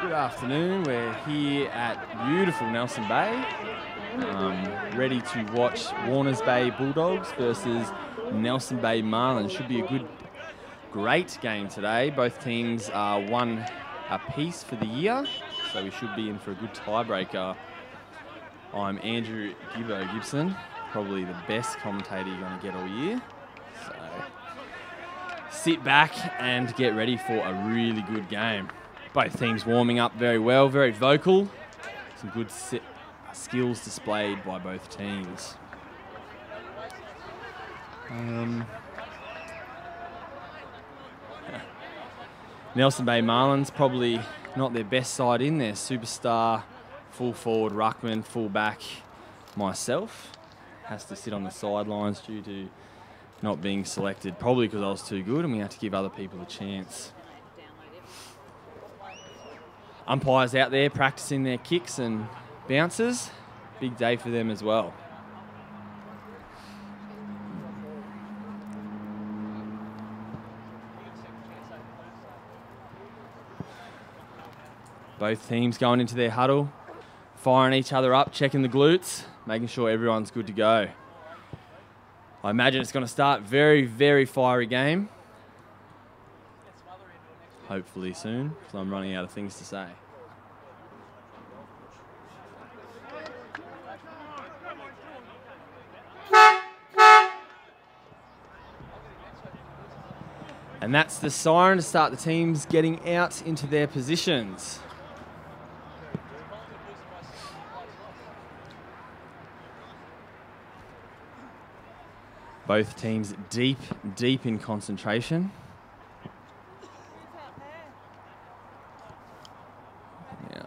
Good afternoon, we're here at beautiful Nelson Bay, ready to watch Warners Bay Bulldogs versus Nelson Bay Marlins. Should be a great game today. Both teams are one apiece for the year, so we should be in for a good tiebreaker. I'm Andrew Gibson, probably the best commentator you're going to get all year. So sit back and get ready for a really good game. Both teams warming up very well, very vocal. Some good skills displayed by both teams. Nelson Bay Marlins, probably not their best side in there. Superstar, full forward, ruckman, full back, myself. Has to sit on the sidelines due to not being selected, probably because I was too good and we had to give other people a chance. Umpires out there practicing their kicks and bounces. Big day for them as well. Both teams going into their huddle, firing each other up, checking the glutes, making sure everyone's good to go. I imagine it's going to start very, very fiery game. Hopefully soon, because I'm running out of things to say. And that's the siren to start the teams getting out into their positions. Both teams deep in concentration. Yeah.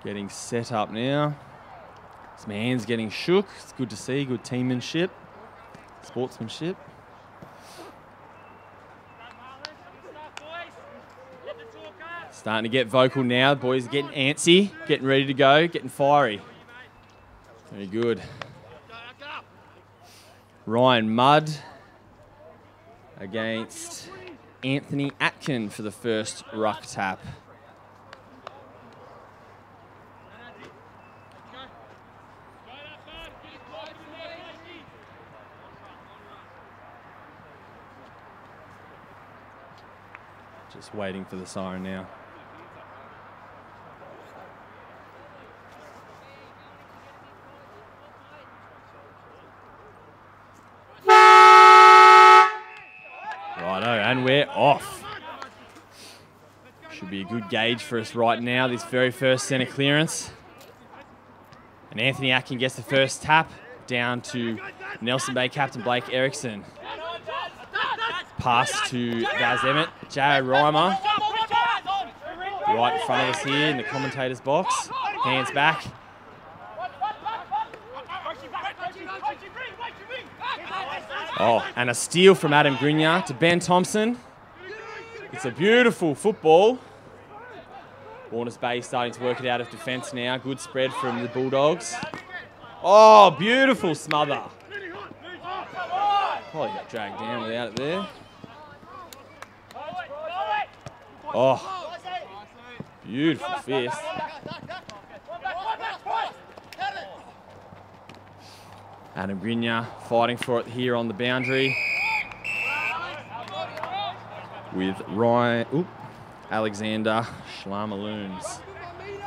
Getting set up now. Some hands getting shook. It's good to see. Good teammanship, sportsmanship. Starting to get vocal now. The boys are getting antsy, getting ready to go, getting fiery. Very good. Ryan Mudd against Anthony Atkin for the first ruck tap. Just waiting for the siren now. Righto, and we're off. Should be a good gauge for us right now, this very first centre clearance. And Anthony Atkin gets the first tap down to Nelson Bay captain Blake Erickson. Pass to Gaz Emmett, Jared Reimer, right in front of us here in the commentator's box. Hands back. Oh, and a steal from Adam Grignard to Ben Thompson. It's a beautiful football. Warners Bay starting to work it out of defence now. Good spread from the Bulldogs. Oh, beautiful smother. Oh, he got dragged down without it there. Oh, beautiful fist. Adam Grignard fighting for it here on the boundary with Alexander Schlamaloons.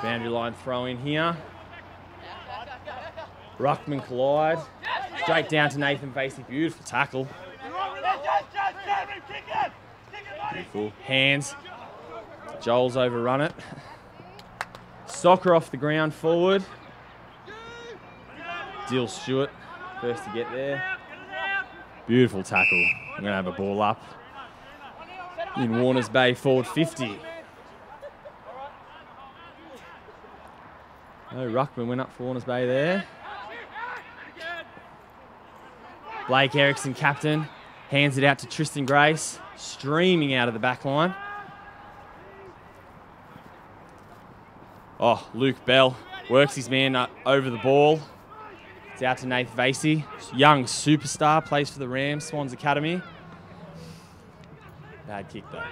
Boundary line throw in here. Ruckman collide. Straight down to Nathan Vasey. Beautiful tackle. Beautiful. Hands. Joel's overrun it. Soccer off the ground forward. Dill Stewart first to get there. Beautiful tackle. We're going to have a ball up in Warners Bay forward 50. No ruckman went up for Warners Bay there. Blake Erickson, captain, hands it out to Tristan Grace, streaming out of the back line. Oh, Luke Bell works his man over the ball. It's out to Nath Vasey, young superstar, plays for the Rams, Swans Academy. Bad kick though.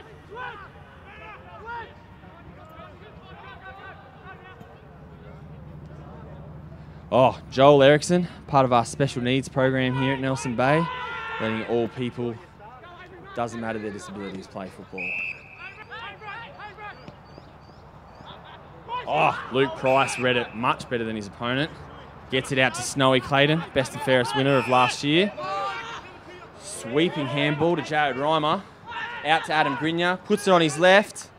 Oh, Joel Erickson, part of our special needs program here at Nelson Bay, letting all people, doesn't matter their disabilities, play football. Oh, Luke Price read it much better than his opponent. Gets it out to Snowy Clayton, best and fairest winner of last year. Sweeping handball to Jared Reimer. Out to Adam Grinya, puts it on his left.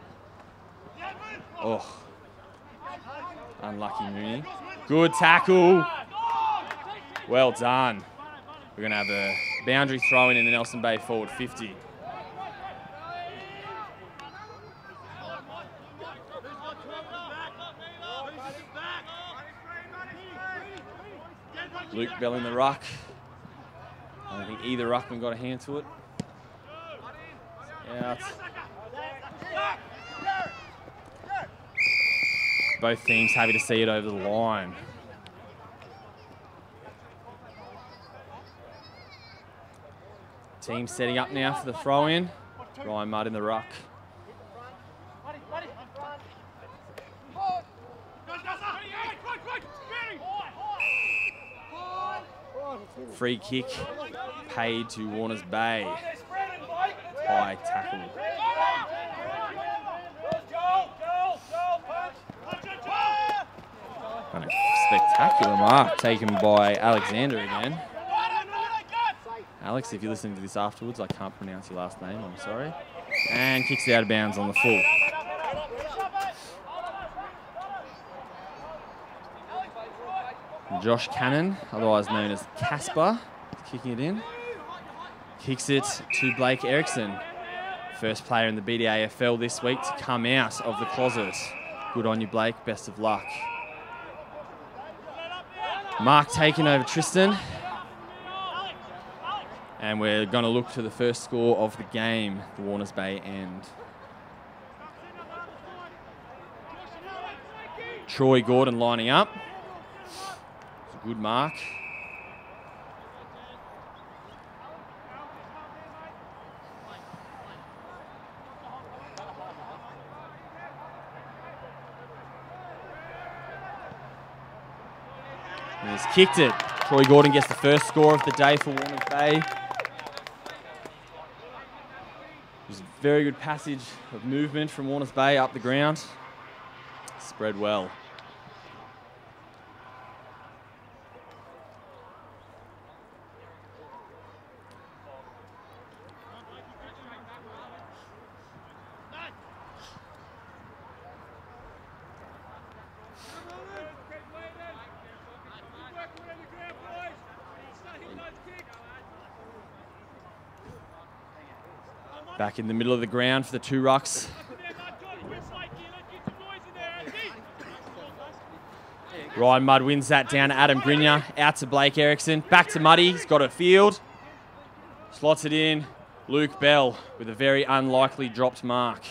Oh, unlucky Mooney. Good tackle. Well done. We're going to have a boundary throw in the Nelson Bay forward 50. Luke Bell in the ruck. I don't think either ruckman got a hand to it. Out. Both teams happy to see it over the line. Team setting up now for the throw-in. Ryan Mudd in the ruck. Free kick paid to Warners Bay. High tackle. And a spectacular mark taken by Alexander again. Alex, if you're listening to this afterwards, I can't pronounce your last name, I'm sorry. And kicks it out of bounds on the full. Josh Cannon, otherwise known as Casper, kicking it in. Kicks it to Blake Erickson. First player in the BDAFL this week to come out of the closet. Good on you, Blake. Best of luck. Mark taking over Tristan. And we're going to look to the first score of the game, the Warners Bay end. Troy Gordon lining up. It's a good mark. And he's kicked it. Troy Gordon gets the first score of the day for Warners Bay. It was a very good passage of movement from Warners Bay up the ground. Spread well. Back in the middle of the ground for the two rucks. Ryan Mudd wins that down to Adam Grinya. Out to Blake Erickson. Back to Muddy. He's got a field. Slots it in. Luke Bell with a very unlikely dropped mark.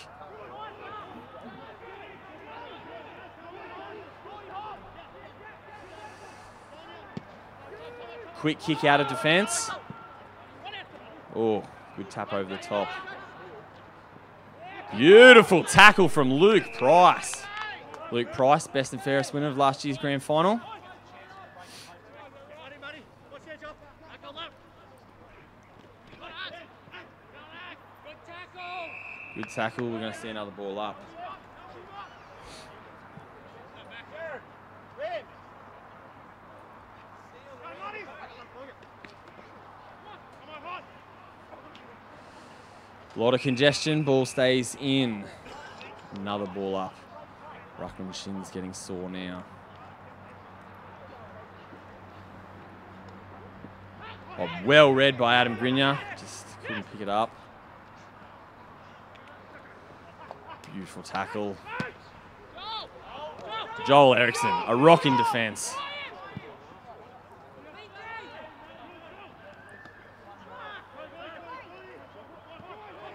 Quick kick out of defence. Oh, good tap over the top. Beautiful tackle from Luke Price. Luke Price, best and fairest winner of last year's grand final. Good tackle. We're going to see another ball up. A lot of congestion. Ball stays in. Another ball up. Ruckman Shin's getting sore now. Oh, well read by Adam Grinya. Just couldn't pick it up. Beautiful tackle. Joel Eriksson, a rock in defence.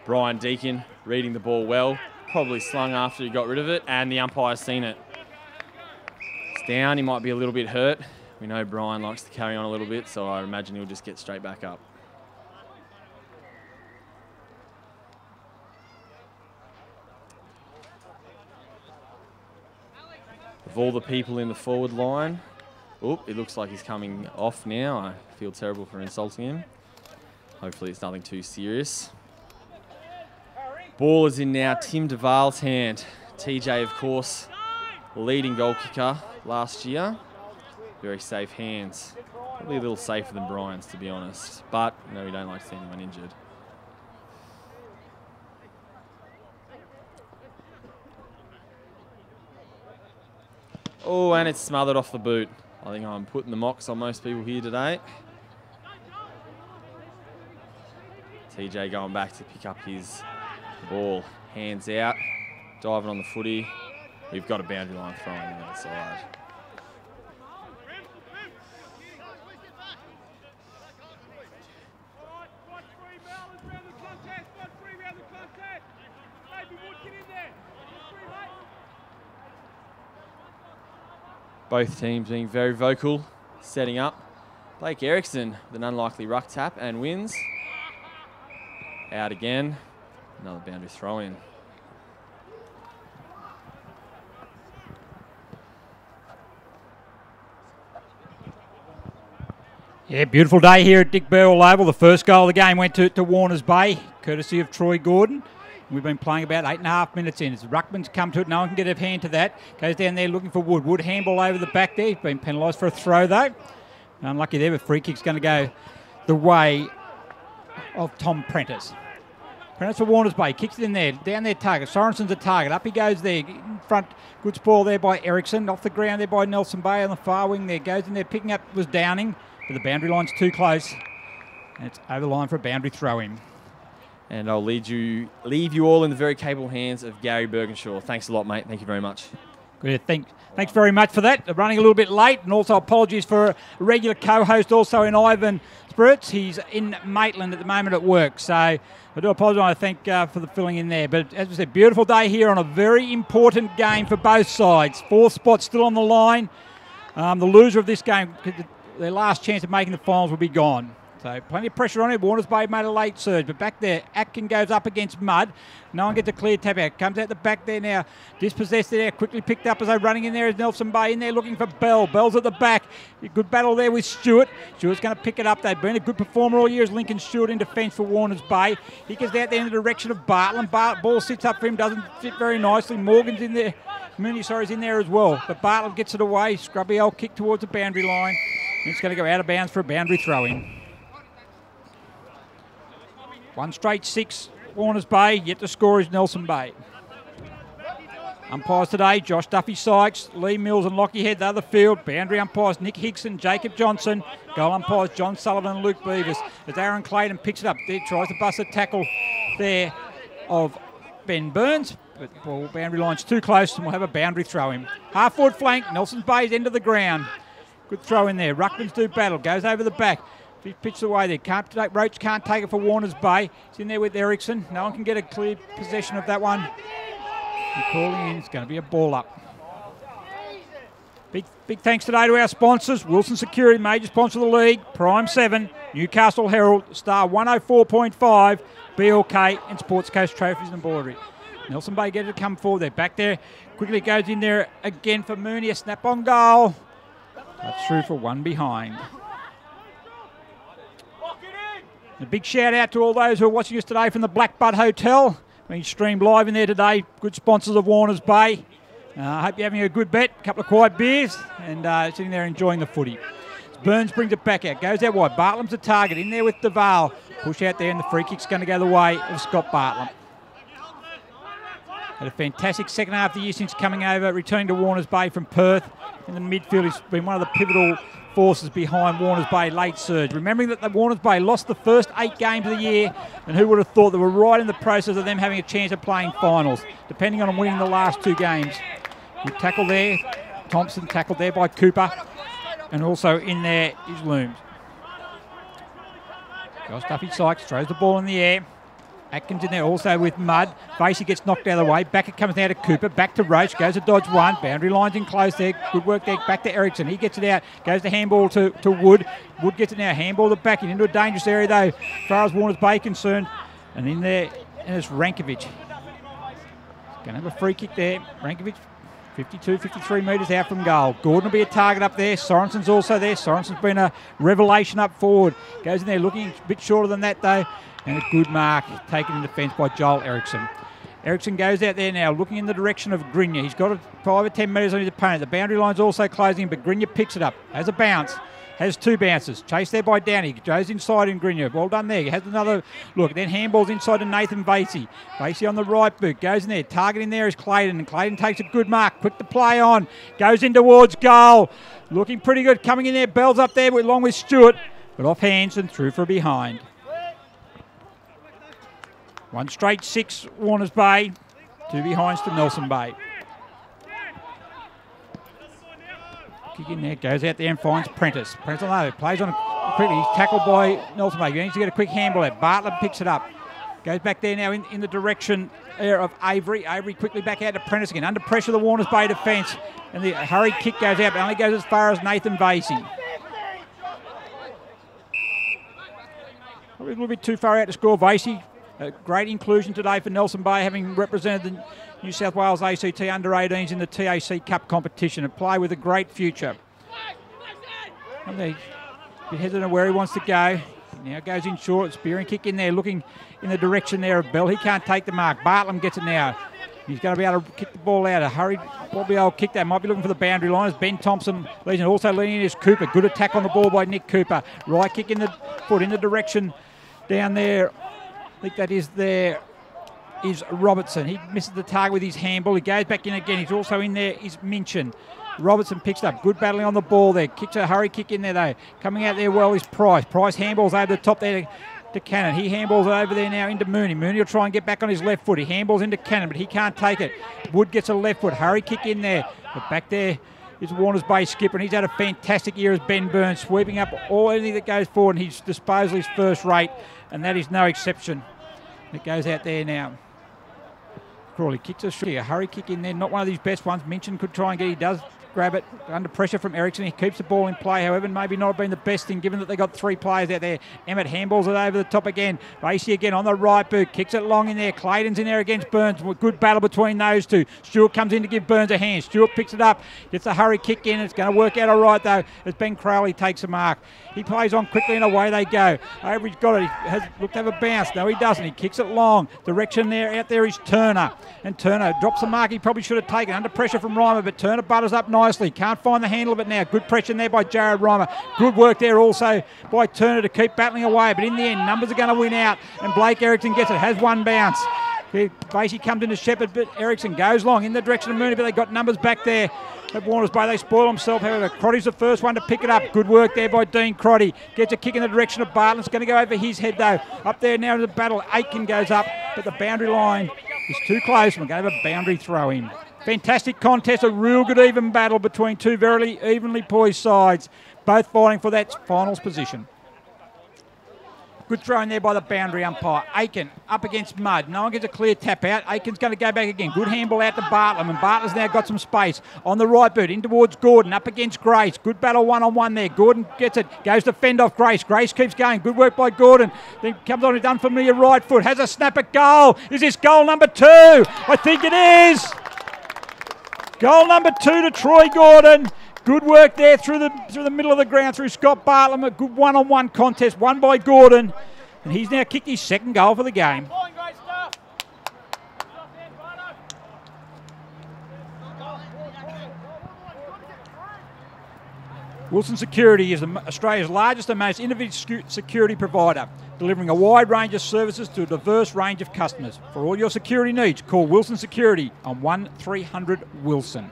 Brian Deacon reading the ball well. Probably slung after he got rid of it, and the umpire's seen it. It's down, he might be a little bit hurt. We know Brian likes to carry on a little bit, so I imagine he'll just get straight back up. Of all the people in the forward line, it looks like he's coming off now. I feel terrible for insulting him. Hopefully it's nothing too serious. Ball is in now Tim DeVaal's hand. TJ, of course, leading goal kicker last year. Very safe hands. Probably a little safer than Brian's, to be honest. But, no, we don't like to see anyone injured. Oh, and it's smothered off the boot. I think I'm putting the mocks on most people here today. TJ going back to pick up his ball. Hands out, diving on the footy. We've got a boundary line throwing on the other side. Both teams being very vocal, setting up. Blake Eriksson with an unlikely ruck tap and wins. Out again. Another boundary throw in. Yeah, beautiful day here at Dick Burwell Oval. The first goal of the game went to Warners Bay, courtesy of Troy Gordon. We've been playing about 8.5 minutes in. As Ruckman's come to it, no one can get a hand to that. Goes down there looking for Wood. Wood handball over the back there. He's been penalised for a throw though. Unlucky there, but free kick's going to go the way of Tom Prentice. Prentice for Warners Bay, kicks it in there, down their target. Sorensen's a target, up he goes there, in front, good spoil there by Eriksson, off the ground there by Nelson Bay on the far wing there, goes in there, picking up was Downing, but the boundary line's too close, and it's over the line for a boundary throw-in. And I'll leave you all in the very capable hands of Gary Bergenshaw. Thanks a lot, mate. Thank you very much. Good, thanks very much for that. Running a little bit late, and also apologies for a regular co-host also in Ivan Spirits. He's in Maitland at the moment at work, so I do apologise, I think, for the filling in there. But as I said, beautiful day here on a very important game for both sides. 4th spot still on the line. The loser of this game, their last chance of making the finals will be gone. So plenty of pressure on it. Warners Bay made a late surge, but back there, Atkin goes up against Mudd. No one gets a clear tap out. Comes out the back there now. Dispossessed there, quickly picked up as they're running in there is Nelson Bay in there looking for Bell. Bell's at the back. Good battle there with Stewart. Stewart's going to pick it up. They've been a good performer all year as Lincoln Stewart in defence for Warners Bay. He gets out there in the direction of Bartlam. Ball sits up for him, doesn't fit very nicely. Morgan's in there. Mooney, is in there as well. But Bartlam gets it away. Scrubby old kick towards the boundary line. And it's going to go out of bounds for a boundary throw-in. One straight 6, Warners Bay, yet the score is Nelson Bay. Umpires today, Josh Duffy Sykes, Lee Mills and Lockie Head, the other field. Boundary umpires, Nick Hickson, Jacob Johnson. Goal umpires, John Sullivan and Luke Beavers. As Aaron Clayton picks it up, there tries to bust a tackle there of Ben Burns. But the ball boundary line's too close and we'll have a boundary throw in. Half-forward flank, Nelson Bay's end of the ground. Good throw in there. Ruckmans do battle, goes over the back. Pitched away there. Roach can't take it for Warners Bay. It's in there with Eriksson. No one can get a clear possession of that one. They're calling in. It's going to be a ball up. Big thanks today to our sponsors. Wilson Security, major sponsor of the league. Prime 7, Newcastle Herald, Star 104.5, BLK, and Sports Coast Trophies and Embroidery. Nelson Bay get it to come forward. They're back there. Quickly goes in there again for Mooney. A snap on goal. That's through for one behind. A big shout out to all those who are watching us today from the Blackbutt Hotel. Being streamed live in there today. Good sponsors of Warners Bay. I hope you're having a good bet. A couple of quiet beers and sitting there enjoying the footy. Burns brings it back out. Goes out wide. Bartlam's the target. In there with DeVaal. Push out there and the free kick's going to go the way of Scott Bartlam. Had a fantastic second half of the year since coming over, returning to Warners Bay from Perth. In the midfield, he's been one of the pivotal forces behind Warners Bay late surge. Remembering that the Warners Bay lost the first 8 games of the year, and who would have thought they were right in the process of them having a chance of playing finals, depending on winning the last 2 games. Good tackle there. Thompson tackled there by Cooper. And also in there is Looms. Josh Duffy Sykes throws the ball in the air. Atkins in there also with Mudd. Facey gets knocked out of the way. Back it comes now to Cooper. Back to Roach. Goes to dodge one. Boundary line's in close there. Good work there. Back to Ericsson. He gets it out. Goes to handball to Wood. Wood gets it now. Handball to back into a dangerous area though, as far as Warners Bay concerned. And in there, and it's Rankovic. Going to have a free kick there. Rankovic, 52, 53 metres out from goal. Gordon will be a target up there. Sorensen's also there. Sorensen's been a revelation up forward. Goes in there looking a bit shorter than that though. And a good mark taken in defence by Joel Ericsson. Ericsson goes out there now looking in the direction of Grinya. He's got 5 or 10 metres on his opponent. The boundary line's also closing, but Grinya picks it up. Has a bounce. Has 2 bounces. Chased there by Downey. Goes inside in Grinya. Well done there. Has another look. Then handballs inside to Nathan Vasey. Vasey on the right boot. Goes in there. Targeting there is Clayton. And Clayton takes a good mark. Quick to play on. Goes in towards goal. Looking pretty good. Coming in there. Bell's up there along with Stewart. But off hands and through for a behind. 1 straight 6, Warners Bay. 2 behinds to Nelson Bay. Kick in there, goes out there and finds Prentice. Prentice on the plays on quickly. He's tackled by Nelson Bay. He needs to get a quick handball out. Bartlett picks it up. Goes back there now in the direction of Avery. Avery quickly back out to Prentice again. Under pressure, the Warners Bay defence. And the hurried kick goes out, but only goes as far as Nathan Vasey. Probably a little bit too far out to score. Vasey. A great inclusion today for Nelson Bay, having represented the New South Wales ACT under-18s in the TAC Cup competition and play with a great future. And a bit hesitant where he wants to go. Now goes in short, spearing kick in there, looking in the direction there of Bell. He can't take the mark. Bartlam gets it now. He's going to be able to kick the ball out. A hurried, probably able to kick that. Might be looking for the boundary line as Ben Thompson leads, and also leading in is Cooper. Good attack on the ball by Nick Cooper. Right kick in the foot in the direction down there. I think that is there is Robertson. He misses the target with his handball. He goes back in again. He's also in there is Minchin. Robertson picks it up. Good battling on the ball there. Kicks a hurry kick in there though. Coming out there well is Price. Price handballs over the top there to Cannon. He handballs over there now into Mooney. Mooney will try and get back on his left foot. He handballs into Cannon, but he can't take it. Wood gets a left foot. Hurry kick in there. But back there is Warners Bay skipper, and he's had a fantastic year as Ben Burns, sweeping up anything that goes forward, and his disposal is first rate, and that is no exception. It goes out there now. Crawley kicks a hurry kick in there, not one of his best ones. Minchin could try and get, he does grab it under pressure from Ericsson. He keeps the ball in play, however, maybe not have been the best thing given that they got 3 players out there. Emmett handballs it over the top again. Vasey again on the right boot, kicks it long in there. Clayton's in there against Burns. Good battle between those two. Stewart comes in to give Burns a hand. Stewart picks it up, gets a hurry kick in. It's going to work out all right though as Ben Crowley takes a mark. He plays on quickly and away they go. Avery's got it. He has looked to have a bounce. No, he doesn't. He kicks it long. Direction there, out there is Turner. And Turner drops the mark he probably should have taken. Under pressure from Reimer, but Turner butters up nicely. Can't find the handle of it now. Good pressure there by Jared Reimer. Good work there also by Turner to keep battling away. But in the end, numbers are going to win out. And Blake Ericsson gets it. Has 1 bounce. Vasey comes into Shepherd, but Ericsson goes long in the direction of Mooney, but they got numbers back there at Warners Bay. They spoil himself, however. Crotty's the first one to pick it up. Good work there by Dean Crotty. Gets a kick in the direction of Bartlett's going to go over his head, though. Up there now in the battle. Aitken goes up, but the boundary line is too close. We're going to have a boundary throw in. Fantastic contest, a real good even battle between 2 very evenly poised sides, both fighting for that finals position. Good throw in there by the boundary umpire. Aiken up against Mudd. No one gets a clear tap out. Aiken's going to go back again. Good handball out to Bartlam, and Bartlam's now got some space. On the right boot, in towards Gordon, up against Grace. Good battle one-on-one there. Gordon gets it, goes to fend off Grace. Grace keeps going. Good work by Gordon. Then comes on his unfamiliar right foot. Has a snap at goal. Is this goal number 2? I think it is. Goal number 2 to Troy Gordon. Good work there through the middle of the ground through Scott Bartlam. A good one-on-one contest won by Gordon. And he's now kicked his 2nd goal for the game. Wilson Security is Australia's largest and most innovative security provider, delivering a wide range of services to a diverse range of customers. For all your security needs, call Wilson Security on 1300 Wilson.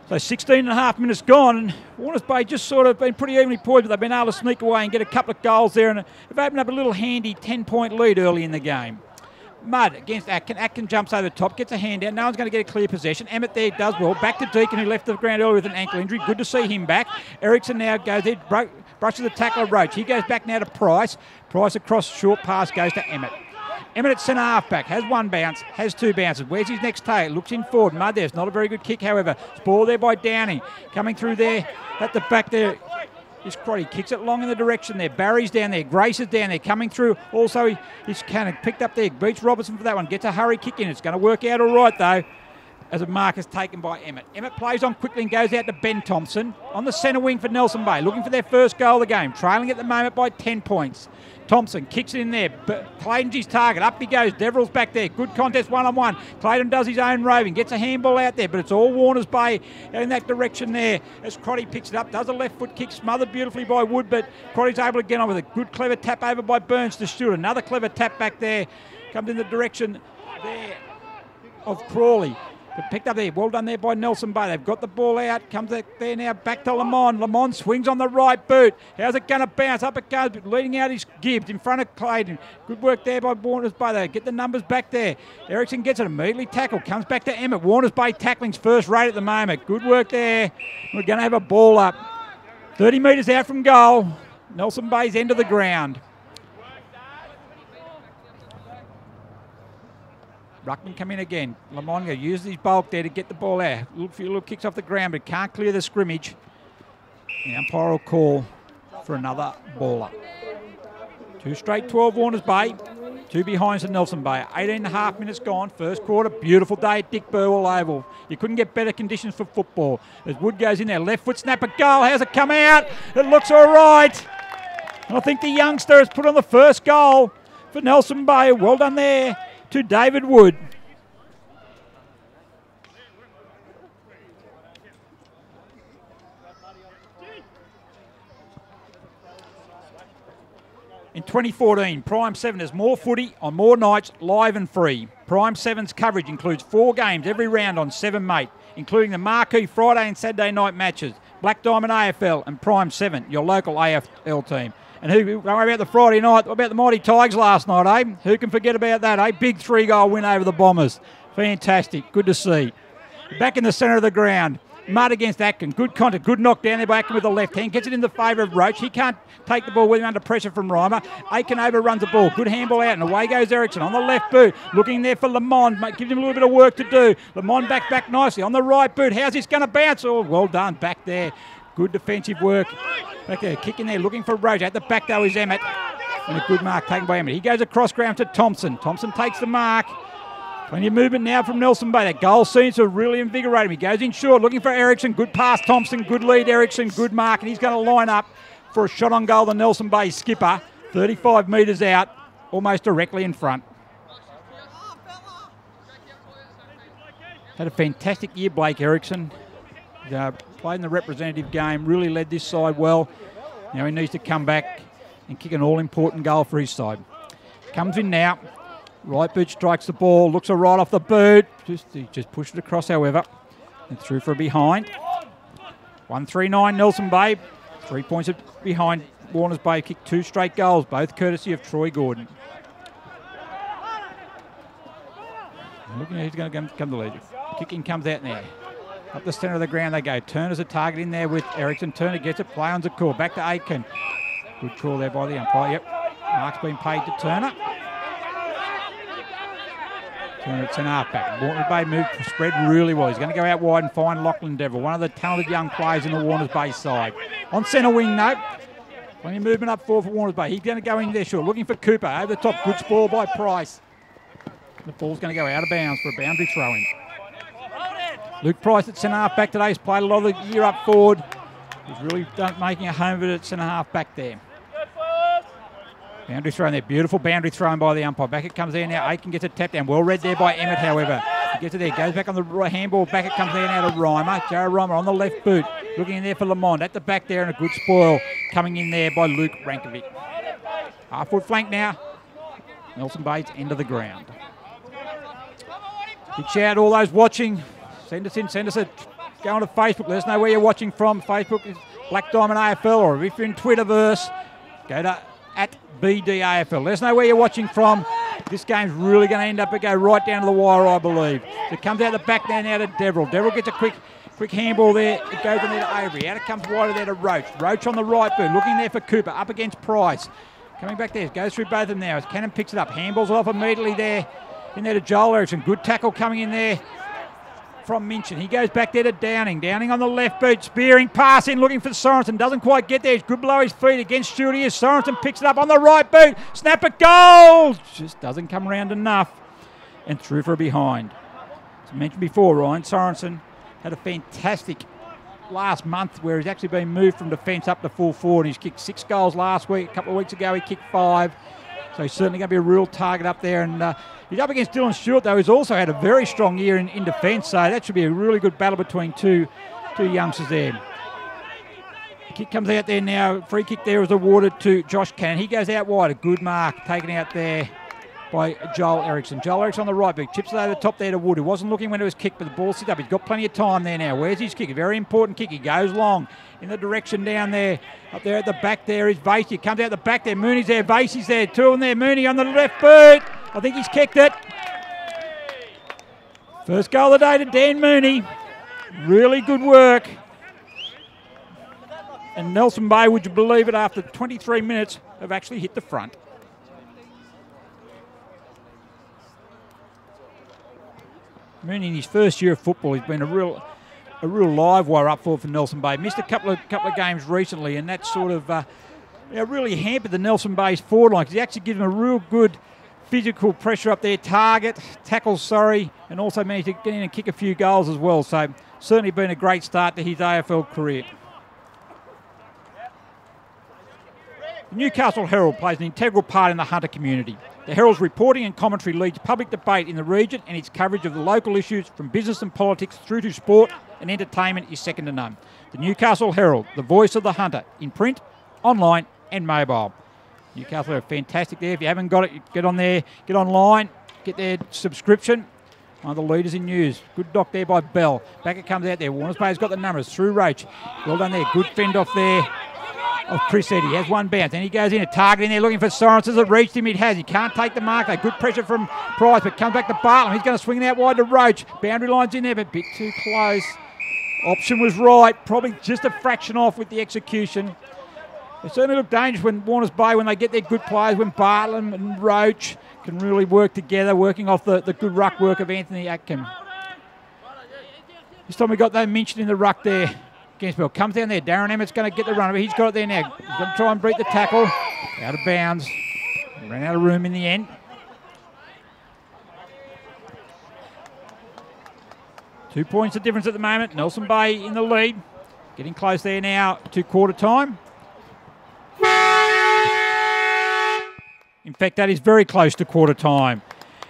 So 16 and a half minutes gone, and Warners Bay just sort of been pretty evenly poised, but they've been able to sneak away and get a couple of goals there, and have opened up a little handy 10-point lead early in the game. Mudd against Atkin. Atkin jumps over the top, gets a hand out. No one's going to get a clear possession. Emmett there does well. Back to Deacon, who left the ground earlier with an ankle injury. Good to see him back. Ericsson now goes there, brushes the tackler Roach. He goes back now to Price. Price across, short pass goes to Emmett. Emmett at centre half-back, has one bounce, has two bounces. Where's his next take? Looks in forward. Mudd there's not a very good kick, however. It's ball there by Downey. Coming through there at the back there. This Crotty kicks it long in the direction there. Barry's down there. Grace is down there. Coming through. Also, he's kind of picked up there. Beats Robertson for that one. Gets a hurry kick in. It's going to work out all right, though, as a mark is taken by Emmett. Emmett plays on quickly and goes out to Ben Thompson on the centre wing for Nelson Bay, looking for their first goal of the game. Trailing at the moment by 10 points. Thompson kicks it in there, but Clayton's his target. Up he goes. Deverell's back there. Good contest one-on-one. Clayton does his own roving. Gets a handball out there, but it's all Warners Bay in that direction there as Crotty picks it up. Does a left foot kick, smothered beautifully by Wood, but Crotty's able to get on with a good, clever tap over by Burns to Stewart. Another clever tap back there. Comes in the direction there of Crawley. But picked up there. Well done there by Nelson Bay. They've got the ball out. Comes there now back to Lamont. Lamont swings on the right boot. How's it going to bounce? Up it goes, but leading out his Gibbs in front of Clayton. Good work there by Warners Bay. They get the numbers back there. Ericsson gets it immediately tackled. Comes back to Emmett. Warners Bay tackling's first rate at the moment. Good work there. We're going to have a ball up. 30 metres out from goal. Nelson Bay's end of the ground. Ruckman come in again. Lamonga uses his bulk there to get the ball out. A few little kicks off the ground, but can't clear the scrimmage. The umpire will call for another ball up. 2 straight 12 Warners Bay. 2 behinds to Nelson Bay. 18 and a half minutes gone. First quarter. Beautiful day at Dick Burwell Oval. You couldn't get better conditions for football. As Wood goes in there. Left foot snap, a goal. How's it come out? It looks all right. And I think the youngster has put on the first goal for Nelson Bay. Well done there to David Wood. In 2014, Prime 7 has more footy on more nights, live and free. Prime 7's coverage includes 4 games every round on 7 Mate, including the marquee Friday and Saturday night matches, Black Diamond AFL and Prime 7, your local AFL team. And who worry about the Friday night? What about the Mighty Tigers last night, eh? Who can forget about that, eh? Big 3-goal win over the Bombers. Fantastic. Good to see. Back in the centre of the ground. Mudd against Atkin. Good contact. Good knock down there by Atkin with the left hand. Gets it in the favour of Roach. He can't take the ball with him under pressure from Reimer. Aiken overruns the ball. Good handball out. And away goes Ericsson on the left boot. Looking there for Lamont. Gives him a little bit of work to do. Lamont back nicely. On the right boot. How's this going to bounce? Oh, well done. Back there. Good defensive work. Back there, kicking there, looking for Roach. At the back, though, is Emmett. And a good mark taken by Emmett. He goes across ground to Thompson. Thompson takes the mark. Plenty of movement now from Nelson Bay. That goal seems to really invigorate him. He goes in short, looking for Ericsson. Good pass, Thompson. Good lead, Ericsson. Good mark. And he's going to line up for a shot on goal, the Nelson Bay skipper. 35 metres out, almost directly in front. Had a fantastic year, Blake Ericsson. Played in the representative game, really led this side well. Now he needs to come back and kick an all-important goal for his side. Comes in now. Right boot strikes the ball, looks a right off the boot. He just pushed it across, however, and through for a behind. 139 Nelson Bay. 3 points behind Warners Bay. Kicked 2 straight goals, both courtesy of Troy Gordon. Looking at who's going to come to lead. Kicking comes out now. Up the centre of the ground they go. Turner's a target in there with Ericsson. Turner gets it. Play on's a call. Back to Aitken. Good call there by the umpire. Yep. Mark's been paid to Turner. Turner at centre half back. Warners Bay moved spread really well. He's going to go out wide and find Lachlan Deverell, one of the talented young players in the Warners Bay side. On centre wing, no. Plenty of movement up forward for Warners Bay. He's going to go in there short. Looking for Cooper. Over the top. Good spoil by Price. The ball's going to go out of bounds for a boundary throw-in. Luke Price at centre half back today. He's played a lot of the year up forward. He's really making a home of it at centre half back there. Boundary throw in there. Beautiful boundary thrown by the umpire. Back it comes there now. Aiken gets a tap down. Well read there by Emmett, however. He gets it there. Goes back on the handball. Back it comes there now to Reimer. Joe Reimer on the left boot. Looking in there for Lamont. At the back there, and a good spoil coming in there by Luke Rankovic. Half-foot flank now. Nelson Bay's end of the ground. Big shout out to all those watching. Send us in, send us a... Go on to Facebook. Let us know where you're watching from. Facebook is Black Diamond AFL, or if you're in Twitterverse, go to @BDAFL. Let us know where you're watching from. This game's really going to end up and go right down to the wire, I believe. So it comes out the back there now to Deverell. Deverell gets a quick handball there. It goes in there to Avery. Out it comes wider there to Roach. Roach on the right boot, looking there for Cooper. Up against Price. Coming back there. Goes through both of them now. As Cannon picks it up. Handballs off immediately there. In there to Joel Erickson. Good tackle coming in there from Minchin. He goes back there to Downing. Downing on the left boot, spearing, pass in, looking for Sorensen. Doesn't quite get there. He's good below his feet against Stewart. He is. Sorensen picks it up on the right boot. Snap it, goal! Just doesn't come around enough. And through for a behind. As I mentioned before, Ryan Sorensen had a fantastic last month where he's actually been moved from defence up to full forward. He's kicked 6 goals last week. A couple of weeks ago he kicked 5. So he's certainly going to be a real target up there. And he's up against Dylan Stewart, though, who's also had a very strong year in defence. So that should be a really good battle between two youngsters there. Kick comes out there now. Free kick there is awarded to Josh Cannon. He goes out wide. A good mark taken out there by Joel Erickson. Joel Erickson on the right, but chips it over the top there to Wood, who wasn't looking when it was kicked, but the ball sits up. He's got plenty of time there now. Where's his kick? A very important kick. He goes long in the direction down there. Up there at the back there is Vasey. Comes out the back there. Mooney's there. Vasey's there. 2 of them there. Mooney on the left boot. I think he's kicked it. First goal of the day to Dan Mooney. Really good work. And Nelson Bay, would you believe it, after 23 minutes, have actually hit the front. Mooney in his first year of football, he's been a real live wire up for Nelson Bay. Missed a couple of games recently, and that sort of really hampered the Nelson Bay's forward line, because he actually gives them a real good physical pressure up there, tackles, and also managed to get in and kick a few goals as well. So certainly been a great start to his AFL career. The Newcastle Herald plays an integral part in the Hunter community. The Herald's reporting and commentary leads public debate in the region, and its coverage of the local issues from business and politics through to sport and entertainment is second to none. The Newcastle Herald, the voice of the Hunter, in print, online and mobile. Newcastle are fantastic there. If you haven't got it, get on there, get online, get their subscription. One of the leaders in news. Good knock there by Bell. Back it comes out there. Warners Bay's got the numbers through Roach. Well done there. Good fend off there of Chris Eddy. He has one bounce. Then he goes in, a target in there looking for Sorensen. Has it reached him? It has. He can't take the mark. Good pressure from Price, but comes back to Bartlam. He's going to swing it out wide to Roach. Boundary line's in there, but a bit too close. Option was right. Probably just a fraction off with the execution. They certainly look dangerous when Warners Bay, when they get their good players, when Bartlam and Roach can really work together, working off the good ruck work of Anthony Atkin. This time we got that mentioned in the ruck there. Bell comes down there. Darren Emmett's going to get the run, but he's got it there now. He's going to try and beat the tackle. Out of bounds. Ran out of room in the end. Two points of difference at the moment. Nelson Bay in the lead. Getting close there now to quarter time. In fact, that is very close to quarter time.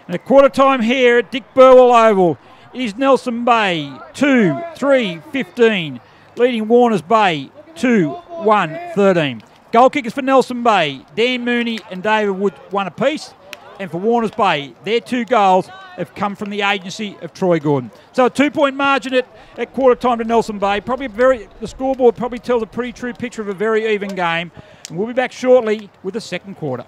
And at quarter time here at Dick Burwell Oval is Nelson Bay 2-3-15. Leading Warners Bay 2-1-13. Goal kickers for Nelson Bay, Dan Mooney and David Wood, 1 apiece. And for Warners Bay, their 2 goals have come from the agency of Troy Gordon. So a 2-point margin at quarter time to Nelson Bay. The scoreboard probably tells a pretty true picture of a very even game. And we'll be back shortly with the second quarter.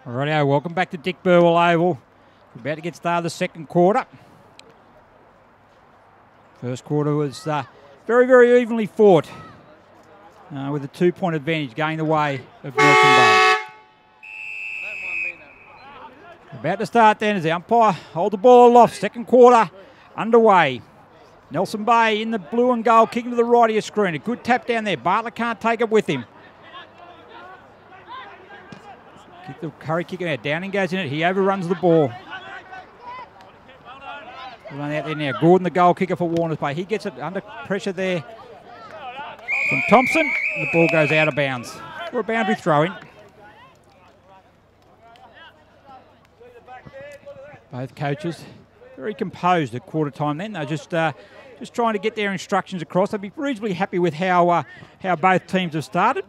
Rightio, welcome back to Dick Burwell Oval. We're about to get started the second quarter. First quarter was very, very evenly fought with a 2-point advantage going the way of Nelson Bay. About to start then as the umpire hold the ball aloft. Second quarter underway. Nelson Bay in the blue and gold, kicking to the right of your screen. A good tap down there. Bartlett can't take it with him. Curry kicking out. Downing goes in it. He overruns the ball. Run out there now. Gordon, the goal kicker for Warners Bay. He gets it under pressure there from Thompson. The ball goes out of bounds for a boundary throw-in. Both coaches very composed at quarter time then. They're just trying to get their instructions across. They'll be reasonably happy with how both teams have started.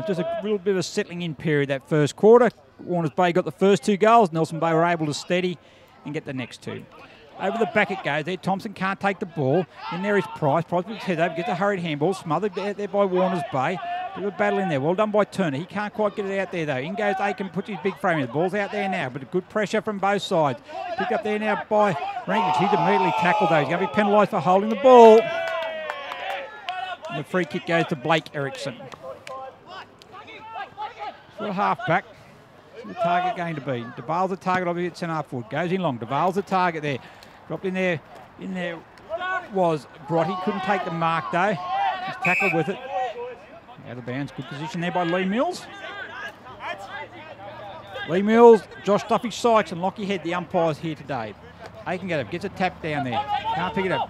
Just a little bit of a settling in period that first quarter. Warners Bay got the first 2 goals. Nelson Bay were able to steady and get the next 2. Over the back it goes there. Thompson can't take the ball. In there is Price. Price puts his head over, gets a hurried handball. Smothered out there by Warners Bay. Bit of a battle in there. Well done by Turner. He can't quite get it out there though. In goes Aiken, puts his big frame in. The ball's out there now, but a good pressure from both sides. Picked up there now by Rankovich. He's immediately tackled though. He's going to be penalised for holding the ball. And the free kick goes to Blake Erickson. For a half-back. What's the target going to be? DeVale's the target, obviously at centre forward. Goes in long. DeVale's the target there. Dropped in there. In there was Grotty. Couldn't take the mark though. He's tackled with it. Out of bounds. Good position there by Lee Mills. Lee Mills, Josh Duffy Sykes and Lockie Head, the umpires here today. Aiken gets a tap down there. Can't pick it up.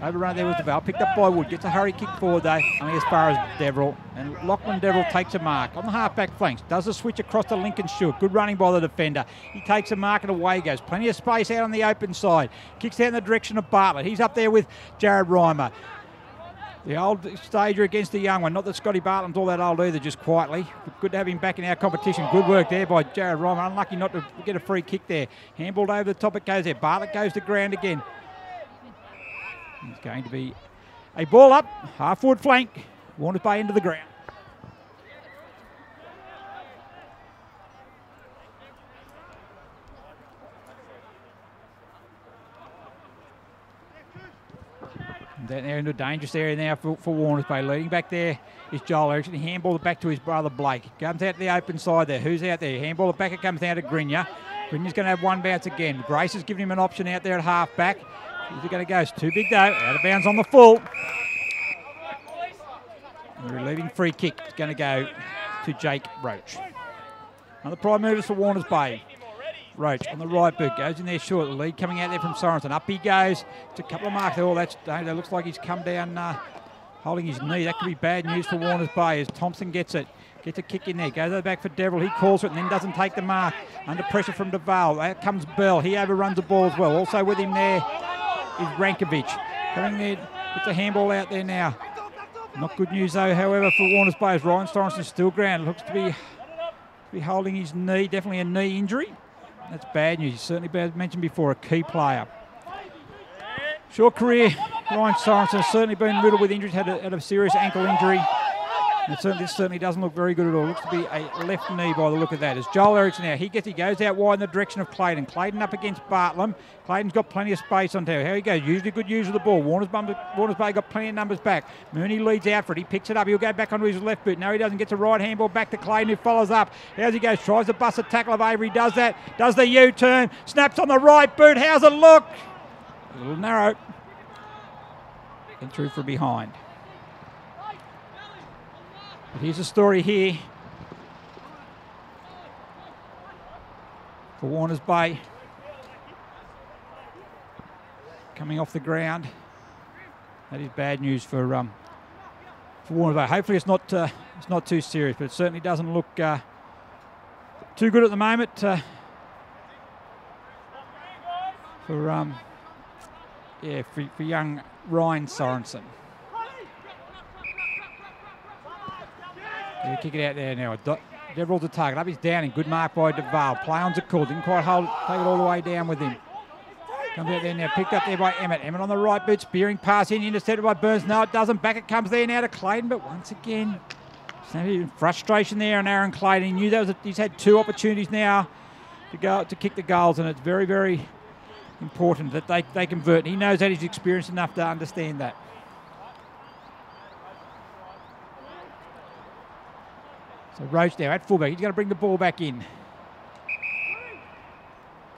Overrun there was DeVale. Picked up by Wood. Gets a hurry kick forward though. Only as far as Deverell. And Lachlan Deverell takes a mark on the half-back flanks. Does the switch across to Lincoln Stewart. Good running by the defender. He takes a mark and away goes. Plenty of space out on the open side. Kicks out in the direction of Bartlett. He's up there with Jared Reimer. The old stager against the young one. Not that Scotty Bartlett's all that old either, just quietly. But good to have him back in our competition. Good work there by Jared Reimer. Unlucky not to get a free kick there. Handballed over the top, it goes there. Bartlett goes to ground again. It's going to be a ball up, half-forward flank. Warners Bay into the ground. Down there into a dangerous area now for Warners Bay. Leading back there is Joel Erickson. He handballed it back to his brother Blake. Comes out to the open side there. Who's out there? Handball it back. It comes down to Grinya. Grinya's going to have one bounce again. Grace has given him an option out there at half-back. Who's it going to go? It's too big though. Out of bounds on the full. The relieving free kick is going to go to Jake Roach. Another prime movers for Warners Bay. Roach on the right boot, goes in there short. The lead coming out there from Sorensen. Up he goes. It's a couple of marks there. Oh, that looks like he's come down holding his knee. That could be bad news for Warners Bay as Thompson gets it. Gets a kick in there. Goes over back for Deverell. He calls it and then doesn't take the mark. Under pressure from DeVale. Out comes Bell. He overruns the ball as well. Also with him there is Rankovich. Coming there. Puts a handball out there now. Not good news though, however, for Warners Bay as Ryan Sorensen still ground. Looks to be holding his knee. Definitely a knee injury. That's bad news. He's certainly been mentioned before, a key player. Short career, Ryan Sorensen has certainly been riddled with injuries, had a serious ankle injury. And this certainly doesn't look very good at all. Looks to be a left knee by the look of that. As Joel Erickson now, he goes out wide in the direction of Clayton. Clayton up against Bartlam. Clayton's got plenty of space on tail. How he goes, usually good use of the ball. Warners Bay got plenty of numbers back. Mooney leads out for it. He picks it up. He'll go back onto his left boot. No, he doesn't. Gets a right handball back to Clayton, who follows up. As he goes, tries to bust a tackle of Avery. Does that. Does the U-turn. Snaps on the right boot. How's it look? A little narrow. And through from behind. But here's a story here for Warners Bay. Coming off the ground. That is bad news for Warners Bay. Hopefully it's not too serious, but it certainly doesn't look too good at the moment for young Ryan Sorensen. He'll kick it out there now. Deverell's a target. Up he's down in. Good mark by DeVale. Play on's a call. Didn't quite take it all the way down with him. Comes out there now. Picked up there by Emmett. Emmett on the right boot. Spearing pass in. Intercepted by Burns. No, it doesn't. Back it comes there now to Clayton. But once again, So frustration there on Aaron Clayton. He knew that he's had 2 opportunities now to kick the goals, and it's very, very important that they convert. He knows that, he's experienced enough to understand that. So Roach now at fullback. He's going to bring the ball back in.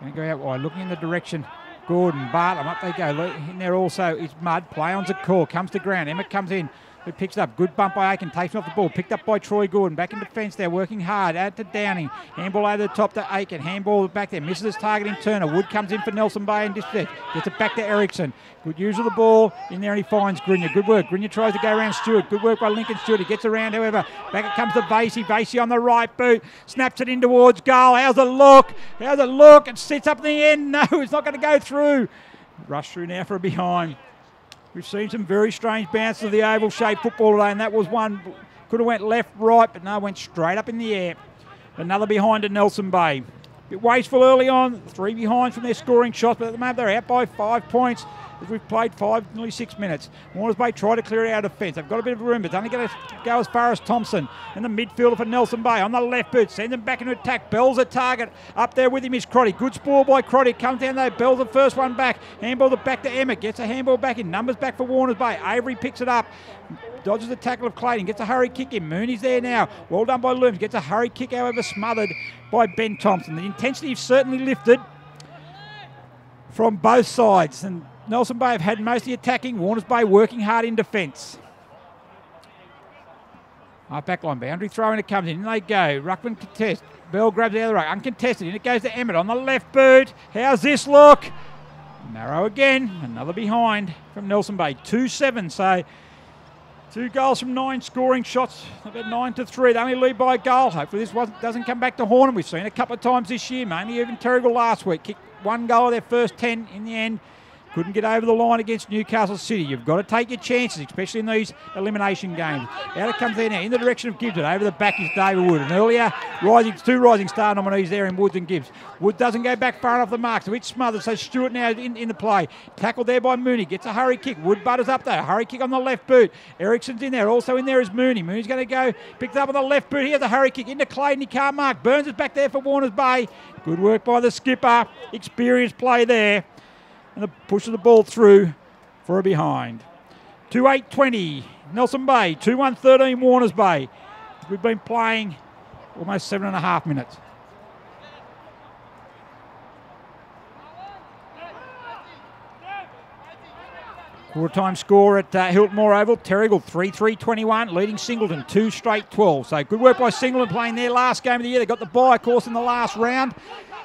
Going to go out wide, looking in the direction. Gordon, Bartlett, up they go. In there also is Mudd. Play on's a call. Comes to ground. Emmett comes in. Who picks it up. Good bump by Aiken. Takes off the ball. Picked up by Troy Gordon. Back in defence there. Working hard. Out to Downing. Handball over the top to Aiken. Handball back there. Misses his target in Turner. Wood comes in for Nelson Bay and dispossessed. Gets it back to Erickson. Good use of the ball. In there and he finds Grinya. Good work. Grinya tries to go around Stewart. Good work by Lincoln Stewart. He gets around, however. Back it comes to Vasey. Vasey on the right boot. Snaps it in towards goal. How's it look? How's it look? It sits up in the end. No, it's not going to go through. Rush through now for a behind. We've seen some very strange bounces of the oval-shaped football today, and that was one. Could have went left, right, but no, went straight up in the air. Another behind to Nelson Bay. Bit wasteful early on, 3 behind from their scoring shots, but at the moment they're out by 5 points as we've played nearly 6 minutes. Warners Bay try to clear it out of defence. They've got a bit of room, but it's only going to go as far as Thompson. And the midfielder for Nelson Bay on the left boot, sends him back into attack. Bell's a target. Up there with him is Crotty. Good spoil by Crotty. Comes down though. Bell's the first one back. Handball it back to Emmett. Gets a handball back in. Numbers back for Warners Bay. Avery picks it up. Dodges the tackle of Clayton. Gets a hurry kick in. Mooney's there now. Well done by Looms. Gets a hurry kick, however, smothered by Ben Thompson. The intensity certainly lifted from both sides. And Nelson Bay have had most of the attacking. Warners Bay working hard in defence. Half back line boundary throw, and it comes in. They go. Ruckman contest. Bell grabs the other ruck. Uncontested. In it goes to Emmett on the left boot. How's this look? Narrow again. Another behind from Nelson Bay. 2-7. So 2 goals from 9 scoring shots. About 9-3. They only lead by a goal. Hopefully this doesn't come back to haunt them. We've seen it a couple of times this year. Mainly even Terrigal last week. Kicked 1 goal of their first 10 in the end. Couldn't get over the line against Newcastle City. You've got to take your chances, especially in these elimination games. Out it comes there now, in the direction of Gibbs. Over the back is David Wood. And earlier, 2 rising star nominees there in Woods and Gibbs. Wood doesn't go back far enough the mark, so it's smothered. So Stewart now in the play. Tackled there by Mooney. Gets a hurry kick. Wood butters up there. Hurry kick on the left boot. Erickson's in there. Also in there is Mooney. Mooney's going to go. Picked up on the left boot. He has a hurry kick into Clayton. He can't mark. Burns is back there for Warners Bay. Good work by the skipper. Experienced play there. And the push of the ball through for a behind. 2-8-20, Nelson Bay. 2-1-13, Warners Bay. We've been playing almost 7.5 minutes. Quarter-time score at Hilton Moore Oval. Terrigal 3-3-21, leading Singleton 2 straight 12. So good work by Singleton playing their last game of the year. They got the bye, of course, in the last round.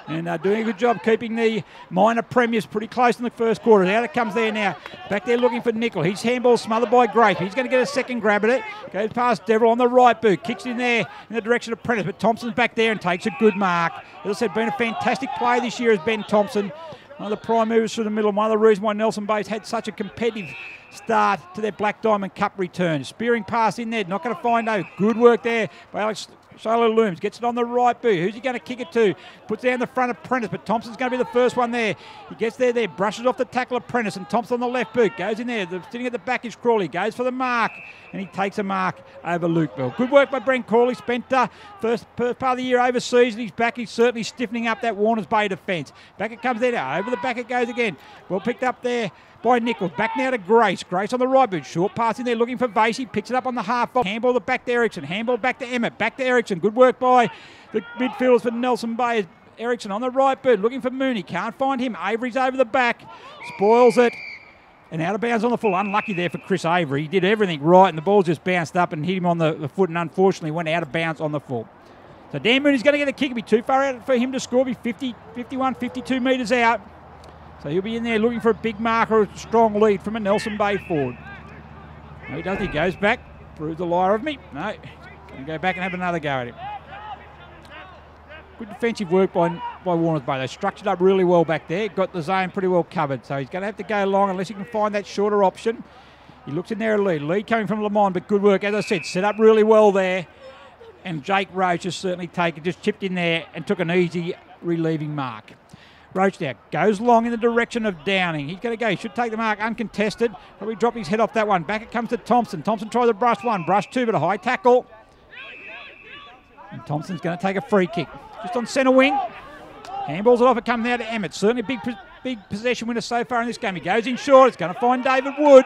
And doing a good job keeping the minor premiers pretty close in the first quarter. Out it comes there now. Back there looking for Nickel. His handball smothered by Grape. He's going to get a second grab at it. Goes past Deverill on the right boot. Kicks in there in the direction of Prentice. But Thompson's back there and takes a good mark. As I said, been a fantastic play this year as Ben Thompson. One of the prime movers through the middle. One of the reasons why Nelson Bay's had such a competitive start to their Black Diamond Cup return. Spearing pass in there. Not going to find no. Good work there by Alex Shiloh Looms. Gets it on the right boot. Who's he going to kick it to? Puts it down the front of Prentice, but Thompson's going to be the first one there. He gets there, brushes off the tackle of Prentice, and Thompson on the left boot. Goes in there. Sitting at the back is Crawley. Goes for the mark, and he takes a mark over Luke Bell. Good work by Brent Crawley. Spent first part of the year overseas, and he's back. He's certainly stiffening up that Warners Bay defence. Back it comes there now. Over the back it goes again. Well picked up there by Nichols. Back now to Grace. Grace on the right boot. Short pass in there looking for Vasey. Picks it up on the half. Handball it back to Erickson. Handball back to Emmett. Back to Erickson. Good work by the midfielders for Nelson Bay. Erickson on the right boot looking for Mooney. Can't find him. Avery's over the back. Spoils it. And out of bounds on the full. Unlucky there for Chris Avery. He did everything right and the ball just bounced up and hit him on the foot and unfortunately went out of bounds on the full. So Dan Mooney's going to get a kick. It'll be too far out for him to score. Be 51, 52 metres out. So he'll be in there looking for a big marker, a strong lead from a Nelson Bay forward. No, he doesn't. He goes back. Prove the liar of me. No. Going to go back and have another go at him. Good defensive work by Warners Bay. They structured up really well back there. Got the zone pretty well covered. So he's going to have to go long unless he can find that shorter option. He looks in there a lead. Lead coming from Lamont, but good work. As I said, set up really well there. And Jake Roach has certainly just chipped in there and took an easy relieving mark. Roach now goes long in the direction of Downing. He's going to go. He should take the mark uncontested. Probably drop his head off that one. Back it comes to Thompson. Thompson tries to brush one. Brush two, but a high tackle. And Thompson's going to take a free kick. Just on centre wing. Handballs it off. It comes now to Emmett. Certainly a big possession winner so far in this game. He goes in short. It's going to find David Wood.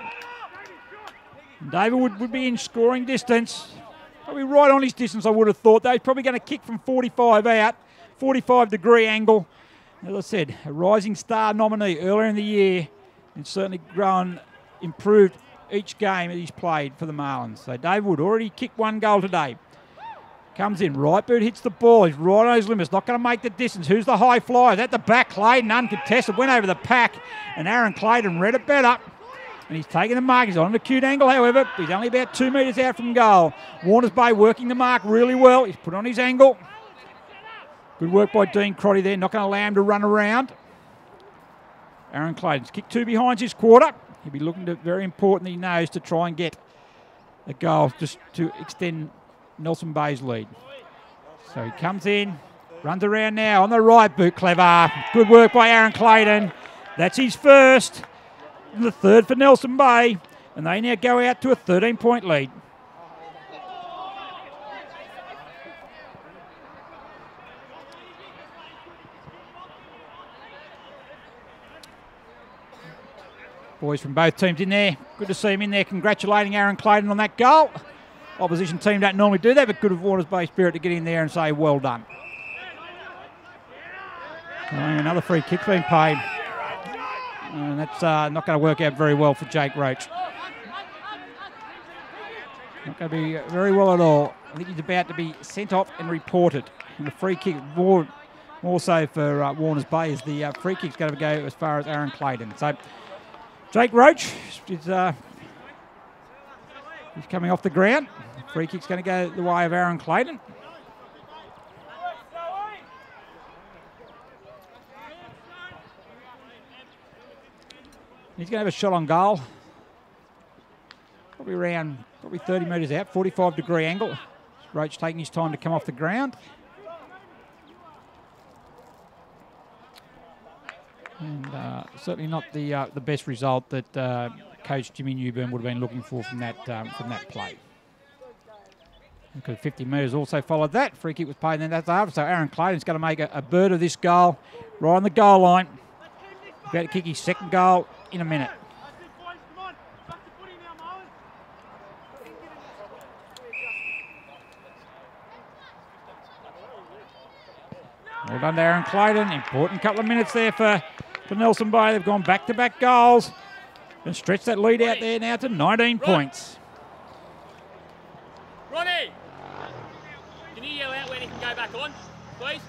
And David Wood would be in scoring distance. Probably right on his distance, I would have thought. Though he's probably going to kick from 45 out. 45-degree angle. As I said, a rising star nominee earlier in the year. And certainly improved each game that he's played for the Marlins. So David Wood already kicked 1 goal today. Comes in, right boot hits the ball. He's right on his limits, not going to make the distance. Who's the high flyer? At the back, Clayton, uncontested, went over the pack, and Aaron Clayton read it better. And he's taking the mark. He's on an acute angle, however. He's only about 2 metres out from goal. Warners Bay working the mark really well. He's put on his angle. Good work by Dean Crotty there, not going to allow him to run around. Aaron Clayton's kicked 2 behinds this quarter. He'll be looking to, very important, he knows, to try and get a goal just to extend Nelson Bay's lead. So he comes in, runs around now on the right boot, clever. Good work by Aaron Clayton. That's his first, and the third for Nelson Bay, and they now go out to a 13-point lead. Boys from both teams in there. Good to see him in there congratulating Aaron Clayton on that goal. Opposition team don't normally do that, but good of Warners Bay Spirit to get in there and say well done. Another free kick being paid. And that's not going to work out very well for Jake Roach. Not going to be very well at all. I think he's about to be sent off and reported. And the free kick, more so for Warners Bay, is the free kick's going to go as far as Aaron Clayton. So Jake Roach is he's coming off the ground. Free kick's going to go the way of Aaron Clayton. He's going to have a shot on goal. Probably 30 metres out, 45-degree angle. Roach taking his time to come off the ground. And certainly not the best result that Coach Jimmy Newburn would have been looking for from that play. Because 50 metres also followed that. Free kick was paid, and then that's after. So Aaron Clayton's going to make a bird of this goal right on the goal line. About to kick his second goal in a minute. Well done to Aaron Clayton. Important couple of minutes there for Nelson Bay. They've gone back-to-back goals and stretched that lead out there now to 19 points. Ronnie, can you yell out when he can go back on, please?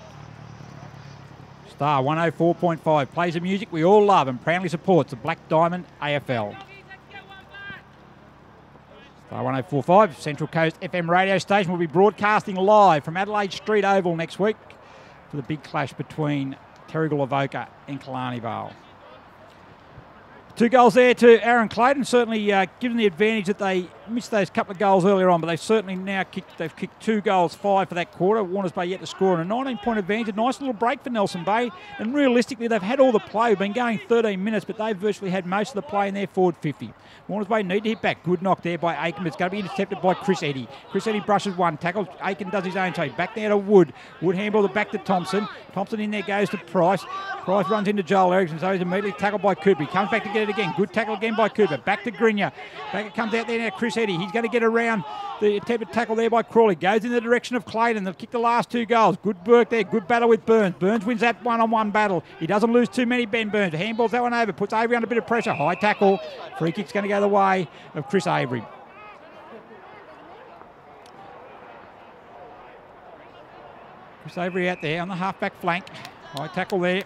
Star 104.5 plays the music we all love and proudly supports the Black Diamond AFL. Star 104.5, Central Coast FM radio station, will be broadcasting live from Adelaide Street Oval next week for the big clash between Terrigal Avoca and Killarney Vale. 2 goals there to Aaron Clayton, certainly given the advantage that they missed those couple of goals earlier on, but they've certainly now kicked 2 goals, 5 for that quarter. Warners Bay yet to score, and a 19-point advantage. A nice little break for Nelson Bay, and realistically they've had all the play. We've been going 13 minutes, but they've virtually had most of the play in their forward 50. Warners Bay need to hit back. Good knock there by Aiken, but it's going to be intercepted by Chris Eddy. Chris Eddy brushes one, tackles. Aiken does his own take. Back there to Wood. Wood handball it back to Thompson. Thompson in there goes to Price. Price runs into Joel Erickson, so he's immediately tackled by Cooper. He comes back to get it again. Good tackle again by Cooper. Back to Grinya. Back it comes out there now, Chris Eddy. He's going to get around the attempted tackle there by Crawley. Goes in the direction of Clayton. They've kicked the last 2 goals. Good work there. Good battle with Burns. Burns wins that one-on-one battle. He doesn't lose too many, Ben Burns. Handballs that one over. Puts Avery under a bit of pressure. High tackle. Free kick's going to go the way of Chris Avery. Chris Avery out there on the half-back flank. High tackle there.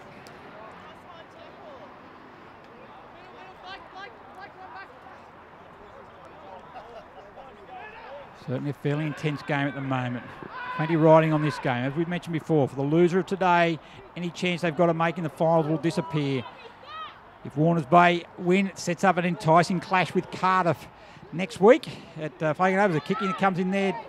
Certainly a fairly intense game at the moment. Plenty riding on this game. As we've mentioned before, for the loser of today, any chance they've got of making the finals will disappear. If Warners Bay win, it sets up an enticing clash with Cardiff next week at Fagan Overs. A kick in, it comes in there.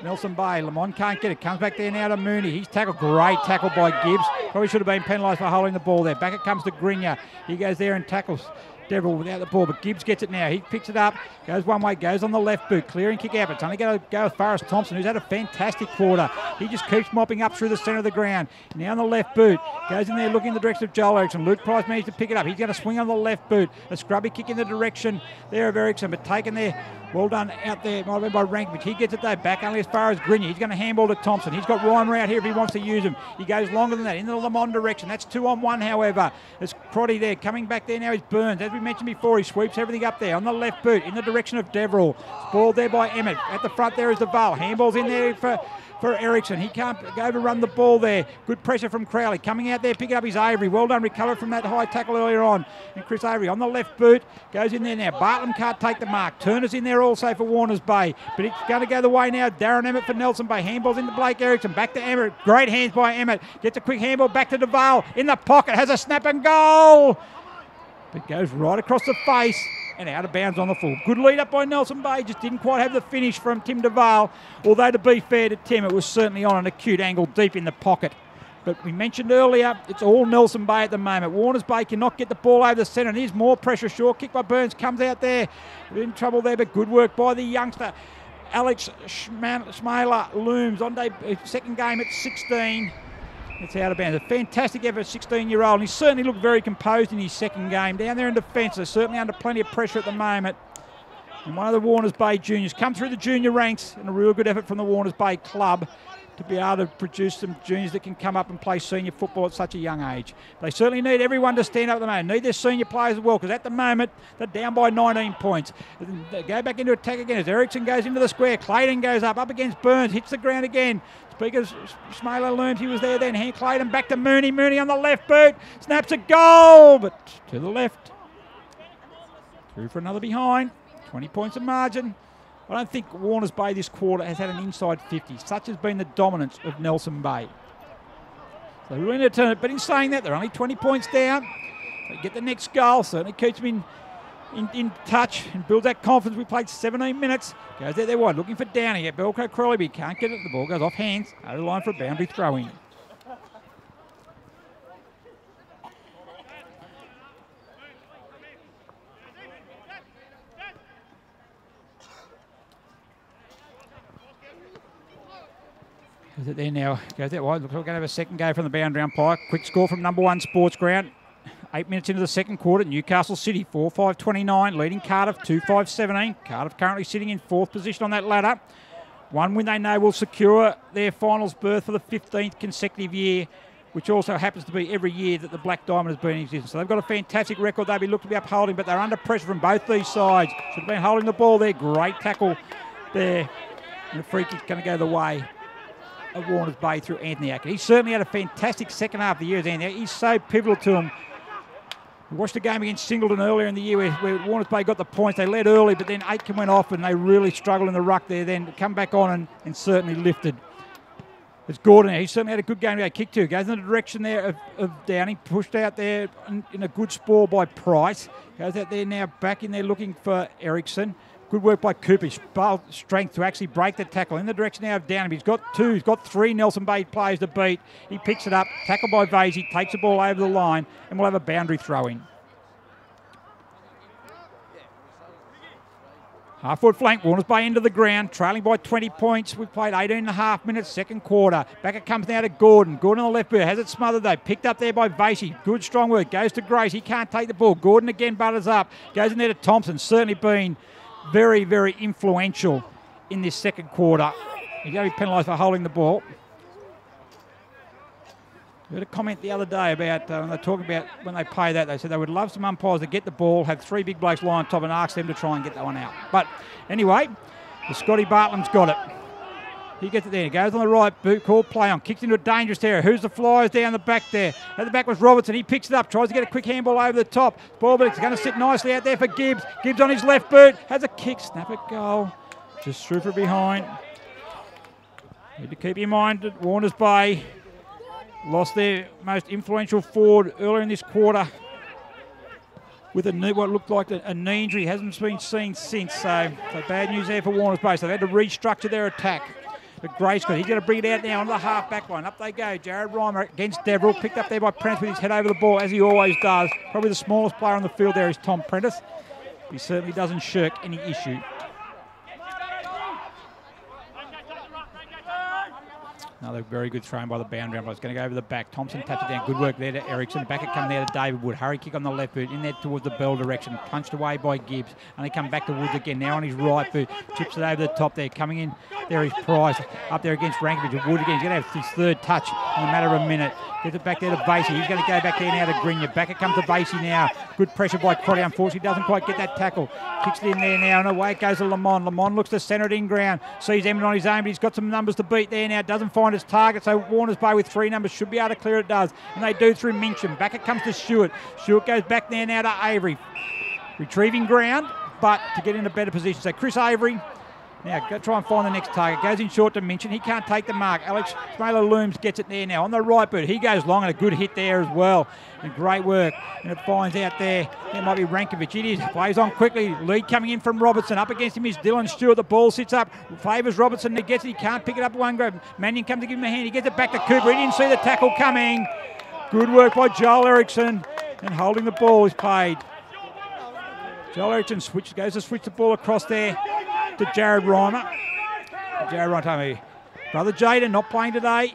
Nelson Bay. Lamont can't get it. Comes back there now to Mooney. He's tackled. Great tackle by Gibbs. Probably should have been penalised for holding the ball there. Back it comes to Grinya. He goes there and tackles Deverill without the ball, but Gibbs gets it now. He picks it up, goes one way, goes on the left boot, clearing kick out. But it's only going to go as far as Thompson, who's had a fantastic quarter. He just keeps mopping up through the centre of the ground. Now on the left boot, goes in there looking in the direction of Joel Eriksson. Luke Price managed to pick it up. He's going to swing on the left boot. A scrubby kick in the direction there of Eriksson, but taken there. Well done out there, might have been by Rankovic. He gets it though, back only as far as Grinya. He's going to handball to Thompson. He's got Reimer out here if he wants to use him. He goes longer than that, in the Lamont direction. That's 2-on-1, however. There's Crotty there, coming back there now is Burns. As we mentioned before, he sweeps everything up there on the left boot, in the direction of Deverill. It's balled there by Emmett. At the front there is the Val. Handball's in there for Eriksson. He can't overrun the ball there. Good pressure from Crowley. Coming out there, picking up his Avery. Well done, recovered from that high tackle earlier on. And Chris Avery on the left boot, goes in there now. Bartlam can't take the mark. Turner's in there also for Warners Bay. But it's going to go the way now. Darren Emmett for Nelson Bay. Handballs into Blake Eriksson. Back to Emmett. Great hands by Emmett. Gets a quick handball back to DeVale. In the pocket, has a snap and goal. But goes right across the face and out of bounds on the full. Good lead up by Nelson Bay, just didn't quite have the finish from Tim DeVale. Although to be fair to Tim, it was certainly on an acute angle deep in the pocket. But we mentioned earlier, it's all Nelson Bay at the moment. Warners Bay cannot get the ball over the centre, and here's more pressure. Short kick by Burns, comes out there. In trouble there, but good work by the youngster. Alex Schmaler looms on day second game at 16. It's out of bounds. A fantastic effort, 16-year-old. And he certainly looked very composed in his second game. Down there in defence, they're certainly under plenty of pressure at the moment. And one of the Warners Bay juniors come through the junior ranks, and a real good effort from the Warners Bay club to be able to produce some juniors that can come up and play senior football at such a young age. They certainly need everyone to stand up at the moment. Need their senior players as well, because at the moment they're down by 19 points. They go back into attack again as Eriksson goes into the square. Clayton goes up against Burns, hits the ground again. Speakers, Schmaler learned he was there then. Hand Clayton back to Mooney. Mooney on the left boot. Snaps a goal, but to the left. Through for another behind. 20 points of margin. I don't think Warners Bay this quarter has had an inside 50. Such has been the dominance of Nelson Bay. So we're going to turn it. But in saying that, they're only 20 points down. They get the next goal. Certainly keeps them in touch and builds that confidence. We played 17 minutes. Goes out there wide, looking for Downey at Belco Crowley, but he can't get it. The ball goes off hands. Over the line for a boundary throw in. Goes it there now. Goes that wide. Looks like we're going to have a second go from the boundary umpire. Quick score from number 1 Sports Ground. 8 minutes into the second quarter, Newcastle City 4-5-29, leading Cardiff 2-5-17. Cardiff currently sitting in 4th position on that ladder. One win they know will secure their finals berth for the 15th consecutive year, which also happens to be every year that the Black Diamond has been in existence. So they've got a fantastic record they'll be looking to be upholding, but they're under pressure from both these sides. Should have been holding the ball there. Great tackle there. And the free kick's going to go the way of Warners Bay through Anthony Atkins. He certainly had a fantastic second half of the year as Anthony. He's so pivotal to him. We watched the game against Singleton earlier in the year where Warners Bay got the points. They led early, but then Aitken went off and they really struggled in the ruck there. Then come back on and certainly lifted. It's Gordon. He certainly had a good game. He kick two. Goes in the direction there of Downing. Pushed out there in a good spoil by Price. Goes out there now back in there looking for Eriksson. Good work by Cooper. Strength to actually break the tackle. In the direction now of Downing. He's got 2. He's got 3 Nelson Bay players to beat. He picks it up. Tackled by Vasey. Takes the ball over the line. And we'll have a boundary throw in. Half-foot flank, Warners Bay into the ground, trailing by 20 points. We've played 18.5 minutes, second quarter. Back it comes now to Gordon. Gordon on the left boot, has it smothered though. Picked up there by Vasey. Good strong work, goes to Grace. He can't take the ball. Gordon again butters up. Goes in there to Thompson. Certainly been very, very influential in this second quarter. He's going to be penalised for holding the ball. I heard a comment the other day about when they're talking about when they play that, they said they would love some umpires to get the ball, have 3 big blokes lie on top and ask them to try and get that one out. But anyway, the Scotty Bartlam's got it. He gets it there. He goes on the right boot, called play on. Kicks into a dangerous area. Who's the flyers down the back there? At the back was Robertson. He picks it up, tries to get a quick handball over the top. Ball, but it's going to sit nicely out there for Gibbs. Gibbs on his left boot. Has a kick. Snap it, goal. Just through for behind. Need to keep in mind that Warners Bay lost their most influential forward earlier in this quarter with what looked like a knee injury. Hasn't been seen since. So bad news there for Warners Bay. So they had to restructure their attack. But Grayscott, he's going to bring it out now on the half-back line. Up they go. Jared Reimer against Deverill. Picked up there by Prentice with his head over the ball, as he always does. Probably the smallest player on the field there is Tom Prentice. He certainly doesn't shirk any issue. Another very good throw by the boundary umpire. It's going to go over the back. Thompson taps it down. Good work there to Erickson. Back it come there to David Wood. Hurry kick on the left boot. In there towards the bell direction. Punched away by Gibbs. And they come back to Woods again. Now on his right boot. Chips it over the top there. Coming in there is Price. Up there against Rankovich. Wood again. He's going to have his third touch in a matter of a minute. Gets it back there to Vasey. He's going to go back there now to Grinya. Back it comes to Vasey now. Good pressure by Crotty. Unfortunately, doesn't quite get that tackle. Kicks it in there now, and away it goes to Lamont. Lamont looks to centre it in ground. Sees Emmett on his own, but he's got some numbers to beat there now. Doesn't find his target, so Warners Bay with 3 numbers should be able to clear it. Does, and they do through Minchin. Back it comes to Stewart. Stewart goes back there now to Avery. Retrieving ground, but to get in a better position. So Chris Avery. Now, go try and find the next target. Goes in short to Minchin. He can't take the mark. Alex Smaler-Looms gets it there now. On the right boot, he goes long and a good hit there as well. And great work. And it finds out there. There might be Rankovich. It is. Plays on quickly. Lead coming in from Robertson. Up against him is Dylan Stewart. The ball sits up. Favours Robertson. He gets it. He can't pick it up one grab. Mannion comes to give him a hand. He gets it back to Cooper. He didn't see the tackle coming. Good work by Joel Erickson. And holding the ball is paid. Joel Erickson goes to switch the ball across there to Jared Reimer. Jared Reimer, brother Jaden, not playing today.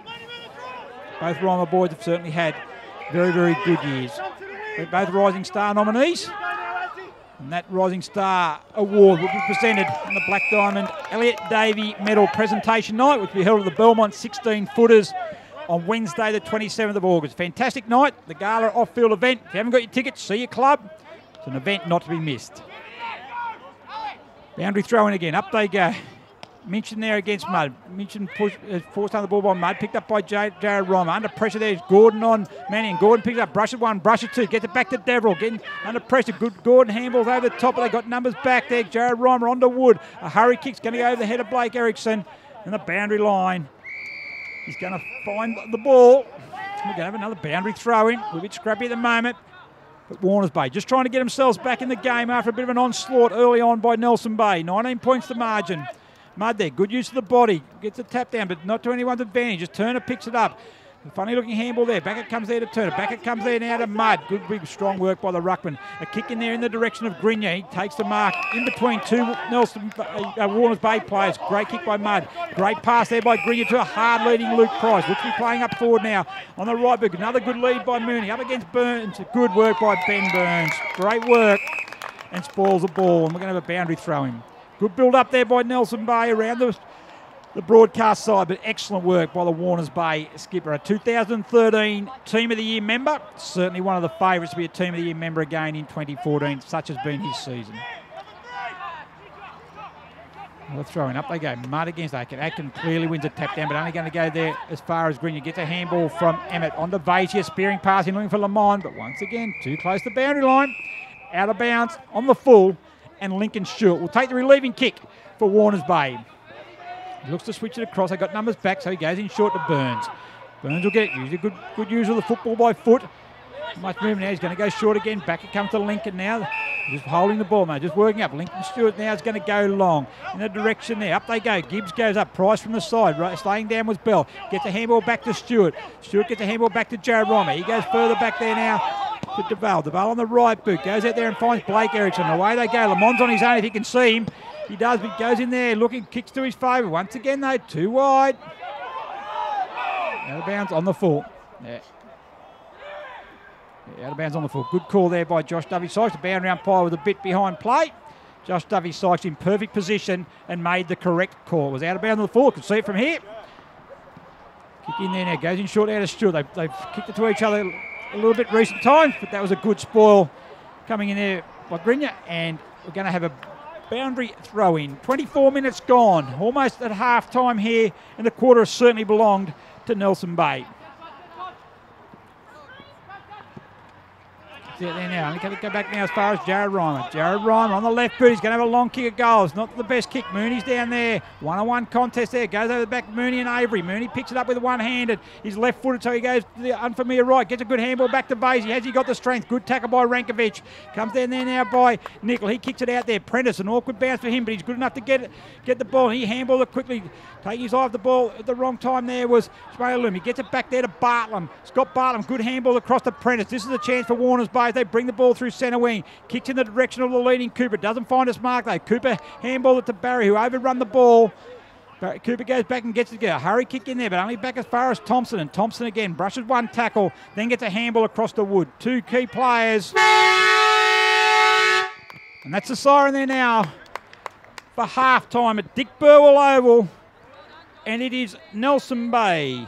Both Reimer boys have certainly had very, very good years. They're both Rising Star nominees. And that Rising Star Award will be presented on the Black Diamond Elliot Davey Medal presentation night, which will be held at the Belmont 16-footers on Wednesday the 27th of August. Fantastic night, the gala off-field event. If you haven't got your tickets, see your club. It's an event not to be missed. Boundary throw in again. Up they go. Minchin there against Mudd. Minchin forced on the ball by Mudd. Picked up by Jared Reimer. Under pressure there is Gordon on Manning. Gordon picks it up. Brushes one, brushes two. Gets it back to Deverill. Getting under pressure. Good Gordon handballs over the top. But they got numbers back there. Jared Reimer onto Wood. A hurry kick's going to go over the head of Blake Erickson. And the boundary line. He's going to find the ball. We're going to have another boundary throw in. We're a bit scrappy at the moment. But Warners Bay just trying to get themselves back in the game after a bit of an onslaught early on by Nelson Bay. 19 points to margin. Mudd there, good use of the body. Gets a tap down, but not to anyone's advantage. Just Turner picks it up. A funny looking handball there. Back it comes there to Turner. Back it comes there now to Mudd. Good big strong work by the ruckman. A kick in there in the direction of Grinya. He takes the mark in between two Warners Bay players. Great kick by Mudd. Great pass there by Grinya to a hard leading Luke Price. Looks to be playing up forward now on the right boot. Another good lead by Mooney. Up against Burns. Good work by Ben Burns. Great work. And spoils the ball. And we're going to have a boundary throw in. Good build up there by Nelson Bay around the broadcast side, but excellent work by the Warners Bay skipper. A 2013 Team of the Year member, certainly one of the favourites to be a Team of the Year member again in 2014, such has been his season. Another throw in, up they go. Mudd against Aitken. Aitken clearly wins a tap down, but only going to go there as far as Grinya. Gets a handball from Emmett onto Vasia, spearing pass in, looking for Lamont, but once again, too close to the boundary line. Out of bounds on the full, and Lincoln Stewart will take the relieving kick for Warners Bay. He looks to switch it across. They got numbers back, so he goes in short to Burns. Burns will get it. Usually good use of the football by foot. Much movement now. He's going to go short again. Back it comes to Lincoln now. Just holding the ball, mate. Just working up. Lincoln Stewart now is going to go long in the direction there. Up they go. Gibbs goes up. Price from the side. Right, staying down with Bell. Gets a handball back to Stewart. Stewart gets a handball back to Jared Reimer. He goes further back there now to DeVal. DeVal on the right boot. Goes out there and finds Blake Erickson. Away they go. Lamont's on his own if he can see him. He does, but he goes in there looking, kicks to his favour. Once again, though, too wide. Out of bounds on the full. Yeah. Out of bounds on the full. Good call there by Josh Dovey-Sykes. The boundary umpire with a bit behind play. Josh Dovey-Sykes in perfect position and made the correct call. It was out of bounds on the full. Could see it from here. Kick in there now. Goes in short out of Stewart. They've kicked it to each other a little bit recent times, but that was a good spoil coming in there by Grinya. And we're going to have a boundary throw in. 24 minutes gone. Almost at half time here, and the quarter has certainly belonged to Nelson Bay. Gets it there now. Going to go back now as far as Jared Reimer. Jared Reimer on the left boot. He's going to have a long kick of goals. Not the best kick. Mooney's down there. One-on-one contest there. Goes over the back. Mooney and Avery. Mooney picks it up with one-handed. He's left-footed, so he goes to the unfamiliar right. Gets a good handball back to Basie. Has he got the strength? Good tackle by Rankovic. Comes down there now by Nickel. He kicks it out there. Prentice, an awkward bounce for him, but he's good enough to get the ball. He handballed it quickly. Taking his eye off the ball at the wrong time there was Shmalum. He gets it back there to Bartlam. Scott Bartlam, good handball across to Prentice. This is a chance for Warners Bay. They bring the ball through centre wing. Kicks in the direction of the leading Cooper. Doesn't find his mark though. Cooper handballed it to Barry, who overrun the ball. Cooper goes back and gets it together. Hurry kick in there, but only back as far as Thompson. And Thompson again brushes one tackle, then gets a handball across the wood. Two key players. And that's the siren there now for half-time at Dick Burwell Oval. And it is Nelson Bay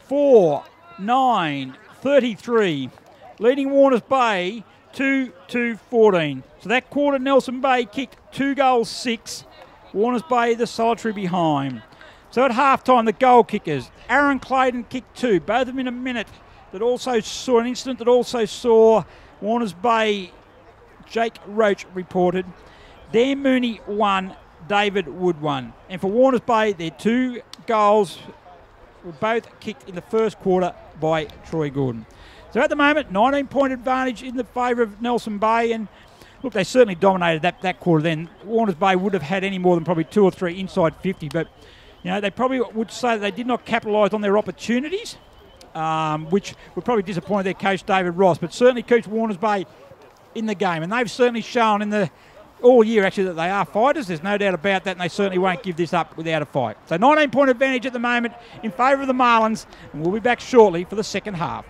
4-9-33, leading Warners Bay 2-14. So that quarter, Nelson Bay kicked 2 goals, 6. Warners Bay the solitary behind. So at half-time, the goal kickers, Aaron Clayton kicked 2, both of them in a minute. That also saw an incident that also saw Warners Bay. Jake Roach reported. Dan Mooney 1, David Wood 1. And for Warners Bay, their 2 goals were both kicked in the first quarter by Troy Gordon. So at the moment, 19-point advantage in the favour of Nelson Bay. And look, they certainly dominated that quarter then. Warners Bay would have had any more than probably 2 or 3 inside 50. But, you know, they probably would say that they did not capitalise on their opportunities, which would probably disappoint their coach, David Ross. But certainly keeps Warners Bay in the game. And they've certainly shown in the all year, actually, that they are fighters. There's no doubt about that, and they certainly won't give this up without a fight. So 19-point advantage at the moment in favour of the Marlins, and we'll be back shortly for the second half.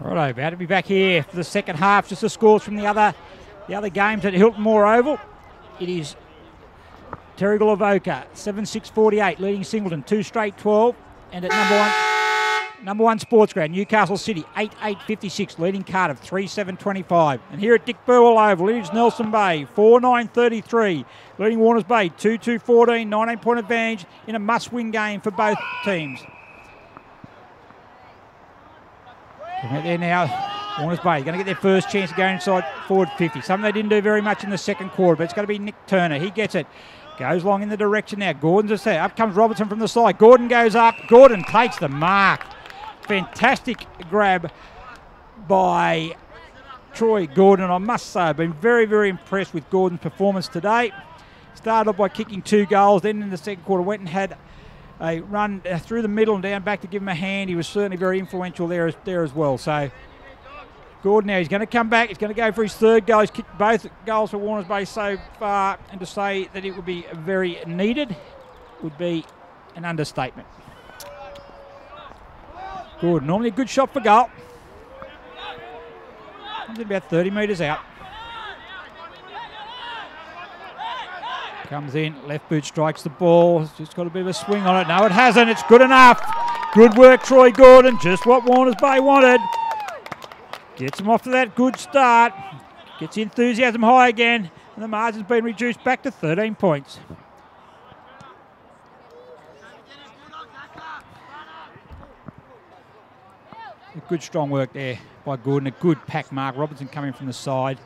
Righto, about to be back here for the second half. Just the scores from the other games at Hilton Moore Oval. It is Terrigal Avoca, 7-6-48, leading Singleton, 2 straight 12. And at number one Sports Ground, Newcastle City, 8-8-56, leading Cardiff, 3-7-25. And here at Dick Burwell Oval, it is Nelson Bay, 4-9-33, leading Warners Bay, 2-2-14, 19-point advantage in a must-win game for both teams. Coming out there now, Warners Bay going to get their first chance of going inside forward 50. Something they didn't do very much in the second quarter, but it's going to be Nick Turner. He gets it. Goes long in the direction now. Gordon's a set. Up comes Robertson from the side. Gordon goes up. Gordon takes the mark. Fantastic grab by Troy Gordon. I must say, I've been very, very impressed with Gordon's performance today. Started off by kicking 2 goals. Then in the second quarter went and had a run through the middle and down back to give him a hand. He was certainly very influential there as well. So Gordon now, he's going to come back. He's going to go for his third goal. He's kicked both goals for Warners Bay so far, and to say that it would be very needed would be an understatement. Gordon, normally a good shot for goal. Comes in about 30 metres out. Comes in, left boot strikes the ball. It's just got a bit of a swing on it. No, it hasn't. It's good enough. Good work, Troy Gordon. Just what Warners Bay wanted. Gets him off to that good start. Gets enthusiasm high again. And the margin's been reduced back to 13 points. Good strong work there by Gordon. A good pack mark. Robertson coming from the side.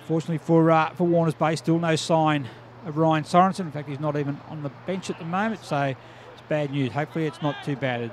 Fortunately for Warners Bay, still no sign of Ryan Sorensen. In fact, he's not even on the bench at the moment, so it's bad news. Hopefully it's not too bad.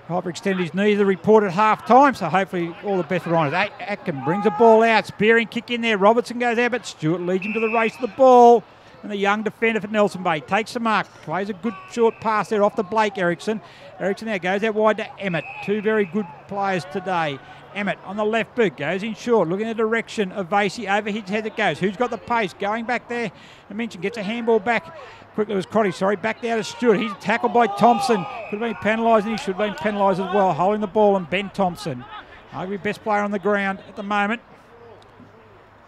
Hyperextended his knee, the report at half-time, so hopefully all the best for Ryan. Atkin brings the ball out, spearing kick in there. Robertson goes out, but Stewart leads him to the race of the ball. And the young defender for Nelson Bay takes the mark, plays a good short pass there off to Blake Erickson. Erickson now goes out wide to Emmett. 2 very good players today. Emmett on the left boot, goes in short, looking in the direction of Vasey. Over his head it goes. Who's got the pace? Going back there. I mentioned, gets a handball back. Quickly was Crotty, back down to Stewart. He's tackled by Thompson. Could have been penalised, and he should have been penalised as well. Holding the ball, and Ben Thompson, arguably best player on the ground at the moment.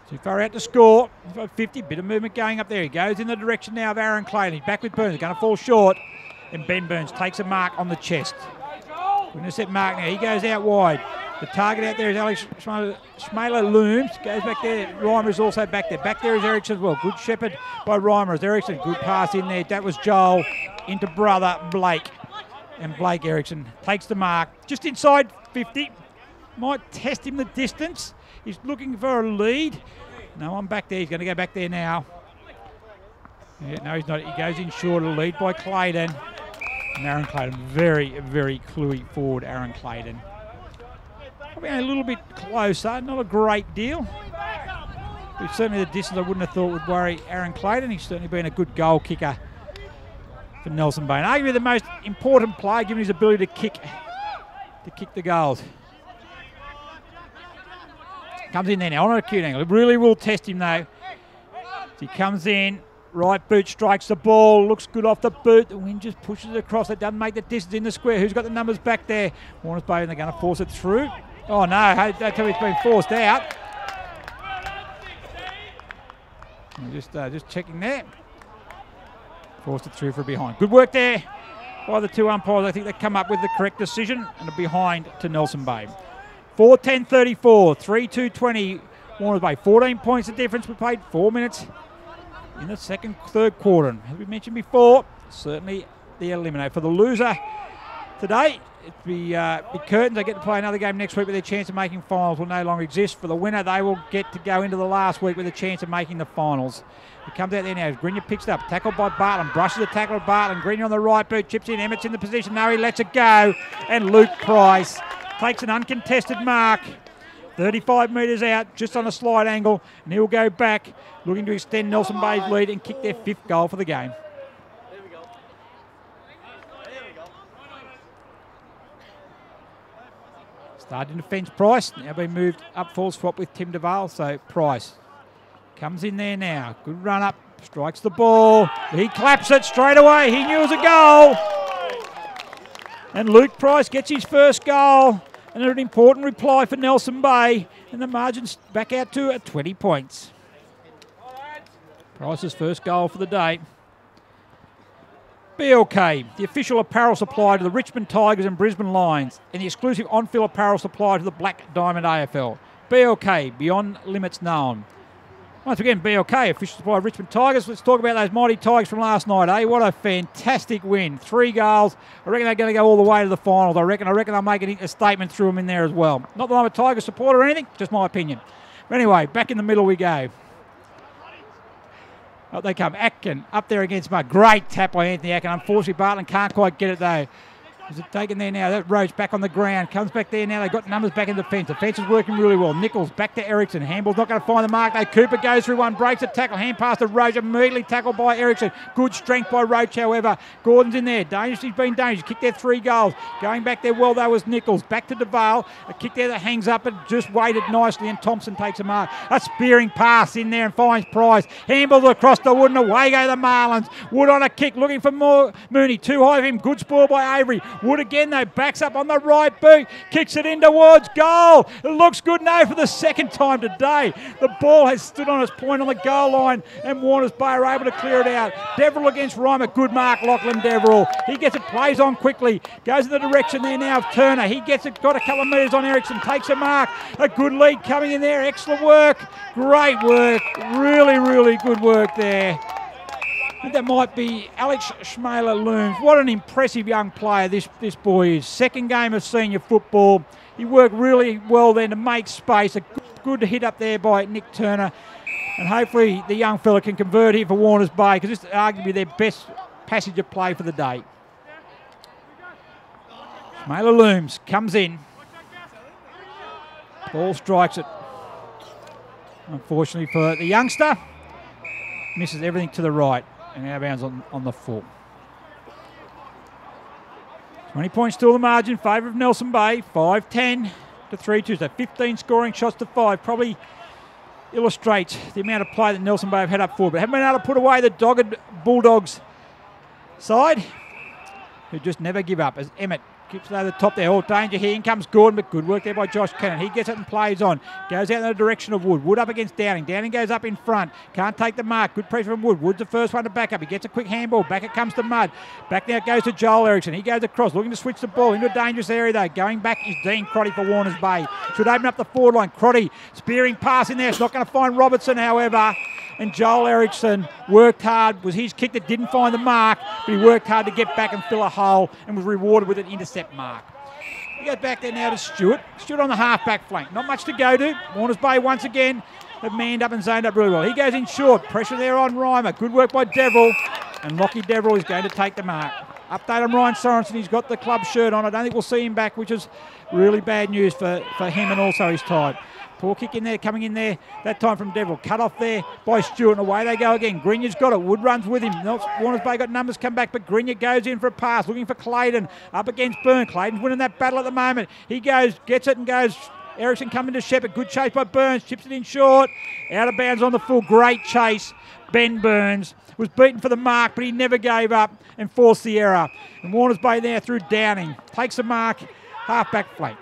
Too far out to score. 50, bit of movement going up there. He goes in the direction now of Aaron Clayton. He's back with Burns, going to fall short. And Ben Burns takes a mark on the chest. We're going to set mark now. He goes out wide. The target out there is Alex Schmaler Looms. Goes back there. Reimer is also back there. Back there is Erickson as well. Good shepherd by Reimer as Erickson. Good pass in there. That was Joel into brother Blake. And Blake Erickson takes the mark. Just inside 50. Might test him the distance. He's looking for a lead. No one back there. He's going to go back there now. Yeah, no, he's not. He goes in short. A lead by Clayton. And Aaron Clayton, very, very cluey forward, Aaron Clayton. Probably a little bit closer, not a great deal. But certainly the distance I wouldn't have thought would worry Aaron Clayton. He's certainly been a good goal kicker for Nelson Bay. And arguably the most important player, given his ability to kick the goals. Comes in there now on an acute angle. It really will test him though. He comes in. Right boot strikes the ball, looks good off the boot. The wind just pushes it across. It doesn't make the distance in the square. Who's got the numbers back there? Warners Bay, and they're going to force it through. Oh no, that's how it's been forced out. Just checking there. Forced it through for a behind. Good work there by the 2 umpires. I think they come up with the correct decision and a behind to Nelson Bay. 4-10-34, 3-2-20. Warners Bay, 14 points the difference. We played 4 minutes in the third quarter. As we mentioned before, certainly the eliminator. For the loser today, it'd be Curtains. They get to play another game next week, but their chance of making finals will no longer exist. For the winner, they will get to go into the last week with a chance of making the finals. It comes out there now. Grenier picks it up. Tackled by Bartland. Brushes the tackle of Bartland. Grenier on the right boot. Chips in. Emmett's in the position. No, he lets it go. And Luke Price takes an uncontested mark. 35 metres out, just on a slight angle, and he'll go back, looking to extend Nelson Bay's lead and kick their 5th goal for the game. There we go. Starting to fence Price, now been moved up full swap with Tim Duval, so Price comes in there now. Good run up, strikes the ball, he claps it straight away, he knew it was a goal. And Luke Price gets his first goal And an important reply for Nelson Bay. And the margin's back out to 20 points. Price's first goal for the day. BLK, the official apparel supplier to the Richmond Tigers and Brisbane Lions, and the exclusive on-field apparel supplier to the Black Diamond AFL. BLK, beyond limits known. Once again, BLK, official supplier of Richmond Tigers. Let's talk about those mighty Tigers from last night, eh? What a fantastic win. 3 goals. I reckon they're going to go all the way to the finals. I reckon they'll make a statement through them in there as well. Not that I'm a Tiger supporter or anything, just my opinion. But anyway, back in the middle we go. Up they come. Atkin up there against Mudd. Great tap by Anthony Atkin. Unfortunately, Bartlett can't quite get it though. Is it taken there now? That Roach back on the ground. Comes back there now. They've got numbers back in defence. Defence is working really well. Nichols back to Ericsson. Handball's not going to find the mark. Though Cooper goes through one, breaks a tackle. Hand pass to Roach. Immediately tackled by Ericsson. Good strength by Roach, however. Gordon's in there. Dangerous. He's been dangerous. Kicked there 3 goals. Going back there well, though, was Nichols. Back to DeVale. A kick there that hangs up and just weighted nicely, and Thompson takes a mark. A spearing pass in there and finds Price. Handballs across the Wood, and away go the Marlins. Wood on a kick, looking for more. Mooney too high for him. Good spoil by Avery. Wood again, though. Backs up on the right boot, kicks it in towards goal. It looks good now for the second time today. The ball has stood on its point on the goal line, and Warners Bay are able to clear it out. Deverill against Reimer. Good mark, Lachlan Deverill. He gets it, plays on quickly, goes in the direction there now of Turner. He gets it, got a couple of metres on Ericsson, takes a mark. A good lead coming in there. Excellent work. Great work. Really, really good work there. I think that might be Alex Schmaler-Looms. What an impressive young player this boy is. Second game of senior football. He worked really well then to make space. A good hit up there by Nick Turner. And hopefully the young fella can convert here for Warners Bay, because this is arguably their best passage of play for the day. Schmaler-Looms comes in. Ball strikes it. Unfortunately for the youngster, misses everything to the right. And out of bounds on the full. 20 points still the margin, favour of Nelson Bay. 5-10 to 3-2. So 15 scoring shots to 5. Probably illustrates the amount of play that Nelson Bay have had up forward. But haven't been able to put away the dogged Bulldogs side, who just never give up, as Emmett keeps it over the top there. All danger here. In comes Gordon, but good work there by Josh Cannon. He gets it and plays on. Goes out in the direction of Wood. Wood up against Downing. Downing goes up in front. Can't take the mark. Good pressure from Wood. Wood's the first one to back up. He gets a quick handball. Back it comes to Mudd. Back now it goes to Joel Ericsson. He goes across, looking to switch the ball into a dangerous area though. Going back is Dean Crotty for Warners Bay. Should open up the forward line. Crotty spearing pass in there. It's not going to find Robertson, however. And Joel Ericsson worked hard. Was his kick that didn't find the mark, but he worked hard to get back and fill a hole, and was rewarded with an intercept mark. He goes back there now to Stewart. Stewart on the half-back flank. Not much to go to. Warners Bay once again have manned up and zoned up really well. He goes in short. Pressure there on Reimer. Good work by Deverill. And Lockie Deverill is going to take the mark. Update on Ryan Sorensen. He's got the club shirt on. I don't think we'll see him back, which is really bad news for him and also his tide. Poor kick in there, coming in there, that time from Deverill. Cut off there by Stewart, and away they go again. Greenyer's got it. Wood runs with him. Warners Bay got numbers come back, but Greenyer goes in for a pass, looking for Clayton. Up against Byrne. Clayton's winning that battle at the moment. He goes, gets it and goes. Ericsson coming to Shepherd. Good chase by Burns. Chips it in short. Out of bounds on the full. Great chase. Ben Burns was beaten for the mark, but he never gave up and forced the error. And Warners Bay there through Downing. Takes the mark. Half-back flank.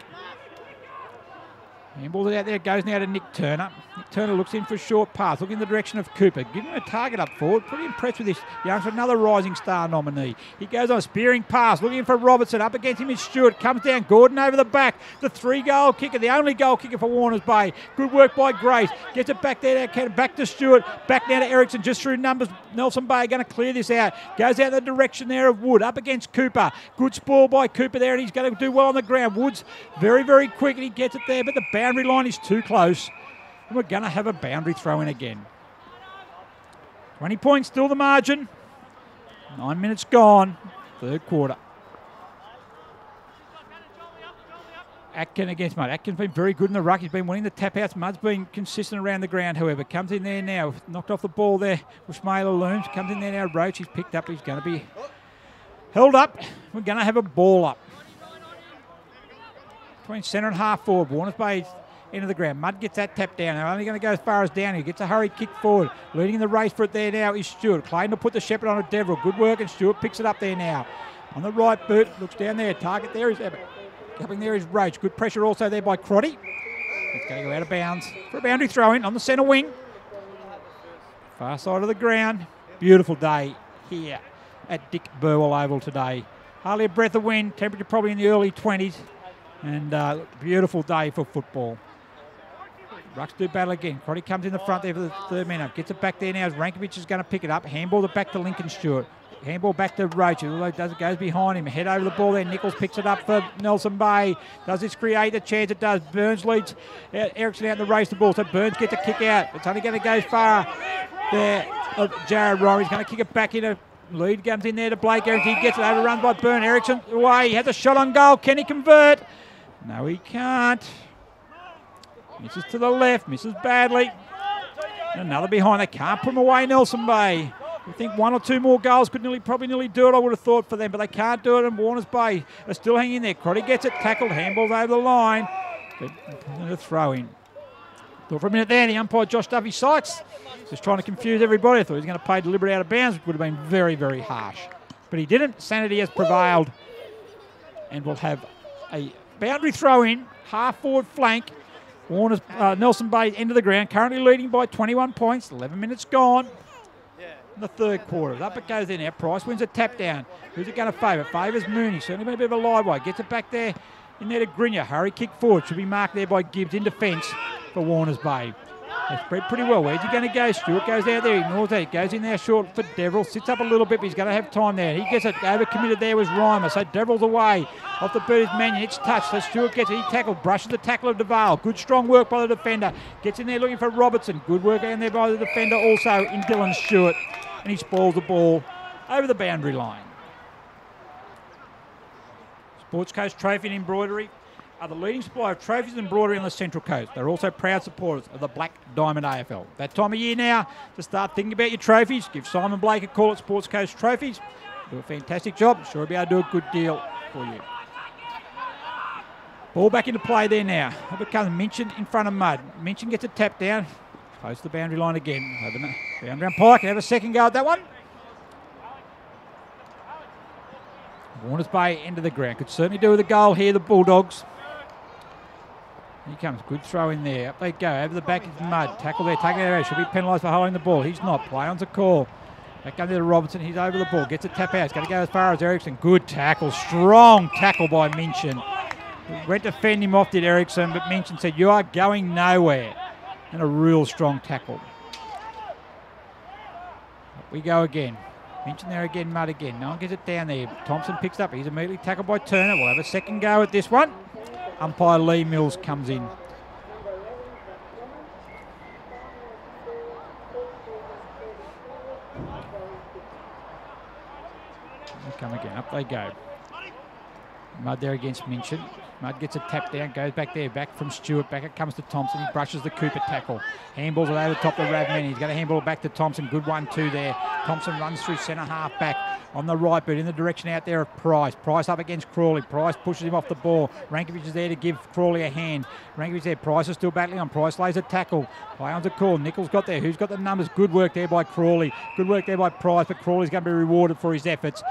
Handballs it out there, goes now to Nick Turner. Nick Turner looks in for a short pass, looking in the direction of Cooper. Give him a target up forward. Pretty impressed with this youngster, another Rising Star nominee. He goes on a spearing pass, looking for Robertson. Up against him is Stewart. Comes down, Gordon over the back. The 3-goal kicker, the only goal kicker for Warners Bay. Good work by Grace. Gets it back there, back to Stewart. Back now to Ericsson, just through numbers. Nelson Bay going to clear this out. Goes out in the direction there of Wood. Up against Cooper. Good spoil by Cooper there, and he's going to do well on the ground. Wood's very, very quick, and he gets it there, but the boundary line is too close. And we're going to have a boundary throw in again. 20 points still the margin. 9 minutes gone. Third quarter. Atkin against Mudd. Atkin's been very good in the ruck. He's been winning the tap-outs. Mudd's been consistent around the ground, however. Comes in there now. Knocked off the ball there with Schmaler-Looms. Comes in there now. Roach. He's picked up. He's going to be held up. We're going to have a ball up. Between centre and half forward. Warners Bay into the ground. Mudd gets that tap down. They're only going to go as far as down. He gets a hurried kick forward. Leading the race for it there now is Stewart. Clayton will put the Shepherd on a Deverill. Good work, and Stewart picks it up there now. On the right boot, looks down there. Target there is Ebbett. Coming there is Roach. Good pressure also there by Crotty. It's going to go out of bounds for a boundary throw-in on the centre wing. Far side of the ground. Beautiful day here at Dick Burwell Oval today. Hardly a breath of wind. Temperature probably in the early 20s. And beautiful day for football. Rucks do battle again. Crotty comes in the front there for the third minute. Gets it back there now as Rankovic is going to pick it up. Handball it back to Lincoln Stewart. Handball back to Roach. Although it goes behind him. Head over the ball there. Nichols picks it up for Nelson Bay. Does this create a chance? It does. Burns leads Erickson out in the race the ball. So Burns gets a kick out. It's only going to go far there. Jared Rory is going to kick it back into. Lead comes in there to Blake Erickson. He gets it overrun by Burn. Erickson away. He has a shot on goal. Can he convert? No, he can't. Misses to the left. Misses badly. And another behind. They can't put him away, Nelson Bay. I think one or two more goals could probably nearly do it, I would have thought, for them, but they can't do it, and Warners Bay are still hanging in there. Crotty gets it, tackled, handballs over the line. A throw in. Thought for a minute there, the umpire Josh Duffy Sykes just trying to confuse everybody. I thought he was going to play deliberate out of bounds, which would have been very, very harsh. But he didn't. Sanity has prevailed, and we'll have a boundary throw in, half forward flank. Warners, Nelson Bay, end of the ground, currently leading by 21 points, 11 minutes gone. In the third quarter. Up it goes there now. Price wins a tap down. Who's it going to favour? Favours Mooney. Certainly been a bit of a live way. Gets it back there in there to Grinya. Hurry kick forward. Should be marked there by Gibbs in defence for Warners Bay. They spread pretty well. Where's he going to go? Stewart goes out there. Ignores that. Goes in there short for Deverell. Sits up a little bit, but he's going to have time there. He gets it. Overcommitted there was Reimer. So Deverell's away. Off the boot is Mannion. It's touched. So Stewart gets it. He tackled. Brushes the tackle of DeVale. Good strong work by the defender. Gets in there looking for Robertson. Good work in there by the defender also in Dylan Stewart. And he spoils the ball over the boundary line. Sports Coast Trophy and Embroidery are the leading supplier of trophies and embroidery on the Central Coast. They're also proud supporters of the Black Diamond AFL. That time of year now to start thinking about your trophies. Give Simon Blake a call at Sports Coast Trophies. Do a fantastic job. Sure he'll be able to do a good deal for you. Ball back into play there now. Up it comes Minchin in front of Mudd. Minchin gets a tap down. Close to the boundary line again. Boundary on Pike. Have a second go at that one. Warners Bay end of the ground. Could certainly do with a goal here, the Bulldogs. Here comes. Good throw in there. Up they go. Over the back is Mudd. Tackle there. Tackle there. Should be penalised for holding the ball. He's not. Play on's a call. Back under to Robertson. He's over the ball. Gets a tap out. He's going to go as far as Erickson. Good tackle. Strong tackle by Minchin. Went to fend him off, did Erickson, but Minchin said, "You are going nowhere." And a real strong tackle. Up we go again. Minchin there again, Mudd again. No one gets it down there. Thompson picks it up. He's immediately tackled by Turner. We'll have a second go at this one. Umpire Lee Mills comes in. They come again. Up they go. Mudd there against Minchin. Mudd gets a tap down, goes back there, back from Stewart, back it comes to Thompson, he brushes the Cooper tackle. Handballs it over the top of Ravman, he's going to handball it back to Thompson, good 1-2 there. Thompson runs through centre half back on the right boot in the direction out there of Price. Price up against Crawley, Price pushes him off the ball. Rankovic is there to give Crawley a hand. Rankovic there, Price is still battling on, Price lays a tackle. Play on's a call, Nichols got there, who's got the numbers? Good work there by Crawley, good work there by Price, but Crawley's going to be rewarded for his efforts.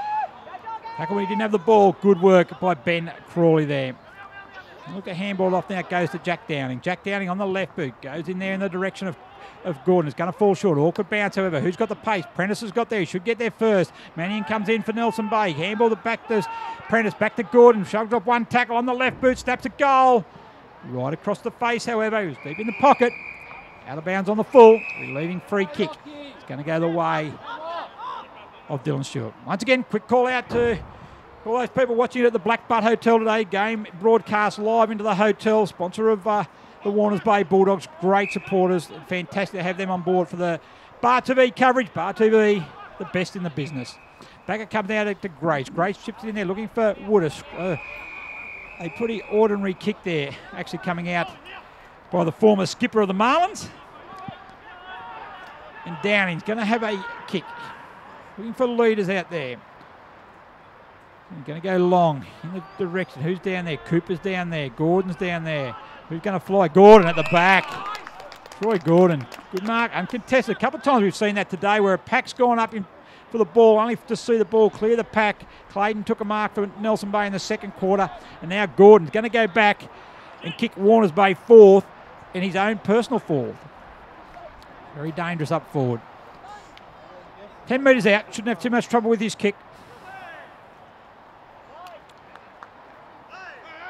Tackle when he didn't have the ball, good work by Ben Crawley there. Look at handball off now, goes to Jack Downing. Jack Downing on the left boot, goes in there in the direction of Gordon. It's going to fall short. Awkward bounce, however. Who's got the pace? Prentice has got there. He should get there first. Mannion comes in for Nelson Bay. Handball it back to Prentice, back to Gordon. Shoved off one tackle on the left boot, snaps a goal. Right across the face, however. He was deep in the pocket. Out of bounds on the full. Relieving free kick. It's going to go the way of Dylan Stewart. Once again, quick call out to all those people watching it at the Black Butt Hotel today. Game broadcast live into the hotel. Sponsor of the Warners Bay Bulldogs. Great supporters. Fantastic to have them on board for the Bar TV coverage. Bar TV, the best in the business. Back it comes out to Grace. Grace chips it in there looking for Woodis. A pretty ordinary kick there. Actually coming out by the former skipper of the Marlins. And Downing's going to have a kick. Looking for leaders out there. I'm going to go long in the direction. Who's down there? Cooper's down there. Gordon's down there. Who's going to fly? Gordon at the back. Troy Gordon. Good mark. Uncontested. A couple of times we've seen that today where a pack's gone up in for the ball, only to see the ball clear the pack. Clayton took a mark for Nelson Bay in the second quarter, and now Gordon's going to go back and kick Warners Bay fourth in his own personal fourth. Very dangerous up forward. 10 metres out, shouldn't have too much trouble with his kick.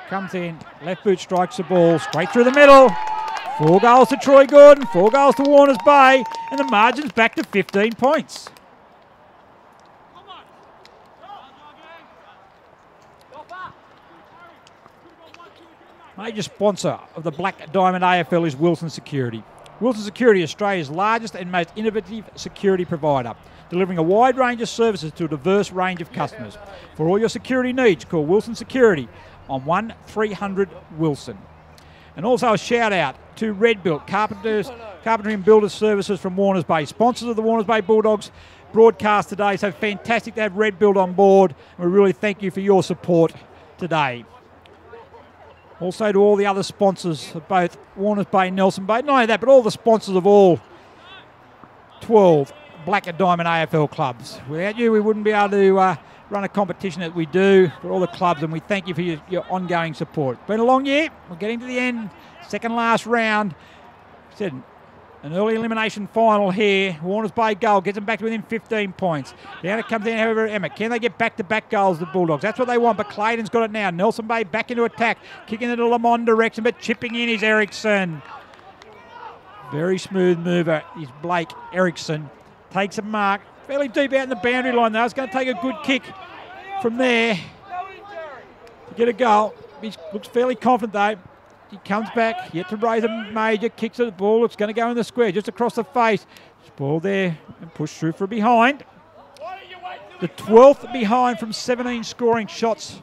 Comes in, left boot strikes the ball straight through the middle. 4 goals to Troy Gordon, 4 goals to Warners Bay, and the margin's back to 15 points. Major sponsor of the Black Diamond AFL is Wilson Security. Wilson Security is Australia's largest and most innovative security provider, delivering a wide range of services to a diverse range of customers. For all your security needs, call Wilson Security on 1300 Wilson. And also a shout out to Red Built, carpentry and builders services from Warners Bay, sponsors of the Warners Bay Bulldogs broadcast today. So fantastic to have Red Built on board. We really thank you for your support today. Also to all the other sponsors of both Warners Bay and Nelson Bay. Not only that, but all the sponsors of all 12 Black and Diamond AFL clubs. Without you, we wouldn't be able to run a competition that we do for all the clubs, and we thank you for your ongoing support. It's been a long year. We're getting to the end. Second last round. Said an early elimination final here. Warners Bay goal gets them back to within 15 points. Now it comes in, however, Emmett. Can they get back-to-back goals, the Bulldogs? That's what they want, but Clayton's got it now. Nelson Bay back into attack, kicking it in the Lamond direction, but chipping in is Ericsson. Very smooth mover is Blake Ericsson. Takes a mark, fairly deep out in the boundary line though. It's going to take a good kick from there to get a goal. He looks fairly confident though. He comes back, yet to raise a major, kicks at the ball. It's going to go in the square, just across the face. It's ball there and pushed through for a behind. The 12th behind from 17 scoring shots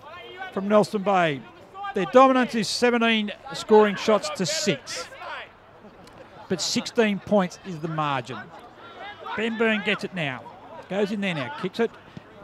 from Nelson Bay. Their dominance is 17 scoring shots to 6. But 16 points is the margin. Ben Byrne gets it now. Goes in there now, kicks it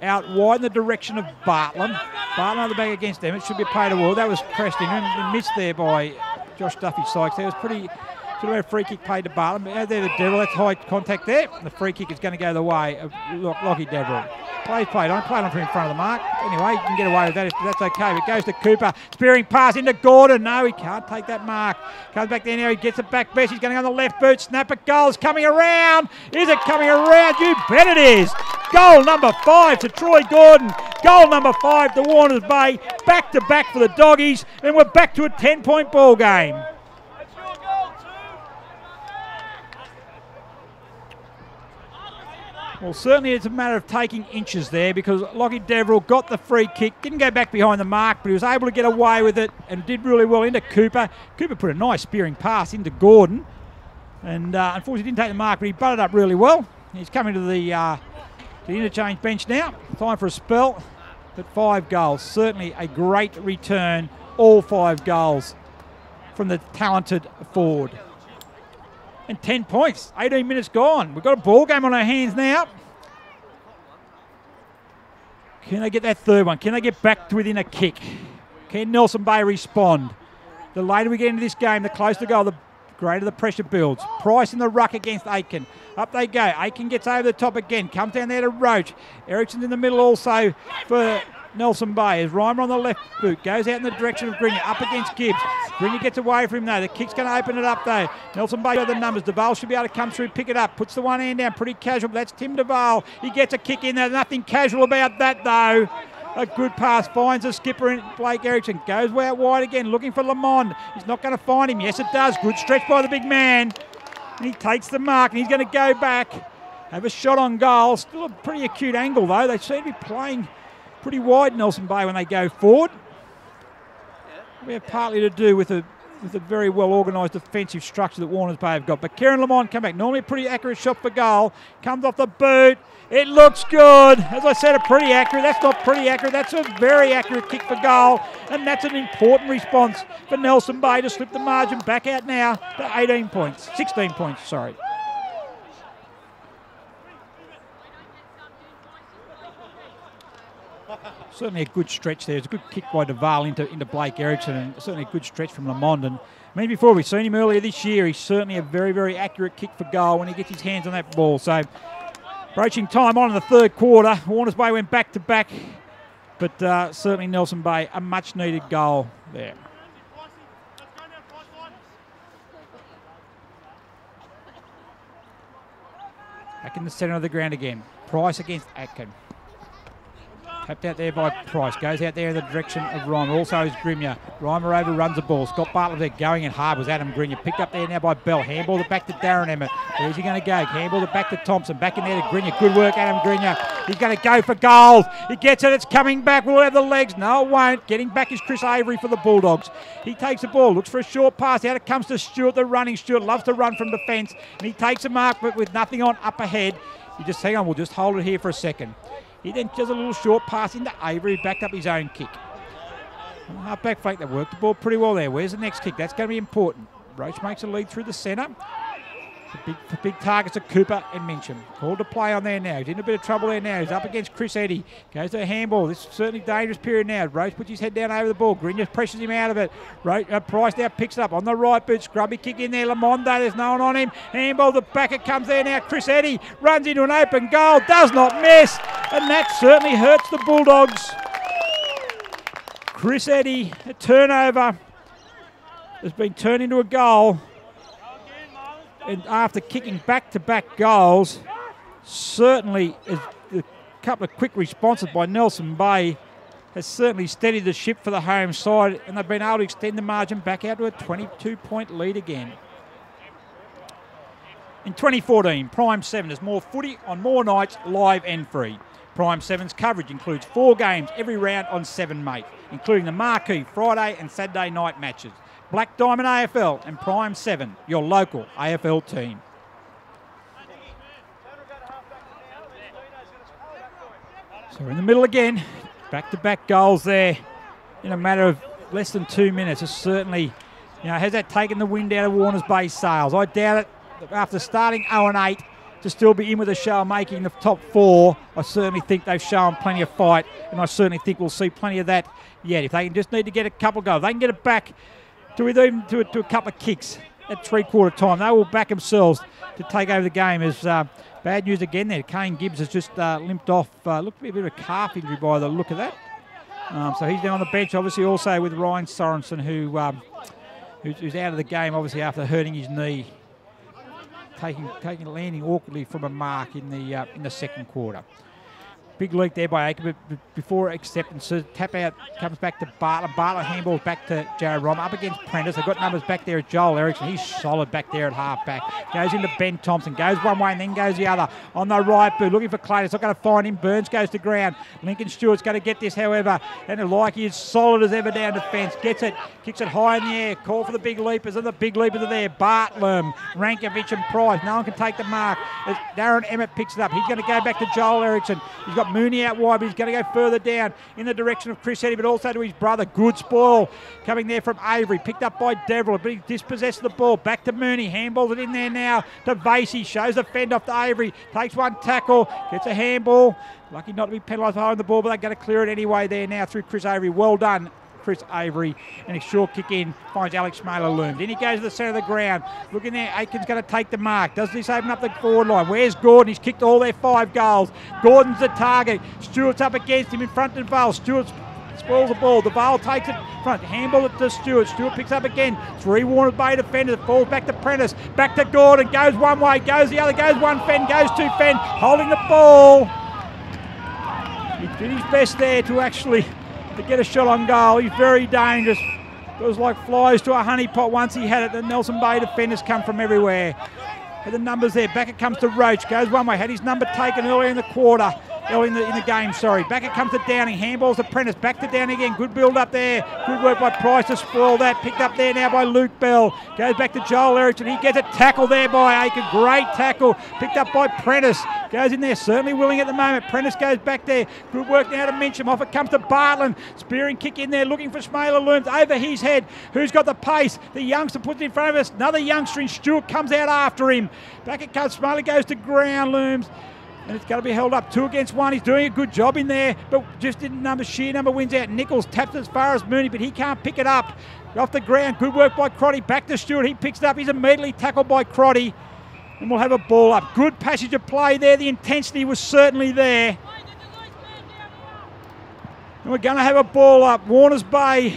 out wide in the direction of Bartlam. Bartlam on the back against them. It should be played a wall. That was pressed in and missed there by Josh Duffy Sykes. There was pretty, should have had a free kick played to Bartlam. Out there the Devil, that's high contact there. The free kick is going to go the way of Lockie Devil. Played on from in front of the mark. Anyway, you can get away with that if that's okay. It goes to Cooper. Spearing pass into Gordon. No, he can't take that mark. Comes back there now. He gets it back best. He's going to go on the left boot. Snapper goal's coming around. Is it coming around? You bet it is. Goal number 5 to Troy Gordon. Goal number 5 to Warners Bay. Back to back for the Doggies. And we're back to a 10-point ball game. Well, certainly it's a matter of taking inches there because Lockie Deverell got the free kick, didn't go back behind the mark, but he was able to get away with it and did really well into Cooper. Cooper put a nice spearing pass into Gordon and unfortunately didn't take the mark, but he butted up really well. He's coming to the interchange bench now. Time for a spell, but 5 goals. Certainly a great return, all 5 goals from the talented forward. And 10 points, 18 minutes gone. We've got a ball game on our hands now. Can they get that third one? Can they get back to within a kick? Can Nelson Bay respond? The later we get into this game, the closer the goal, the greater the pressure builds. Price in the ruck against Aiken. Up they go. Aiken gets over the top again. Comes down there to Roach. Ericsson's in the middle also for Nelson Bay. As Reimer on the left boot. Goes out in the direction of Grenier. Up against Gibbs. Grenier gets away from him though. The kick's going to open it up though. Nelson Bay got the numbers. Duval should be able to come through, pick it up. Puts the one hand down. Pretty casual. That's Tim Duval. He gets a kick in there. Nothing casual about that though. A good pass. Finds a skipper in Blake Ericsson. Goes out wide again. Looking for Lamond. He's not going to find him. Yes, it does. Good stretch by the big man. And he takes the mark and he's going to go back. Have a shot on goal. Still a pretty acute angle though. They seem to be playing pretty wide, Nelson Bay, when they go forward. We have partly to do with a very well organised defensive structure that Warners Bay have got. But Kieran Lamond come back. Normally a pretty accurate shot for goal. Comes off the boot. It looks good. As I said, a pretty accurate. That's not pretty accurate. That's a very accurate kick for goal. And that's an important response for Nelson Bay to slip the margin back out now to 18 points. 16 points, sorry. Certainly a good stretch there. It's a good kick by Duval into Blake Ericsson and certainly a good stretch from Lamond. And I mean, before we've seen him earlier this year, he's certainly a very, very accurate kick for goal when he gets his hands on that ball. So Approaching time on in the third quarter. Warners Bay went back to back, but certainly Nelson Bay, a much needed goal there. Back in the centre of the ground again. Price against Atkin. Tapped out there by Price. Goes out there in the direction of Reimer. Also is Grimmer. Reimer overruns the ball. Scott Bartlett there going in hard was Adam Grimmer. Picked up there now by Bell. Handballed it back to Darren Emmett. Where's he going to go? Handballed it back to Thompson. Back in there to Grimmer. Good work, Adam Grimmer. He's going to go for goals. He gets it. It's coming back. Will it have the legs? No, it won't. Getting back is Chris Avery for the Bulldogs. He takes the ball. Looks for a short pass. Out it comes to Stewart, the running. Stewart loves to run from defence. And he takes a mark, but with nothing on up ahead. You just hang on. We'll just hold it here for a second. He then does a little short pass into Avery, backed up his own kick. Half-back flank, they worked the ball pretty well there. Where's the next kick? That's going to be important. Roach makes a lead through the centre. The big targets are Cooper and Mincham. Called to play on there now. He's in a bit of trouble there now. He's up against Chris Eddy. Goes to a handball. This is certainly a dangerous period now. Roach puts his head down over the ball. Grinya pressures him out of it. Price now picks it up on the right boot. Scrubby kick in there. Lamondo, there's no one on him. Handball, the backer comes there now. Chris Eddy runs into an open goal. Does not miss. And that certainly hurts the Bulldogs. Chris Eddy, a turnover, has been turned into a goal. And after kicking back-to-back goals, certainly a couple of quick responses by Nelson Bay has certainly steadied the ship for the home side, and they've been able to extend the margin back out to a 22-point lead again. In 2014, Prime 7 has more footy on more nights, live and free. Prime 7's coverage includes 4 games every round on 7 Mate, including the marquee Friday and Saturday night matches. Black Diamond AFL and Prime 7, your local AFL team. So we're in the middle again. Back-to-back goals there in a matter of less than 2 minutes. It's certainly, has that taken the wind out of Warners Bay sails? I doubt it. After starting 0-8 to still be in with a show making the top 4, I certainly think they've shown plenty of fight, and I certainly think we'll see plenty of that yet. If they can just need to get a couple of goals, they can get it back to a couple of kicks at three-quarter time. They will back themselves to take over the game. As bad news again there. Kane Gibbs has just limped off. Looked to be a bit of a calf injury by the look of that. So he's down on the bench, obviously also with Ryan Sorensen, who's out of the game, obviously after hurting his knee, landing awkwardly from a mark in the second quarter. Big leak there by Aiken, but before acceptance, tap out comes back to Bartlett. Bartlett handballs back to Jared Rom. Up against Prentice. They've got numbers back there at Joel Erickson. He's solid back there at half-back. Goes into Ben Thompson. Goes one way and then goes the other. On the right boot, looking for Clayton. It's not going to find him. Burns goes to ground. Lincoln Stewart's going to get this, however. And like he is solid as ever down defence. Gets it. Kicks it high in the air. Call for the big leapers. And the big leapers are there. Bartlett, Rankovic and Price. No one can take the mark. As Darren Emmett picks it up. He's going to go back to Joel Erickson. He's got Mooney out wide, but he's going to go further down in the direction of Chris Eddy, but also to his brother. Good spoil coming there from Avery, picked up by Deverell, but he dispossessed the ball. Back to Mooney, handballs it in there now to Vasey, shows the fend off to Avery, takes one tackle, gets a handball. Lucky not to be penalised for holding the ball, but they're going to clear it anyway there now through Chris Avery. Well done, Chris Avery, and a short kick in finds Alex Schmaler Looms. Then he goes to the centre of the ground. Looking there, Aiken's going to take the mark. Does this open up the forward line? Where's Gordon? He's kicked all their 5 goals. Gordon's the target. Stewart's up against him in front of Vale. Stewart spoils the ball. The Vale takes it front. Handball it to Stewart. Stewart picks up again. 3 Warner Bay defenders. It falls back to Prentice. Back to Gordon. Goes one way. Goes the other. Goes one Fenn. Goes 2 Fenn. Holding the ball. He did his best there to actually to get a shot on goal. He's very dangerous. It was like flies to a honeypot once he had it. The Nelson Bay defenders come from everywhere. And the numbers there. Back it comes to Roach. Goes one way. Had his number taken earlier in the quarter. Early in the game, sorry. Back it comes to Downing. Handballs to Prentice. Back to Downing again. Good build up there. Good work by Price to spoil that. Picked up there now by Luke Bell. Goes back to Joel Erickson. He gets a tackle there by Aiken. Great tackle. Picked up by Prentice. Goes in there. Certainly willing at the moment. Prentice goes back there. Good work now to Mincham. Off it comes to Bartlett. Spearing kick in there. Looking for Schmaler Looms. Over his head. Who's got the pace? The youngster puts it in front of us. Another youngster in Stewart comes out after him. Back it comes. Schmaler goes to ground. Looms. And it's going to be held up 2 against 1. He's doing a good job in there, but just didn't sheer number wins out. Nichols taps as far as Mooney, but he can't pick it up. Off the ground, good work by Crotty. Back to Stewart, he picks it up. He's immediately tackled by Crotty. And we'll have a ball up. Good passage of play there. The intensity was certainly there. And we're going to have a ball up. Warners Bay,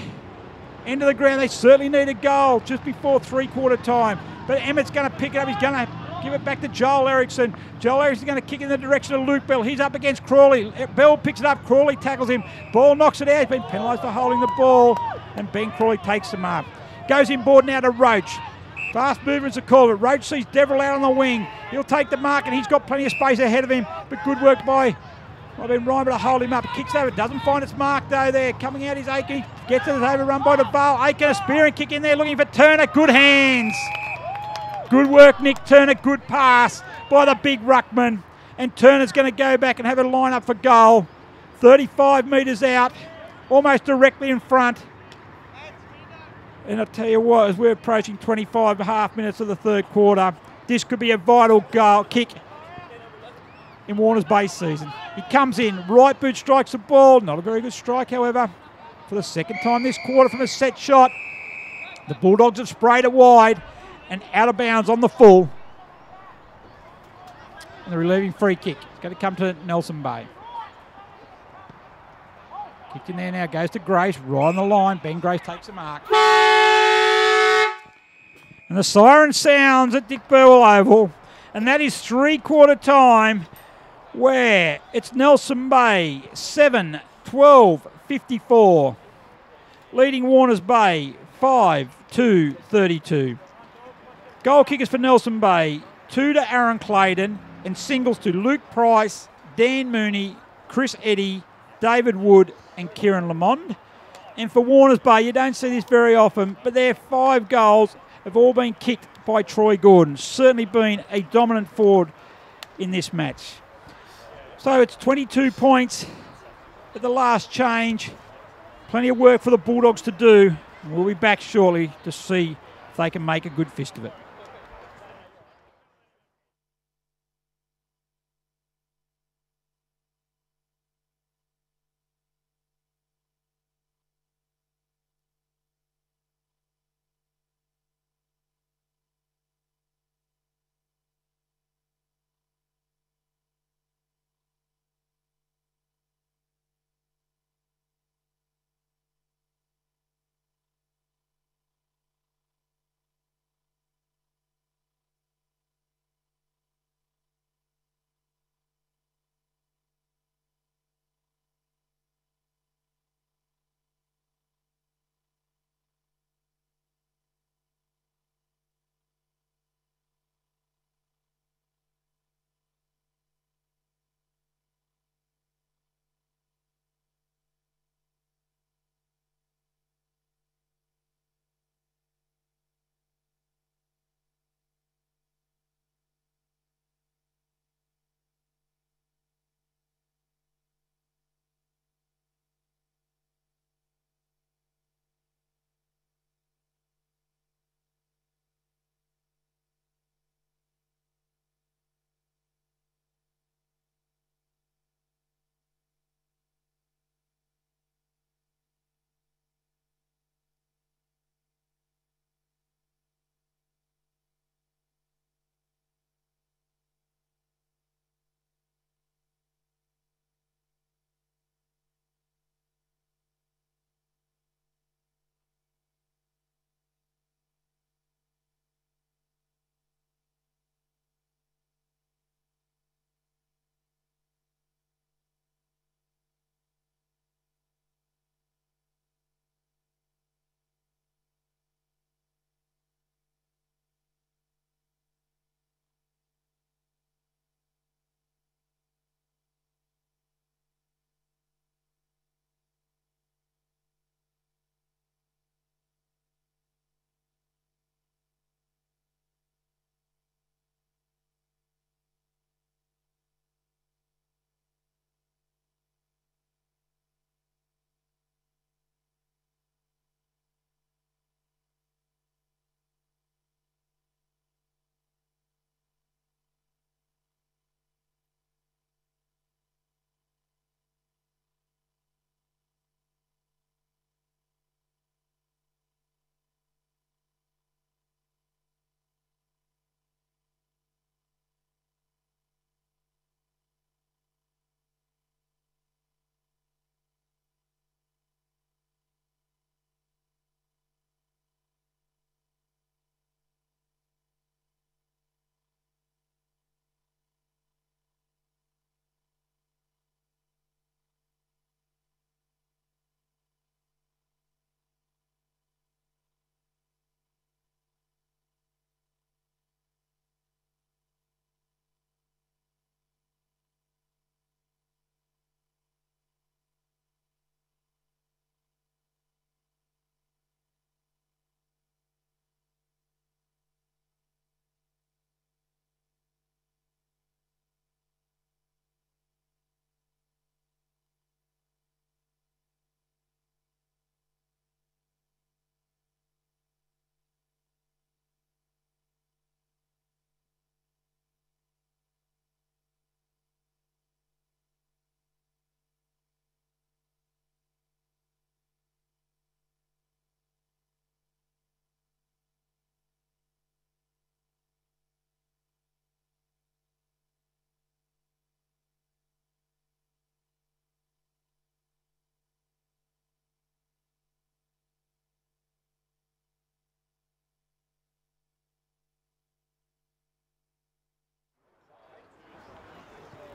end of the ground. They certainly need a goal just before three-quarter time. But Emmett's going to pick it up. He's going to give it back to Joel Erickson. Joel Erickson's going to kick in the direction of Luke Bell. He's up against Crawley. Bell picks it up. Crawley tackles him. Ball knocks it out. He's been penalised for holding the ball. And Ben Crawley takes him up. Goes inboard now to Roach. Fast movement's a call, but Roach sees Deverill out on the wing. He'll take the mark, and he's got plenty of space ahead of him. But good work by Ryan to hold him up. Kicks over, doesn't find its mark though there. Coming out is Aiken. He gets it, overrun by DeVale. Aiken, a spear and kick in there, looking for Turner. Good hands. Good work, Nick Turner. Good pass by the big ruckman. And Turner's going to go back and have a line up for goal. 35 metres out, almost directly in front. And I'll tell you what, as we're approaching 25.5 minutes of the third quarter, this could be a vital goal kick in Warners Bay season. He comes in, right boot strikes the ball. Not a very good strike, however, for the second time this quarter from a set shot. The Bulldogs have sprayed it wide and out of bounds on the full. And the relieving free kick. It's going to come to Nelson Bay. Kicked in there now, goes to Grace, right on the line. Ben Grace takes the mark. And the siren sounds at Dick Burwell Oval. And that is three-quarter time, where it's Nelson Bay 7-12-54. Leading Warners Bay 5-2-32. Goal kickers for Nelson Bay, 2 to Aaron Clayton, and singles to Luke Price, Dan Mooney, Chris Eddy, David Wood, and Kieran Lamond. And for Warners Bay, you don't see this very often, but their 5 goals have all been kicked by Troy Gordon. Certainly been a dominant forward in this match. So it's 22 points at the last change. Plenty of work for the Bulldogs to do. We'll be back shortly to see if they can make a good fist of it.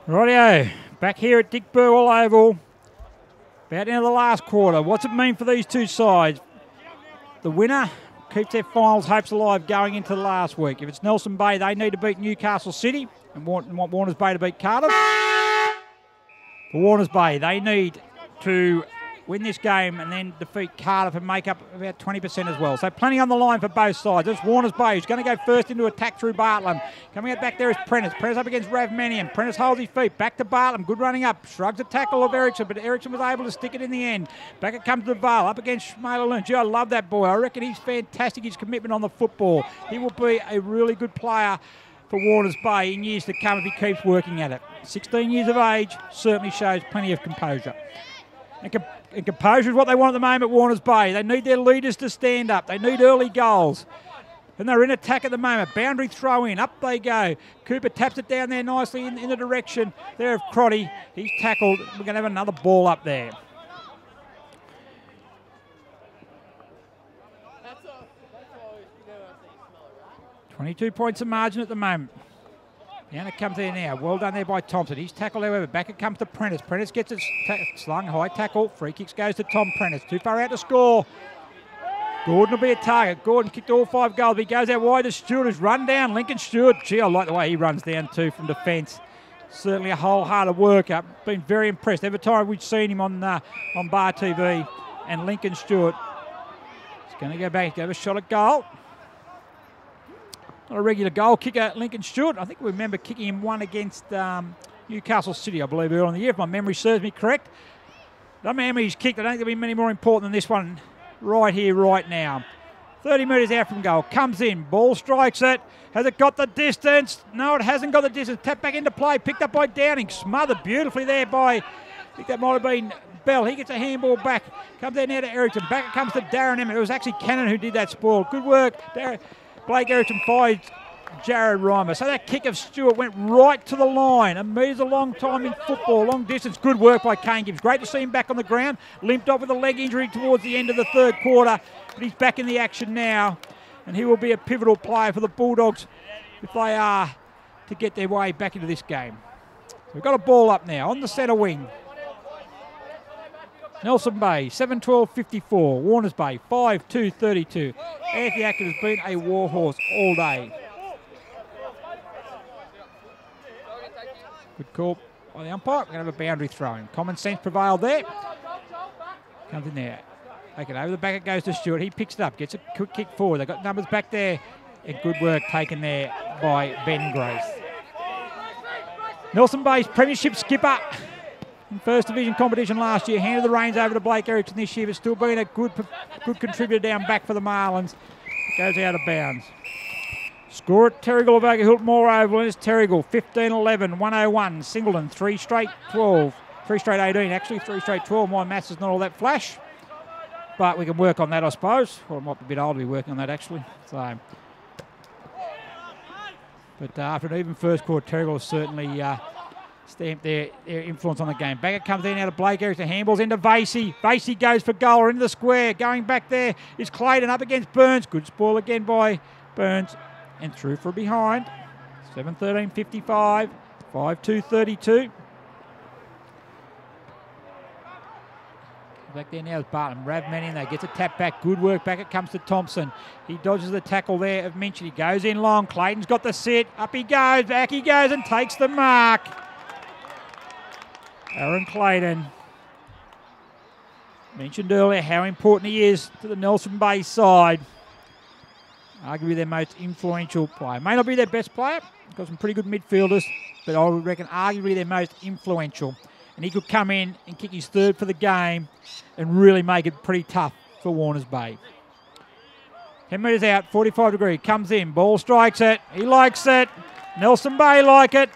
Rightio, back here at Dick Burwell Oval. About into the last quarter. What's it mean for these two sides? The winner keeps their finals hopes alive going into the last week. If it's Nelson Bay, they need to beat Newcastle City and want Warners Bay to beat Cardiff. For Warners Bay, they need to win this game and then defeat Cardiff and make up about 20% as well. So plenty on the line for both sides. It's Warners Bay who's going to go first into attack through Bartlam. Coming out back there is Prentice. Prentice up against Ravmanian. Prentice holds his feet. Back to Bartlam. Good running up. Shrugs a tackle of Ericsson, but Ericsson was able to stick it in the end. Back it comes to Vale. Up against Schmaler. Gee, I love that boy. I reckon he's fantastic. His commitment on the football. He will be a really good player for Warners Bay in years to come if he keeps working at it. 16 years of age certainly shows plenty of composure. And composure is what they want at the moment at Warners Bay. They need their leaders to stand up. They need early goals. And they're in attack at the moment. Boundary throw in. Up they go. Cooper taps it down there nicely in the direction there of Crotty. He's tackled. We're going to have another ball up there. That's all 22 points of margin at the moment. Down it comes there now. Well done there by Thompson. He's tackled, however. Back it comes to Prentice. Prentice gets it slung. High tackle. Free kicks goes to Tom Prentice. Too far out to score. Gordon will be a target. Gordon kicked all 5 goals. He goes out wide to Stewart, who's run down. Lincoln Stewart. Gee, I like the way he runs down too from defence. Certainly a wholehearted worker. Been very impressed. Every time we've seen him on Bar TV. And Lincoln Stewart is going to go back. Have a shot at goal. Not a regular goal kicker, Lincoln Stewart. I think we remember kicking him one against Newcastle City, I believe, earlier in the year, if my memory serves me correct. I don't know how many he's kicked. I don't think there'll be many more important than this one right here, right now. 30 metres out from goal. Comes in. Ball strikes it. Has it got the distance? No, it hasn't got the distance. Tapped back into play. Picked up by Downing. Smothered beautifully there by, I think that might have been Bell. He gets a handball back. Comes there now to Ericsson. Back it comes to Darren Emmett. It was actually Cannon who did that spoil. Good work, Blake Ericsson finds Jared Reimer. So that kick of Stewart went right to the line. A meter's a long time in football, long distance. Good work by Kane Gibbs. Great to see him back on the ground. Limped off with a leg injury towards the end of the third quarter, but he's back in the action now, and he will be a pivotal player for the Bulldogs if they are to get their way back into this game. So we've got a ball up now on the centre wing. Nelson Bay, 7-12-54. Warners Bay, 5-2-32. Anthony Atkins has been a warhorse all day. Good call by the umpire. We're going to have a boundary throw in. Common sense prevailed there. Comes in there. Take it over the back. It goes to Stewart. He picks it up. Gets a quick kick forward. They've got numbers back there. And good work taken there by Ben Grace. Nelson Bay's premiership skipper in First Division competition last year. Handed the reins over to Blake Ericsson this year, but still being a good contributor down back for the Marlins. Goes out of bounds. Score at Terrigal of Hilton Moore Oval, and it's Terrigal 15-11, 101. Singleton 3 straight 12, 3 straight 18, actually 3 straight 12. My maths is not all that flash, but we can work on that, I suppose. Well, I might be a bit old to be working on that actually. So, but after an even first quarter, Terrigal certainly stamped their influence on the game. Back it comes in out of Blake Ericsson. Handballs into Vasey. Vasey goes for goal or into the square. Going back there is Clayton up against Burns. Good spoil again by Burns. And through for behind. 7-13-55. 5-2-32. Back there now is Barton. Ravmanian there gets a tap back. Good work. Back it comes to Thompson. He dodges the tackle there of Minchin. He goes in long. Clayton's got the sit. Up he goes. Back he goes and takes the mark. Aaron Clayton. Mentioned earlier how important he is to the Nelson Bay side. Arguably their most influential player. May not be their best player. Got some pretty good midfielders, but I would reckon arguably their most influential. And he could come in and kick his third for the game and really make it pretty tough for Warners Bay. 10 metres out, 45 degree. Comes in, ball strikes it. He likes it. Nelson Bay like it.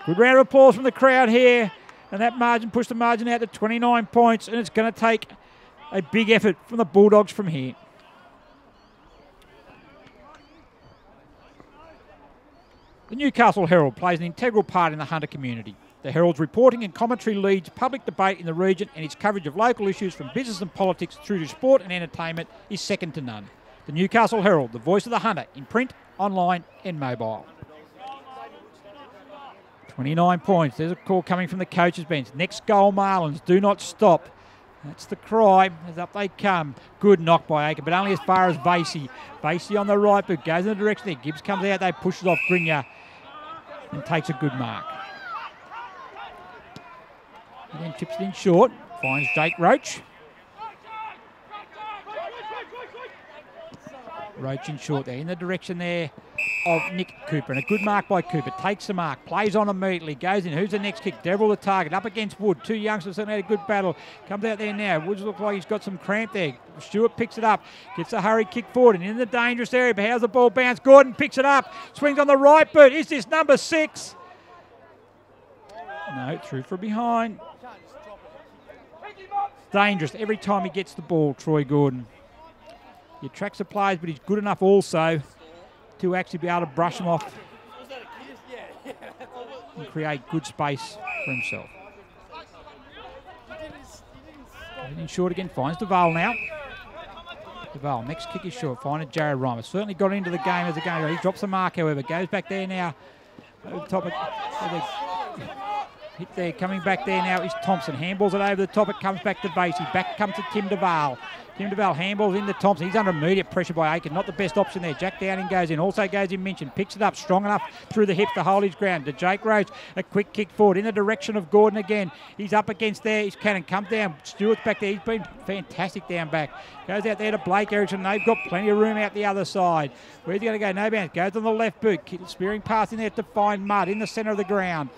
Good round of applause from the crowd here. And that margin pushed the margin out to 29 points. And it's going to take a big effort from the Bulldogs from here. The Newcastle Herald plays an integral part in the Hunter community. The Herald's reporting and commentary leads public debate in the region, and its coverage of local issues from business and politics through to sport and entertainment is second to none. The Newcastle Herald, the voice of the Hunter, in print, online and mobile. 29 points. There's a call coming from the coach's bench. Next goal, Marlins. Do not stop. That's the cry. As up they come. Good knock by Aiken, but only as far as Vasey. Vasey on the right boot. Goes in the direction there. Gibbs comes out. They pushes off Grinya and takes a good mark. And then tips it in short. Finds Jake Roach. Roach in short there. In the direction there of Nick Cooper. And a good mark by Cooper. Takes the mark. Plays on immediately. Goes in. Who's the next kick? Devil the target. Up against Wood. Two youngsters certainly had a good battle. Comes out there now. Woods looks like he's got some cramp there. Stewart picks it up. Gets a hurry kick forward. And in the dangerous area. But how's the ball bounce? Gordon picks it up. Swings on the right boot. Is this number 6? No. Through from behind. Dangerous every time he gets the ball, Troy Gordon. He attracts the players, but he's good enough also to actually be able to brush them off and create good space for himself. In short again, finds Duval now. Duval, next kick is short, finding Jared Rhymer. Certainly got into the game as a game. He drops the mark, however, goes back there now. Over the top of hit there, coming back there now is Thompson. Handballs it over the top, it comes back to Vasey. Back comes to Tim Duval. Tim Duval handballs into Thompson. He's under immediate pressure by Aiken. Not the best option there. Jack Downing goes in. Also goes in Minchin. Picks it up. Strong enough through the hips to hold his ground. To Jake Roach. A quick kick forward in the direction of Gordon again. He's up against there. His cannon comes down. Stewart's back there. He's been fantastic down back. Goes out there to Blake Erickson. They've got plenty of room out the other side. Where's he going to go? No bounce. Goes on the left boot. Spearing pass in there to find Mudd in the centre of the ground.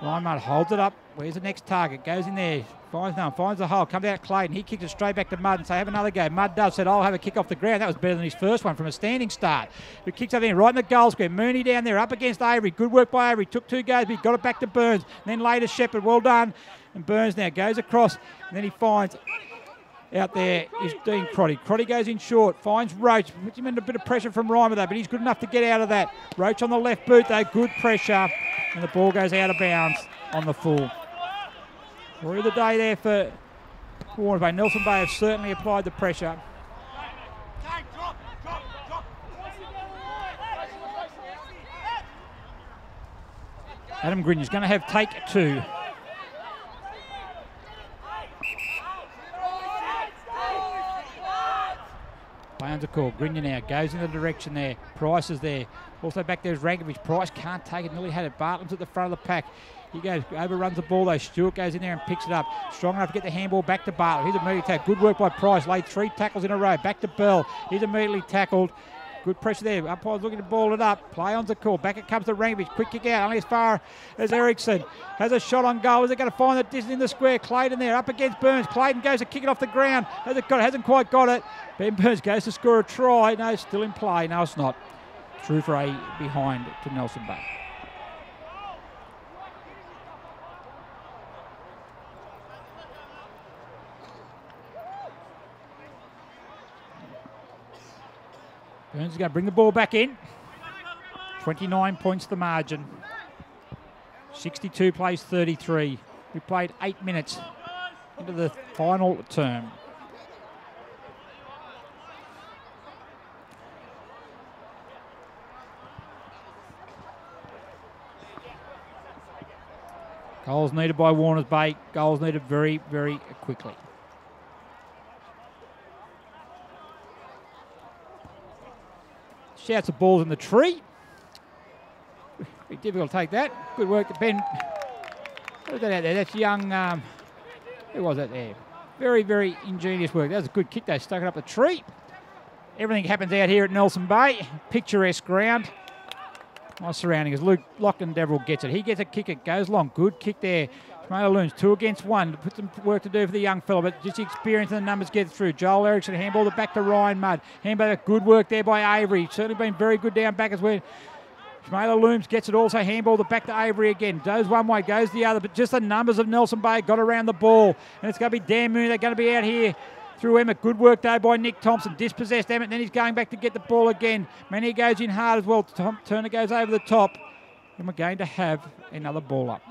Ryan Mudd holds it up. Where's the next target? Goes in there. Finds none. Finds the hole. Comes out Clayton. He kicks it straight back to Mudd and say, have another go. Mudd does. Said, I'll have a kick off the ground. That was better than his first one from a standing start. But kicks up there right in the goal square. Mooney down there up against Avery. Good work by Avery. Took 2 goes, but he got it back to Burns. And then later Shepherd. Well done. And Burns now goes across. And then he finds out there is Dean Crotty. Crotty goes in short, finds Roach. Puts him under a bit of pressure from Reimer though, but he's good enough to get out of that. Roach on the left boot though, good pressure. And the ball goes out of bounds on the full. Through the day there for Warner Bay. Nelson Bay have certainly applied the pressure. Adam Green is going to have take 2. Play under call. Grinya now goes in the direction there. Price is there. Also back there's Rankovich. Price can't take it. Nearly had it. Bartlem's at the front of the pack. He goes, overruns the ball though. Stewart goes in there and picks it up. Strong enough to get the handball back to Bartlett. He's immediately tackled. Good work by Price. Laid 3 tackles in a row. Back to Bell. He's immediately tackled. Good pressure there. Umpire's looking to ball it up. Play on's the call. Back it comes to Rankovich. Quick kick out. Only as far as Erickson. Has a shot on goal. Is it going to find the distance in the square? Clayton there. Up against Burns. Clayton goes to kick it off the ground. Has it got it? Hasn't quite got it. Ben Burns goes to score a try. No, still in play. No, it's not. Through for a behind to Nelson Bay. Burns is going to bring the ball back in. 29 points the margin. 62 plays 33. We played 8 minutes into the final term. Goals needed by Warners Bay. Goals needed very, very quickly. Shouts the ball's in the tree. Be difficult to take that. Good work to Ben. What was that out there? That's young. Who was that there? Very, very ingenious work. That was a good kick. They stuck it up the tree. Everything happens out here at Nelson Bay. Picturesque ground. Nice surroundings. Luke Lockton Deverell gets it. He gets a kick. It goes long. Good kick there. Shmaila Loons 2 against 1. Put some work to do for the young fella, but just the experience and the numbers get through. Joel Erickson handballed it back to Ryan Mudd. Handball, good work there by Avery. Certainly been very good down back as well. Shmaila Looms gets it also. Handballed it back to Avery again. Goes one way, goes the other, but just the numbers of Nelson Bay got around the ball. And it's going to be Dan Mooney. They're going to be out here through Emmett. Good work though by Nick Thompson. Dispossessed Emmett, then he's going back to get the ball again. Manny goes in hard as well. Turner goes over the top. And we're going to have another ball up.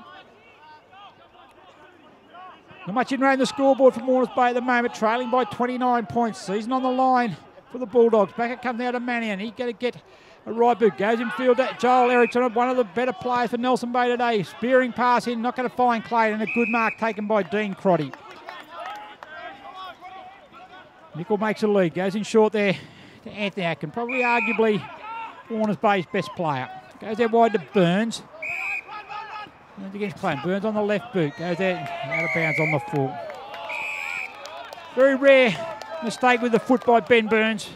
Not much in the scoreboard from Warners Bay at the moment, trailing by 29 points. Season on the line for the Bulldogs. Back it comes now to Mannion. He's going to get A right boot goes in field. Joel Erickson, one of the better players for Nelson Bay today. Spearing pass in, not going to find Clayton. A good mark taken by Dean Crotty. Nickel makes a lead, goes in short there to Anthony Atkin, probably arguably Warners Bay's best player. Goes out wide to Burns. Burns against Clayton. Burns on the left boot, goes out of bounds on the full. Very rare mistake with the foot by Ben Burns.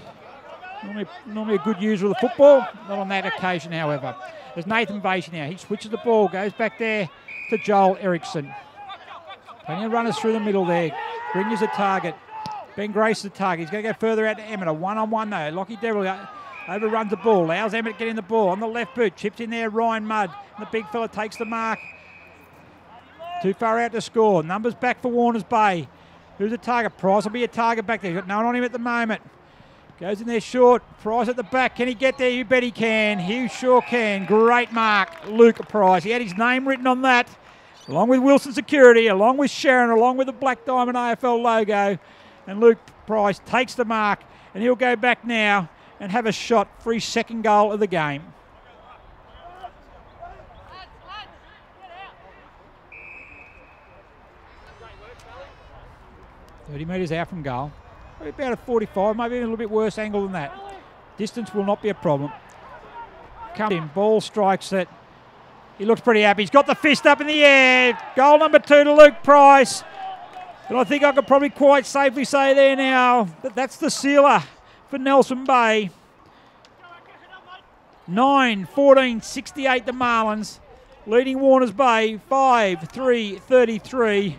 Normally a good user of the football, not on that occasion, however. There's Nathan Basie now. He switches the ball, goes back there to Joel Erickson. Plenty of runners through the middle there. Grinya's a target. Ben Grace is the target. He's going to go further out to Emmett. A one-on-one though. Lockie Devil overruns the ball. Allows Emmett getting the ball on the left boot. Chips in there, Ryan Mudd. And the big fella takes the mark. Too far out to score. Numbers back for Warners Bay. Who's the target? Price will be a target back there. He's got no one on him at the moment. Goes in there short. Price at the back. Can he get there? You bet he can. He sure can. Great mark, Luke Price. He had his name written on that, along with Wilson Security, along with Sharon, along with the Black Diamond AFL logo. And Luke Price takes the mark, and he'll go back now and have a shot for his second goal of the game. "30 metres out from goal. Probably about a 45, maybe even a little bit worse angle than that. Distance will not be a problem. Comes in, ball strikes it. He looks pretty happy. He's got the fist up in the air. Goal number 2 to Luke Price. And I think I could probably quite safely say there now that that's the sealer for Nelson Bay. 9-14-68 the Marlins, leading Warners Bay 5-3-33.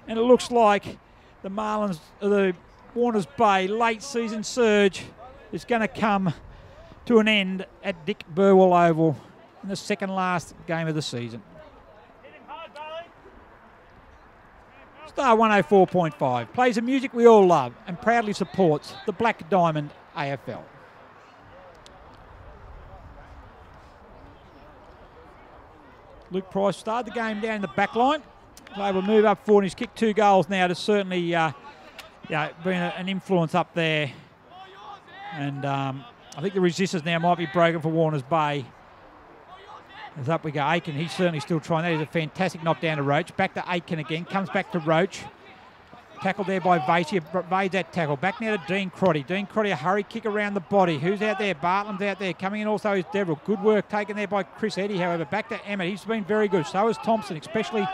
And it looks like the Warners Bay late season surge is going to come to an end at Dick Burwell Oval in the second last game of the season. Star 104.5 plays the music we all love and proudly supports the Black Diamond AFL. Luke Price started the game down in the back line. He's able to move up forward. He's kicked 2 goals now to certainly been an influence up there. And I think the resistance now might be broken for Warners Bay. As up we go, Aiken, he's certainly still trying. That is a fantastic knockdown to Roach. Back to Aiken again, comes back to Roach. Tackled there by Vasey, evades that tackle. Back now to Dean Crotty. Dean Crotty, a hurry kick around the body. Who's out there? Bartlam's out there. Coming in also is Deverell. Good work taken there by Chris Eddy, however. Back to Emmett. He's been very good. So is Thompson, especially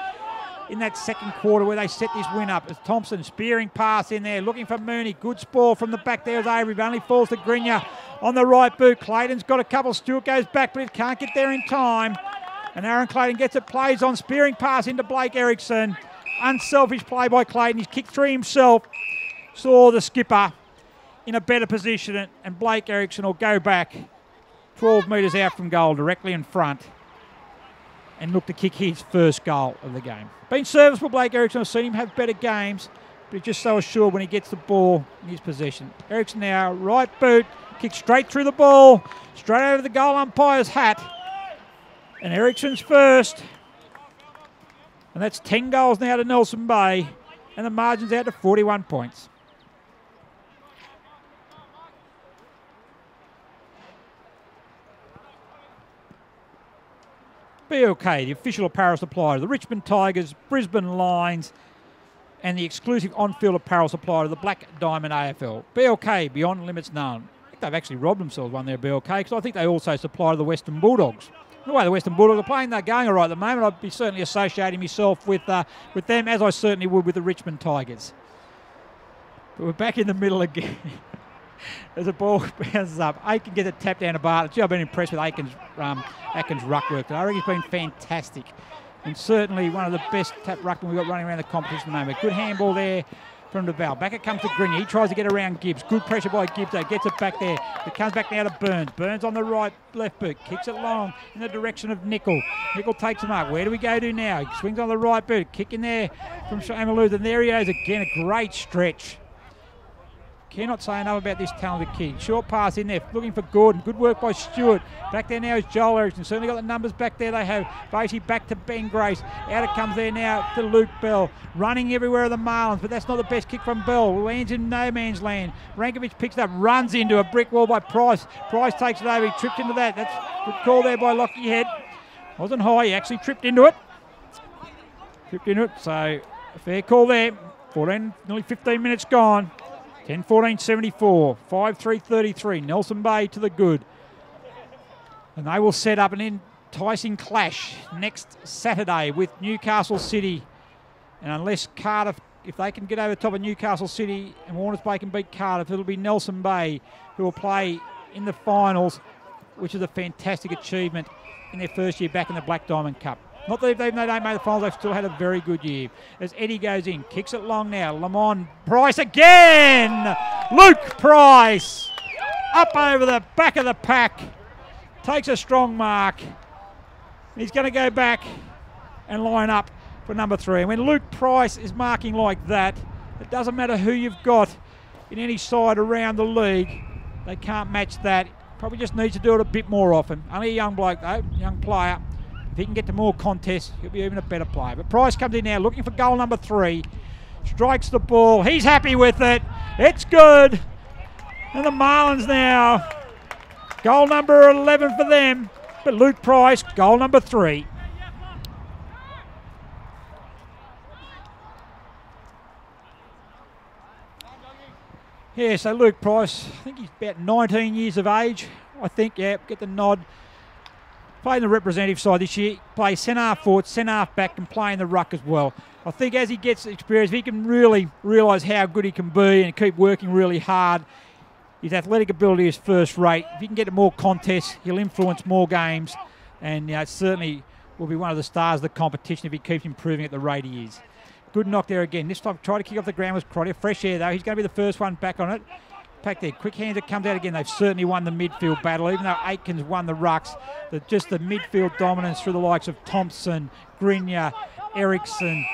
in that second quarter where they set this win up. As Thompson spearing pass in there, looking for Mooney. Good spoil from the back there as Avery, but only falls to Grinya on the right boot. Clayton's got a couple. Stewart goes back, but he can't get there in time. And Aaron Clayton gets it, plays on, spearing pass into Blake Erickson. Unselfish play by Clayton. He's kicked 3 himself. Saw the skipper in a better position, and Blake Erickson will go back 12 metres out from goal, directly in front, and look to kick his first goal of the game. Been serviceable, Blake Erickson. I've seen him have better games, but he's just so assured when he gets the ball in his possession. Erickson now, right boot, kicks straight through the ball, straight over the goal umpire's hat. And Erickson's first. And that's 10 goals now to Nelson Bay, and the margin's out to 41 points. BLK, the official apparel supplier of the Richmond Tigers, Brisbane Lions, and the exclusive on-field apparel supplier of the Black Diamond AFL. BLK, beyond limits known. I think they've actually robbed themselves one there, BLK, because I think they also supply the Western Bulldogs. The way the Western Bulldogs are playing, they're going all right at the moment. I'd be certainly associating myself with them, as I certainly would with the Richmond Tigers. But we're back in the middle again. As the ball bounces up, Aiken gets it tapped down to Bartlett. Gee, I've been impressed with Atkins' ruck work. I reckon he's been fantastic, and certainly one of the best tap ruckmen we've got running around the competition at the moment. Good handball there from DeVal. Back it comes to Grinya. He tries to get around Gibbs. Good pressure by Gibbs, though. Gets it back there. It comes back now to Burns. Burns on the right, left boot. Kicks it long in the direction of Nickel. Nickel takes the mark. Where do we go to now? He swings on the right boot. Kick in there from Shane Malooth. And there he is again. A great stretch. cannot say enough about this talented kid. Short pass in there, looking for Gordon. Good work by Stewart. Back there now is Joel Erickson. Certainly got the numbers back there they have. Basically back to Ben Grace. Out it comes there now to Luke Bell. Running everywhere of the Marlins, but that's not the best kick from Bell. Lands in no man's land. Rankovic picks it up, runs into a brick wall by Price. Price takes it over. He tripped into that. That's a good call there by Lockie Head. Wasn't high. He actually tripped into it. So a fair call there. 14, nearly 15 minutes gone. 10-14-74, 5-3-33. Nelson Bay to the good. And they will set up an enticing clash next Saturday with Newcastle City. And unless Cardiff, if they can get over the top of Newcastle City and Warners Bay can beat Cardiff, it'll be Nelson Bay who will play in the finals, which is a fantastic achievement in their first year back in the Black Diamond Cup. Not that they don't make the finals, they've still had a very good year. As Eddie goes in, kicks it long now. Lamont Price again! Luke Price! Up over the back of the pack. Takes a strong mark. He's going to go back and line up for number 3. And when Luke Price is marking like that, it doesn't matter who you've got in any side around the league. They can't match that. Probably just needs to do it a bit more often. Only a young bloke though, young player. If he can get to more contests, he'll be even a better player. But Price comes in now looking for goal number 3. Strikes the ball. He's happy with it. It's good. And the Marlins now. Goal number 11 for them. But Luke Price, goal number 3. Yeah, so Luke Price, I think he's about 19 years of age. I think, yeah, get the nod. Playing the representative side this year, play centre-half forward, centre-half back, and play in the ruck as well. I think as he gets experience, if he can really realise how good he can be and keep working really hard, his athletic ability is first rate. If he can get to more contests, he'll influence more games, and certainly will be one of the stars of the competition if he keeps improving at the rate he is. Good knock there again. This time, try to kick off the ground with Crotty. Fresh air though. He's going to be the first one back on it. Back there, quick hands, it comes out again. They've certainly won the midfield battle, even though Aitkins won the rucks. Just the midfield dominance through the likes of Thompson, Grinya, Erickson.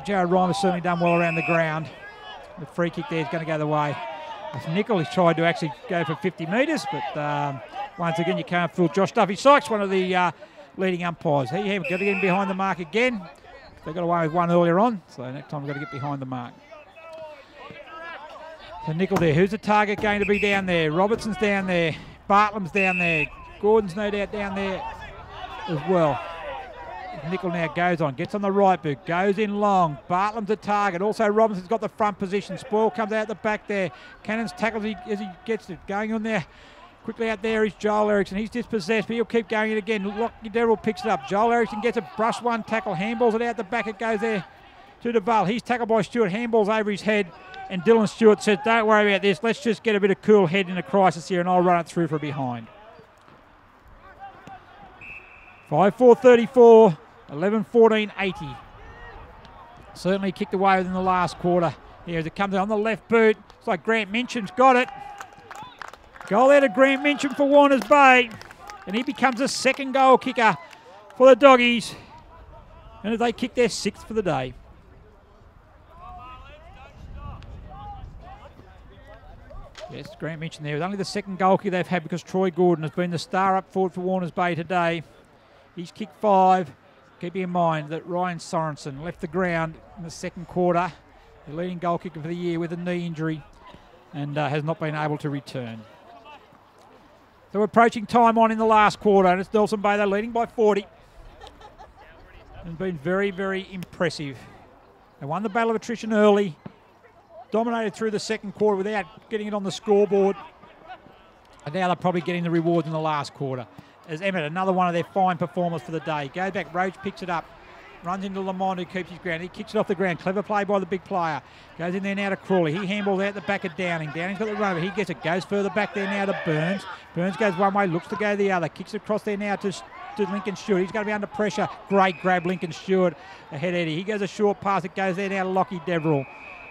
Jared Ryan has certainly done well around the ground. The free kick there is going to go the way. Nickel has tried to actually go for 50 metres, but once again, you can't fool Josh Duffy Sykes, one of the leading umpires. We've got to get him behind the mark again. They got away with one earlier on, so next time we've got to get behind the mark. So Nickel there. Who's the target going to be down there? Robertson's down there. Bartlam's down there. Gordon's no doubt down there as well. Nickel now goes on. Gets on the right boot. Goes in long. Bartlam's the target. Also Robinson's got the front position. Spoil comes out the back there. Cannon's tackles as he gets it. Going on there. Quickly out there is Joel Erickson. He's dispossessed, but he'll keep going in again. Lockie Deverill picks it up. Joel Erickson gets a brush one tackle. Handballs it out the back. It goes there to Duval. He's tackled by Stewart. Handballs over his head. And Dylan Stewart says, don't worry about this. Let's just get a bit of cool head in a crisis here and I'll run it through for a behind. 5-4-34, 11-14-80. Certainly kicked away within the last quarter. Here as it comes on the left boot. It's like Grant Mincham's got it. Goal out of Grant Mincham for Warners Bay. And he becomes a second goal kicker for the Doggies. And as they kick their 6th for the day. Yes, Grant Minchin there. It's only the second goal kick they've had because Troy Gordon has been the star up forward for Warners Bay today. He's kicked 5. Keep in mind that Ryan Sorensen left the ground in the second quarter, the leading goal kicker for the year with a knee injury, and has not been able to return. So we're approaching time on in the last quarter, and it's Nelson Bay. They're leading by 40. And been very, very impressive. They won the battle of attrition early. Dominated through the second quarter without getting it on the scoreboard. And now they're probably getting the rewards in the last quarter. As Emmett, another one of their fine performers for the day. Goes back, Roach picks it up. Runs into Lamont, who keeps his ground. He kicks it off the ground. Clever play by the big player. Goes in there now to Crawley. He handballs out the back of Downing. Downing's got the run over. He gets it. Goes further back there now to Burns. Burns goes one way, looks to go the other. Kicks it across there now to Lincoln Stewart. He's going to be under pressure. Great grab, Lincoln Stewart. Ahead Eddie. He goes a short pass. It goes there now to Lockie Deverill.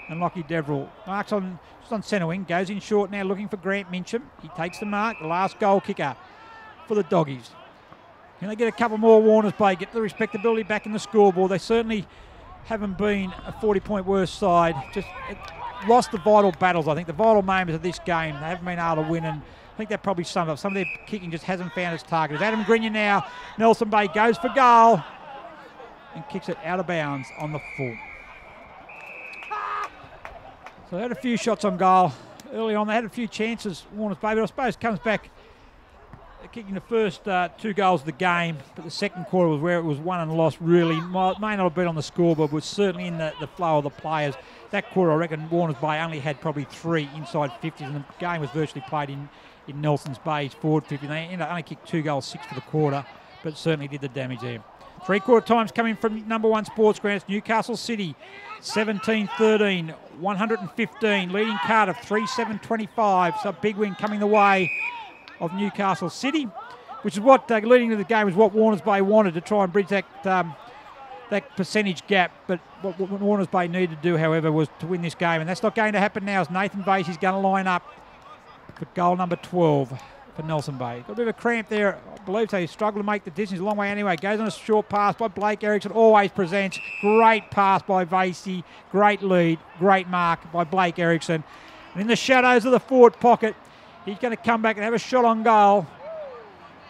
And Lockie Deverill marks on centre wing. Goes in short now looking for Grant Mincham. He takes the mark. The last goal kicker for the Doggies. Can they get a couple more Warners Bay, get the respectability back in the scoreboard? They certainly haven't been a 40-point worse side. Just lost the vital battles. I think the vital moments of this game, they haven't been able to win, and I think that probably sums up. Some of their kicking just hasn't found its target. As Adam Grenier now, Nelson Bay goes for goal and kicks it out of bounds on the full. So they had a few shots on goal early on. They had a few chances, Warners Bay, but I suppose comes back kicking the first 2 goals of the game, but the second quarter was where it was won and lost really. May not have been on the scoreboard, but was certainly in the flow of the players. That quarter, I reckon Warners Bay only had probably 3 inside 50s, and the game was virtually played in Nelson's Bay's forward 50. They only kicked 2 goals, 6 for the quarter, but certainly did the damage there. 3-quarter times coming from number 1 Sports Grounds, Newcastle City, 17-13, 115, leading Cardiff, 3-7-25. So a big win coming the way of Newcastle City, which is what, leading to the game, is what Warners Bay wanted, to try and bridge that percentage gap. But what Warners Bay needed to do, however, was to win this game, and that's not going to happen now, as Nathan Vasey's going to line up for goal number 12 for Nelson Bay. Got a bit of a cramp there, I believe, so he struggled to make the distance a long way anyway. Goes on a short pass by Blake Erickson, always presents. Great pass by Vasey, great lead, great mark by Blake Erickson. And in the shadows of the forward pocket, he's going to come back and have a shot on goal.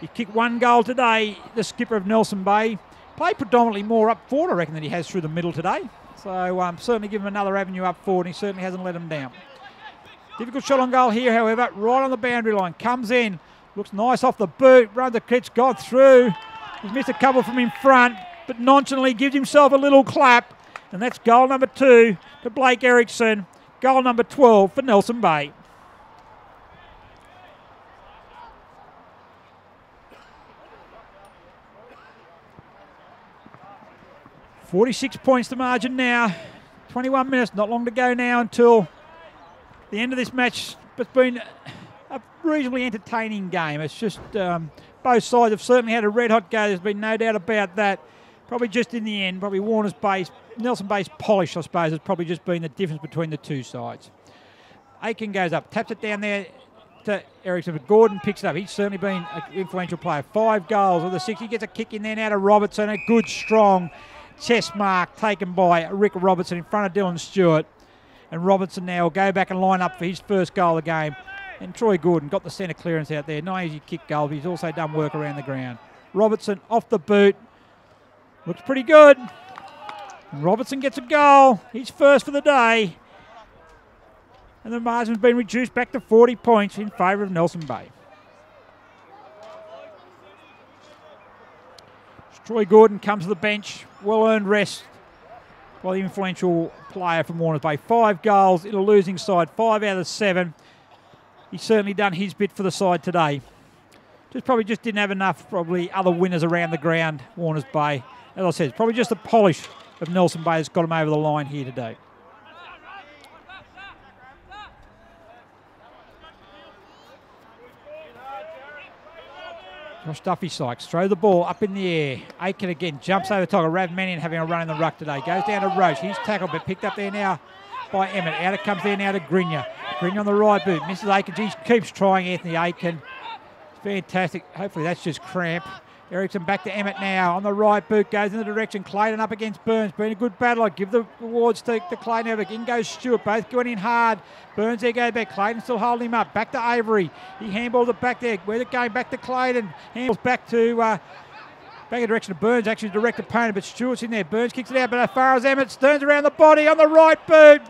He kicked 1 goal today, the skipper of Nelson Bay. Played predominantly more up forward, I reckon, than he has through the middle today. So certainly give him another avenue up forward, and he certainly hasn't let him down. Difficult shot on goal here, however, right on the boundary line. Comes in, looks nice off the boot, runs the pitch, got through. He's missed a couple from in front, but nonchalantly gives himself a little clap. And that's goal number 2 to Blake Erickson. Goal number 12 for Nelson Bay. $46 points to margin now. 21 minutes, not long to go now until the end of this match. It's been a reasonably entertaining game. It's just both sides have certainly had a red-hot go. There's been no doubt about that. Probably just in the end, probably Warners Bay's, Nelson Bay's polish, I suppose, has probably just been the difference between the two sides. Aiken goes up, taps it down there to Erickson, but Gordon picks it up. He's certainly been an influential player. 5 goals of the 6. He gets a kick in there now to Robertson. A good, strong chest mark taken by Rick Robertson in front of Dylan Stewart. And Robertson now will go back and line up for his first goal of the game. And Troy Gordon got the centre clearance out there. Not easy kick goal, but he's also done work around the ground. Robertson off the boot. Looks pretty good. And Robertson gets a goal. He's first for the day. And the margin's been reduced back to 40 points in favour of Nelson Bay. Troy Gordon comes to the bench. Well-earned rest by the influential player from Warners Bay. 5 goals in a losing side, 5 out of 7. He's certainly done his bit for the side today. Probably just didn't have enough, probably, other winners around the ground, Warners Bay. As I said, it's probably just the polish of Nelson Bay that's got him over the line here today. Josh Duffy Sykes, throw the ball up in the air. Aiken again, jumps over top of Rav Mannion having a run in the ruck today. Goes down to Roche. He's tackled, but picked up there now by Emmett. Out it comes there now to Grenier. Grenier on the right boot. Misses Aiken. He keeps trying Anthony Aiken. It's fantastic. Hopefully that's just cramp. Erickson back to Emmett now. On the right boot, goes in the direction. Clayton up against Burns. Been a good battle. I give the awards to Clayton. In goes Stewart. Both going in hard. Burns there, go back. Clayton still holding him up. Back to Avery. He handballs it back there. Where's it going? Back to Clayton. Handballs back to back in direction of Burns. Actually direct opponent, but Stewart's in there. Burns kicks it out, but as far as Emmett turns around the body on the right boot.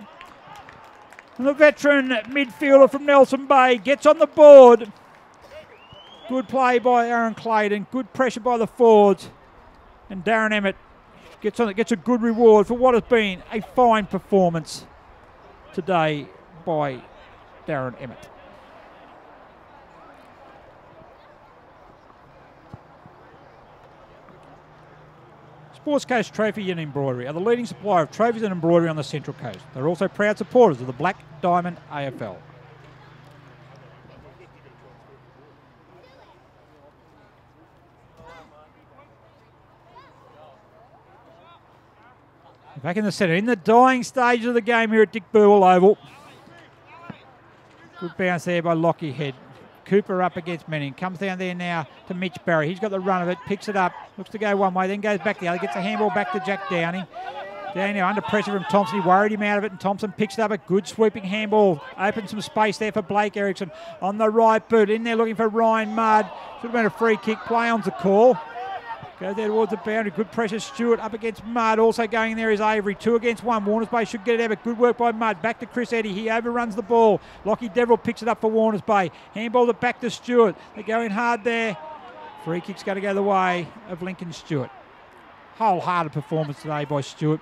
And the veteran midfielder from Nelson Bay gets on the board. Good play by Aaron Clayton. Good pressure by the forwards. And Darren Emmett gets a good reward for what has been a fine performance today by Darren Emmett. Sports Coast Trophy and Embroidery are the leading supplier of trophies and embroidery on the Central Coast. They're also proud supporters of the Black Diamond AFL. Back in the centre, in the dying stages of the game here at Dick Burwell Oval. Good bounce there by Lockie Head. Cooper up against Manning. Comes down there now to Mitch Barry. He's got the run of it, picks it up, looks to go one way, then goes back the other, gets a handball back to Jack Downey. Daniel under pressure from Thompson. He worried him out of it, and Thompson picks it up. A good sweeping handball. Opens some space there for Blake Erickson on the right boot. In there looking for Ryan Mudd. Should have been a free kick. Play on's the call. Goes there towards the boundary. Good pressure. Stewart up against Mudd. Also going in there is Avery. 2 against 1. Warners Bay should get it out, but good work by Mudd. Back to Chris Eddy. He overruns the ball. Lockie Deverell picks it up for Warners Bay. Handball it back to Stewart. They're going hard there. Free kick's going to go the way of Lincoln Stewart. Wholehearted performance today by Stewart.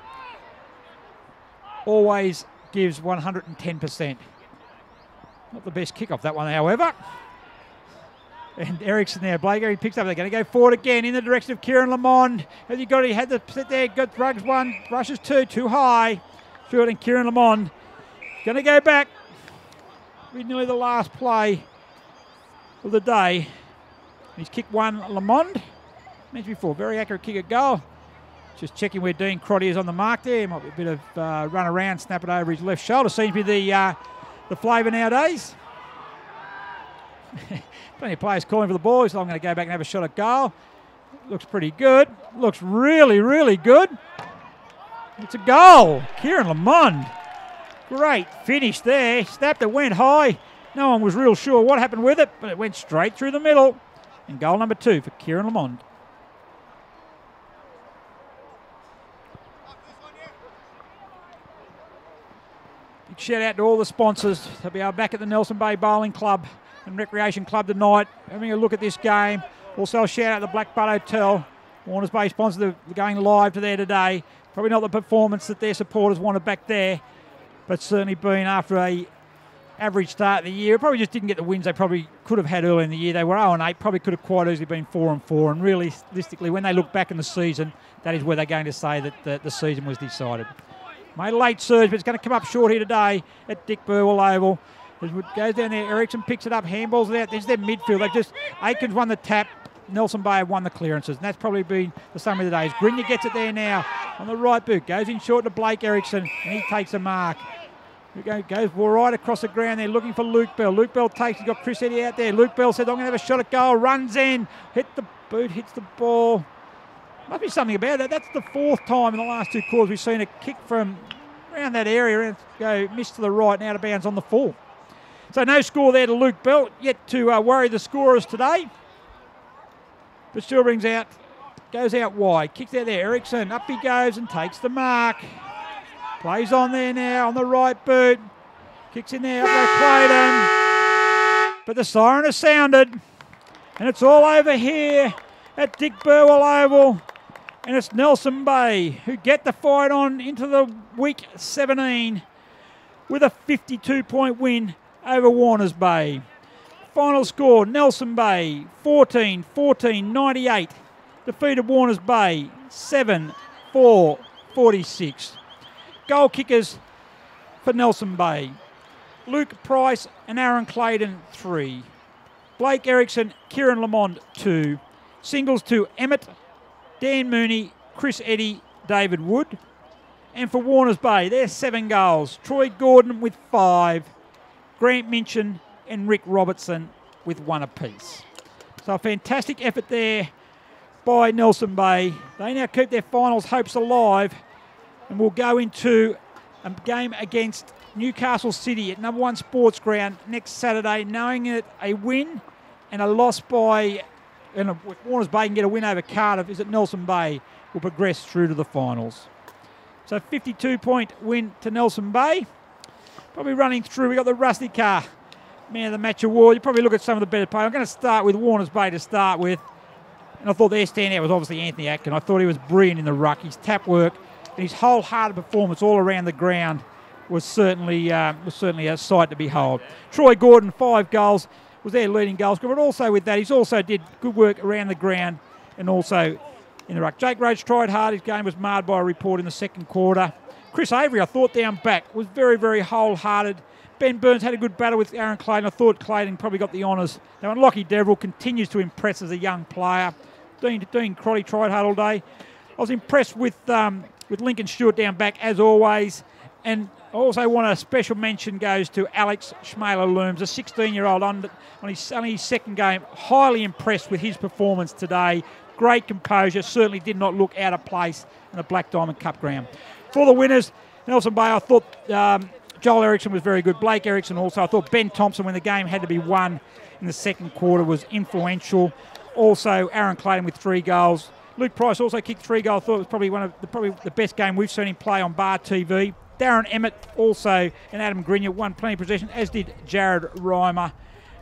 Always gives 110%. Not the best kick off that one, however. And Erickson there, Blake, he picks up. They're going to go forward again in the direction of Kieran Lamond. Has he got it? He had the sit there. Got rugs 1, rushes 2, too high. Stewart and Kieran Lamond. Going to go back. With nearly the last play of the day. He's kicked 1, Lamond. Mentioned before, very accurate kick at goal. Just checking where Dean Crotty is on the mark there. Might be a bit of run around, snap it over his left shoulder. Seems to be the flavour nowadays. Plenty of players calling for the ball, so I'm going to go back and have a shot at goal. Looks pretty good. Looks really, really good. It's a goal. Kieran Lamond. Great finish there. Snapped it, went high. No one was real sure what happened with it, but it went straight through the middle. And goal number 2 for Kieran Lamond. Big shout out to all the sponsors. They'll be back at the Nelson Bay Bowling Club and Recreation Club tonight, having a look at this game. Also a shout out to the Black Butt Hotel. Warners Bay sponsors are going live to there today. Probably not the performance that their supporters wanted back there, but certainly been after a average start of the year. Probably just didn't get the wins they probably could have had early in the year. They were 0-8, probably could have quite easily been 4-4. And realistically, when they look back in the season, that is where they're going to say that the season was decided. Made a late surge, but it's going to come up short here today at Dick Burwell Oval. As it goes down there, Erickson picks it up, handballs it out. There's their midfield. They've just, Aikens won the tap, Nelson Bay have won the clearances, and that's probably been the sum of the days. Grinya gets it there now on the right boot, goes in short to Blake Erickson, and he takes a mark. Goes right across the ground there, looking for Luke Bell. Luke Bell takes, he's got Chris Eddy out there. Luke Bell said, I'm going to have a shot at goal, runs in, hit the boot, hits the ball. Must be something about that. That's the 4th time in the last 2 quarters we've seen a kick from around that area and go missed to the right and out of bounds on the full. So no score there to Luke Bell, yet to worry the scorers today. But still brings out, goes out wide, kicks out there, Erickson, up he goes and takes the mark. Plays on there now on the right boot, kicks in there, up by Clayton. But the siren has sounded, and it's all over here at Dick Burwell Oval. And it's Nelson Bay who get the fight on into the week 17 with a 52-point win over Warners Bay. Final score, Nelson Bay 14-98. Defeated Warners Bay 7-4-46. Goal kickers for Nelson Bay. Luke Price and Aaron Clayton 3. Blake Erickson, Kieran Lamond 2. Singles to Emmett, Dan Mooney, Chris Eddy, David Wood. And for Warners Bay, there's 7 goals. Troy Gordon with 5. Grant Minchin and Rick Robertson with 1 apiece. So a fantastic effort there by Nelson Bay. They now keep their finals hopes alive and will go into a game against Newcastle City at number 1 Sports Ground next Saturday, knowing that a win and a loss by, and if Warners Bay can get a win over Cardiff, is that Nelson Bay will progress through to the finals. So 52-point win to Nelson Bay. Probably running through, we got the Rusty Car Man of the Match Award. You probably look at some of the better players. I'm going to start with Warners Bay to start with. And I thought their standout was obviously Anthony Atkin. I thought he was brilliant in the ruck. His tap work and his wholehearted performance all around the ground was certainly a sight to behold. Troy Gordon, 5 goals, was their leading goal scorer. But also with that, he's also did good work around the ground and also in the ruck. Jake Roach tried hard. His game was marred by a report in the second quarter. Chris Avery, I thought down back, was very, very wholehearted. Ben Burns had a good battle with Aaron Clayton. I thought Clayton probably got the honours. Now, and Lockie Deverell continues to impress as a young player. Dean Crotty tried hard all day. I was impressed with Lincoln Stewart down back, as always. And I also want a special mention goes to Alex Schmaler-Looms, a 16-year-old on his second game. Highly impressed with his performance today. Great composure. Certainly did not look out of place in the Black Diamond Cup ground. For the winners, Nelson Bay, I thought Joel Erickson was very good. Blake Erickson also. I thought Ben Thompson, when the game had to be won in the second quarter, was influential. Also, Aaron Clayton with 3 goals. Luke Price also kicked 3 goals. I thought it was probably probably the best game we've seen him play on Bar TV. Darren Emmett also and Adam Grinya won plenty of possession, as did Jared Reimer.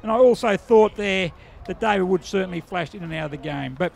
And I also thought there that David Wood certainly flashed in and out of the game. But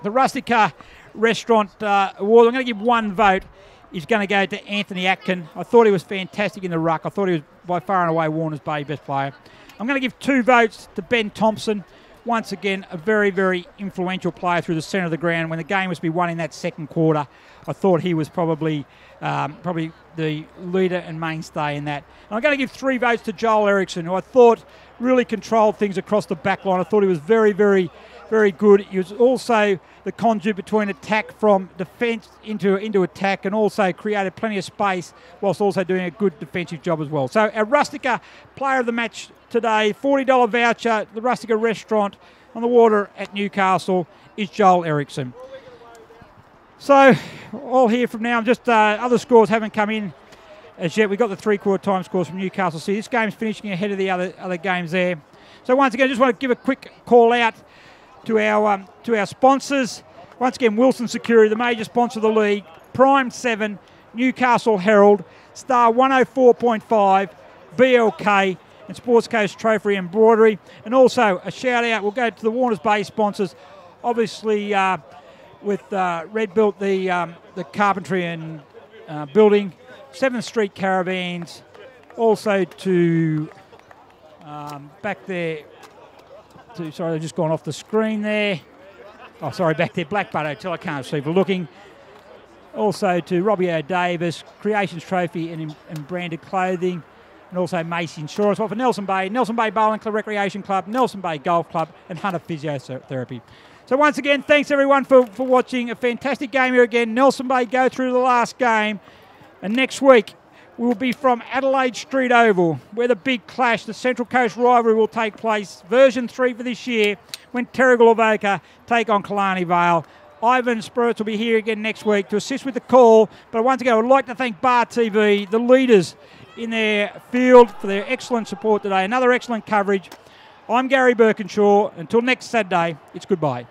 the Rustica Restaurant Award, I'm going to give 1 vote. Is going to go to Anthony Atkin. I thought he was fantastic in the ruck. I thought he was by far and away Warner's Bay best player. I'm going to give 2 votes to Ben Thompson. Once again, a very, very influential player through the centre of the ground. When the game was to be won in that second quarter, I thought he was probably the leader and mainstay in that. And I'm going to give 3 votes to Joel Erickson, who I thought really controlled things across the back line. I thought he was very, very, very good. He was also the conduit between attack from defence into attack, and also created plenty of space whilst also doing a good defensive job as well. So our Rustica player of the match today, $40 voucher, the Rustica Restaurant on the water at Newcastle, is Joel Erickson. So all here from now. Just other scores haven't come in as yet. We've got the 3/4 time scores from Newcastle City. This game's finishing ahead of the other games there. So once again, I just want to give a quick call out to our sponsors. Once again, Wilson Security, the major sponsor of the league, Prime 7, Newcastle Herald, Star 104.5, BLK, and Sports Coast Trophy Embroidery. And also a shout out, we'll go to the Warners Bay sponsors, obviously with Red Built, the carpentry and building, 7th Street Caravans, also to back there, sorry, they've just gone off the screen there. Oh, sorry, back there, Black Butt Hotel, I can't see for looking. Also to Robbie O'Davis, Creations Trophy and branded clothing, and also Macy Insurance. Well, for Nelson Bay Bowling Club, Recreation Club, Nelson Bay Golf Club, and Hunter Physiotherapy. So once again, thanks everyone for watching. A fantastic game here again. Nelson Bay go through the last game, and next week we will be from Adelaide Street Oval, where the big clash, the Central Coast rivalry, will take place. Version 3 for this year, when Terrigal Avoca take on Killarney Vale. Ivan Spirits will be here again next week to assist with the call. But once again, I would like to thank Bar TV, the leaders in their field, for their excellent support today. Another excellent coverage. I'm Gary Birkinshaw. Until next Saturday, it's goodbye.